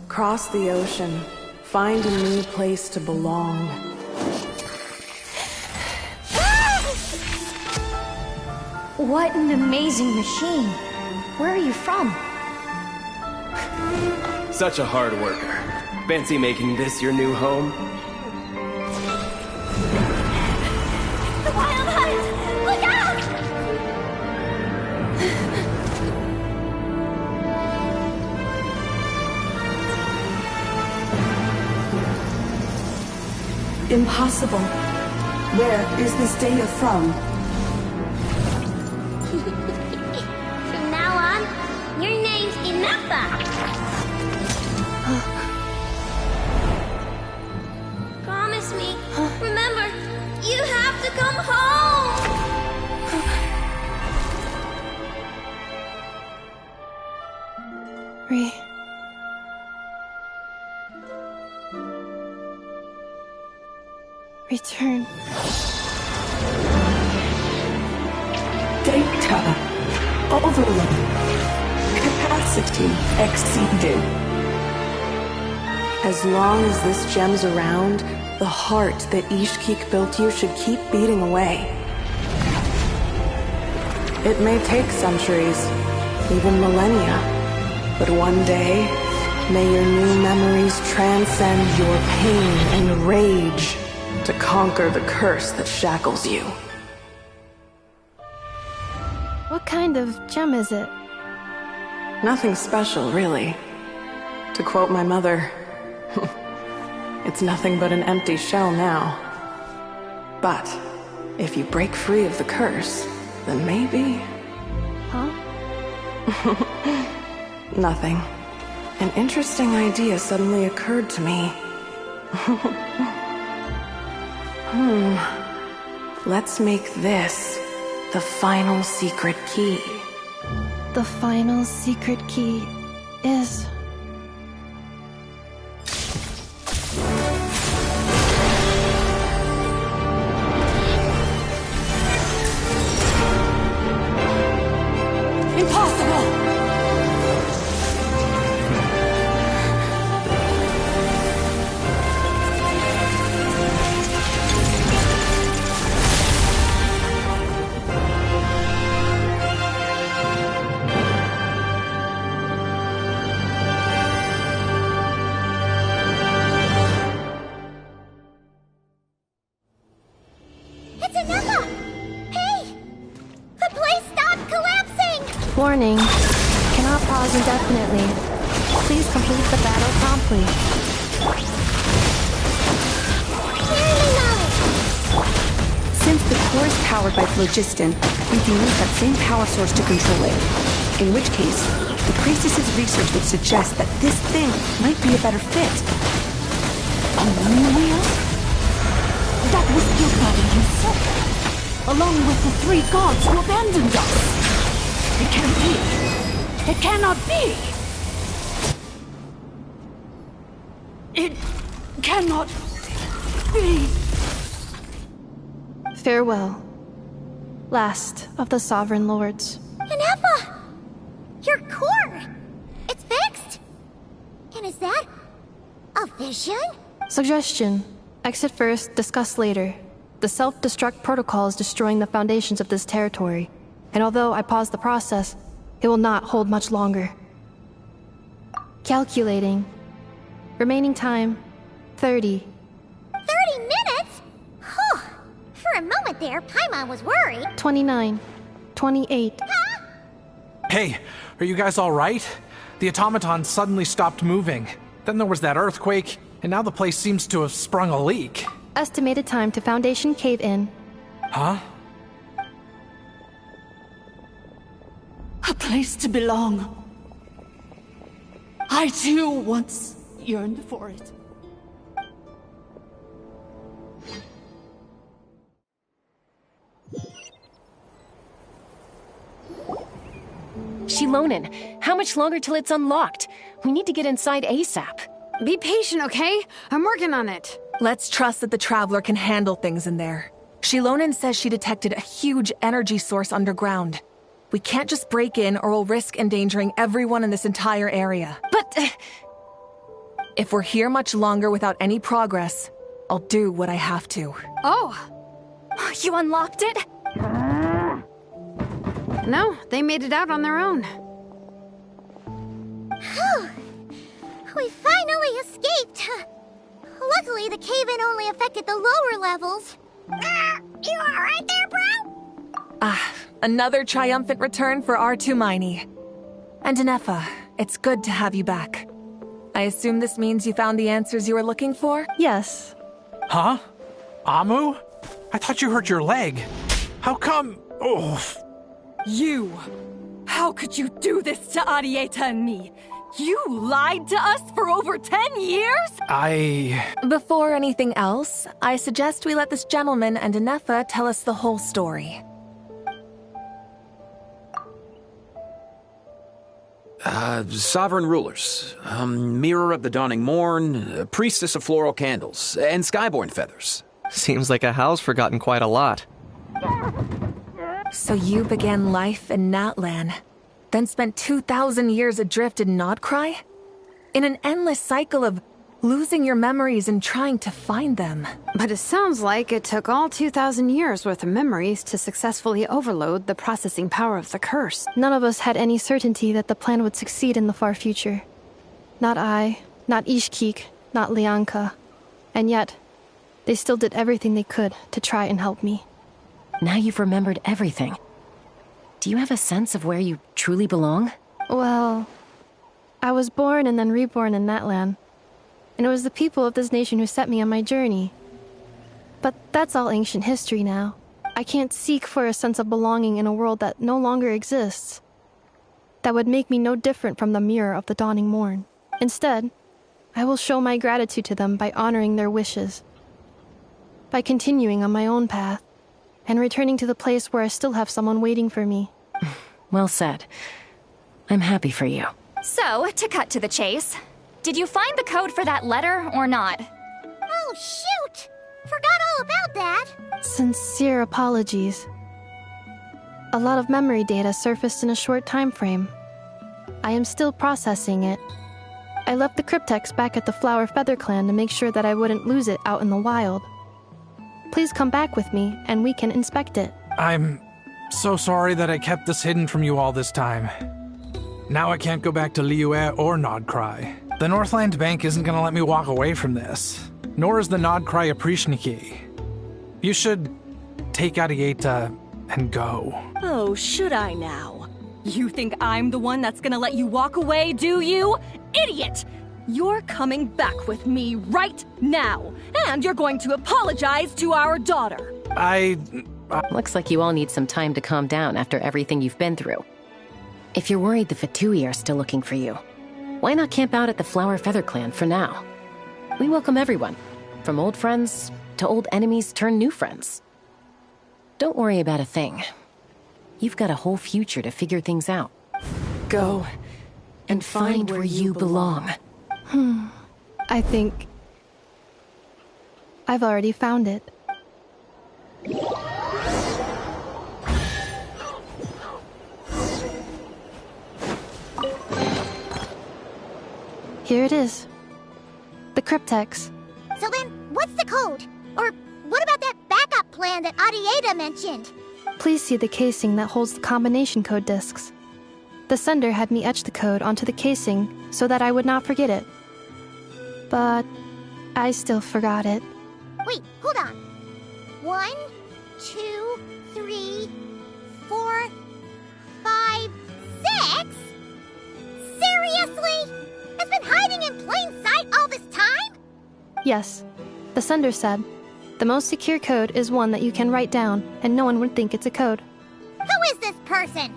Cross the ocean. Find a new place to belong. What an amazing machine. Where are you from? Such a hard worker. Fancy making this your new home? The Wild Hunt! Look out! Impossible. Where is this data from? From now on, your name's Inafa. Promise me. Remember, you have to come home. Return. Data. Overload. Capacity exceeded. As long as this gem's around, the heart that Ishkik built you should keep beating away. It may take centuries, even millennia, but one day, may your new memories transcend your pain and rage to conquer the curse that shackles you. What kind of gem is it? Nothing special, really. To quote my mother, it's nothing but an empty shell now. But if you break free of the curse, then maybe... Huh? Nothing. An interesting idea suddenly occurred to me. Let's make this the final secret key. The final secret key is... Impossible! Warning. Cannot pause indefinitely. Please complete the battle promptly. Since the core is powered by phlogiston, we can use that same power source to control it. In which case, the priestess's research would suggest that this thing might be a better fit. A running wheel? That was built by himself, along with the 3 gods who abandoned us. It can't be. It cannot be. It cannot be. Farewell. Last of the Sovereign Lords. Inefa! Your core! It's fixed? And is that a vision? Suggestion. Exit first, discuss later. The self-destruct protocol is destroying the foundations of this territory, and although I paused the process, it will not hold much longer. Calculating. Remaining time, 30. 30 minutes? Whew. For a moment there, Paimon was worried. 29. 28. Hey, are you guys alright? The automaton suddenly stopped moving. Then there was that earthquake, and now the place seems to have sprung a leak. Estimated time to Foundation cave-in. Huh? A place to belong. I too once yearned for it. Shilonen, how much longer till it's unlocked? We need to get inside ASAP. Be patient, okay? I'm working on it. Let's trust that the Traveler can handle things in there. Shilonen says she detected a huge energy source underground. We can't just break in or we'll risk endangering everyone in this entire area. But... if we're here much longer without any progress, I'll do what I have to. Oh! You unlocked it? No, they made it out on their own. Whew. We finally escaped. Luckily, the cave-in only affected the lower levels. You alright there, bro? Another triumphant return for R2 Miney. And Inefa, it's good to have you back. I assume this means you found the answers you were looking for? Yes. Huh? Amu? I thought you hurt your leg. How come? Oh. You! How could you do this to Arieta and me? You lied to us for over 10 years? Before anything else, I suggest we let this gentleman and Inefa tell us the whole story. Sovereign rulers, Mirror of the Dawning Morn, Priestess of Floral Candles, and Skyborn Feathers. Seems like a house forgotten quite a lot. So you began life in Natlan, then spent 2,000 years adrift in Nodcry? In an endless cycle of losing your memories and trying to find them. But it sounds like it took all 2,000 years worth of memories to successfully overload the processing power of the curse. None of us had any certainty that the plan would succeed in the far future. Not I, not Ishkik, not Lianka. And yet, they still did everything they could to try and help me. Now you've remembered everything. Do you have a sense of where you truly belong? Well, I was born and then reborn in Natlan. And it was the people of this nation who set me on my journey. But that's all ancient history now. I can't seek for a sense of belonging in a world that no longer exists. That would make me no different from the Mirror of the Dawning Morn. Instead, I will show my gratitude to them by honoring their wishes. By continuing on my own path, and returning to the place where I still have someone waiting for me. Well said. I'm happy for you. So, to cut to the chase, did you find the code for that letter or not? Oh, shoot! Forgot all about that. Sincere apologies. A lot of memory data surfaced in a short time frame. I am still processing it. I left the cryptex back at the Flower Feather Clan to make sure that I wouldn't lose it out in the wild. Please come back with me, and we can inspect it. I'm so sorry that I kept this hidden from you all this time. Now I can't go back to Liyue or Nodcry. The Northland Bank isn't gonna let me walk away from this. Nor is the Nodcry Aprishniki. You should take Arieta and go. Oh, should I now? You think I'm the one that's gonna let you walk away, do you? Idiot! You're coming back with me right now, and you're going to apologize to our daughter. Looks like you all need some time to calm down after everything you've been through. If you're worried the Fatui are still looking for you, why not camp out at the Flower Feather Clan for now? We welcome everyone, from old friends to old enemies turned new friends. Don't worry about a thing. You've got a whole future to figure things out. Go and find where you belong. I think I've already found it. Here it is. The cryptex. So then, what's the code? Or what about that backup plan that Arieta mentioned? Please see the casing that holds the combination code discs. The sender had me etch the code onto the casing so that I would not forget it. But I still forgot it. Wait, hold on. 1, 2, 3, 4, 5, 6? Seriously? It's been hiding in plain sight all this time? Yes. The sender said, the most secure code is one that you can write down, and no one would think it's a code. Who is this person?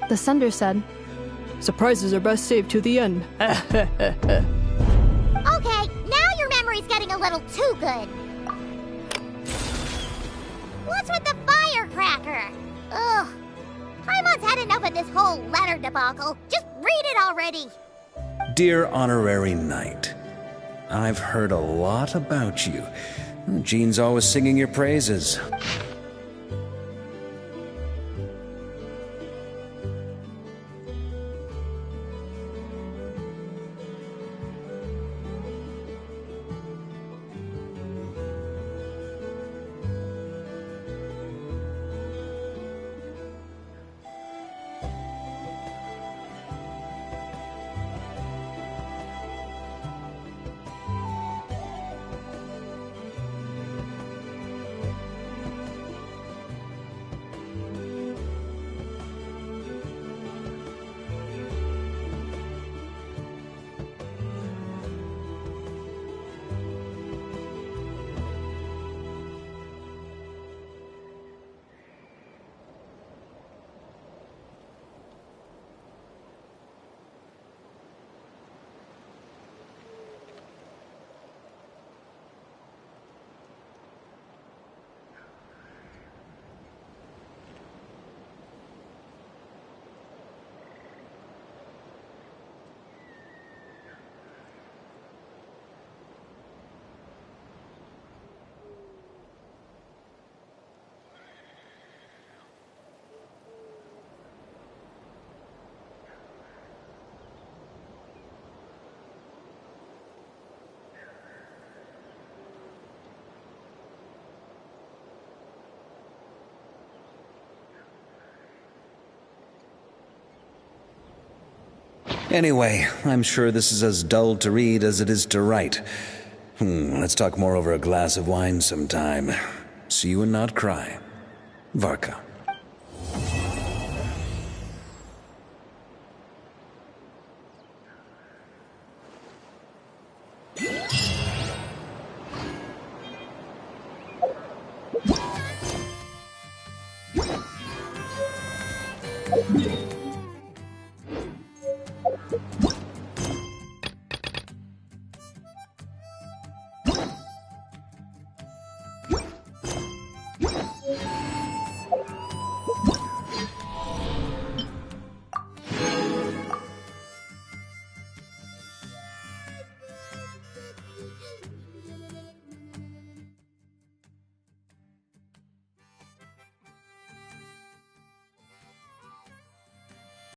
The sender said, surprises are best saved to the end. Okay, now your memory's getting a little too good. What's with the firecracker? Ugh. Paimon's had enough of this whole letter debacle. Just read it already. Dear Honorary Knight, I've heard a lot about you. Jean's always singing your praises. Anyway, I'm sure this is as dull to read as it is to write. Let's talk more over a glass of wine sometime. See you and not cry. Varka.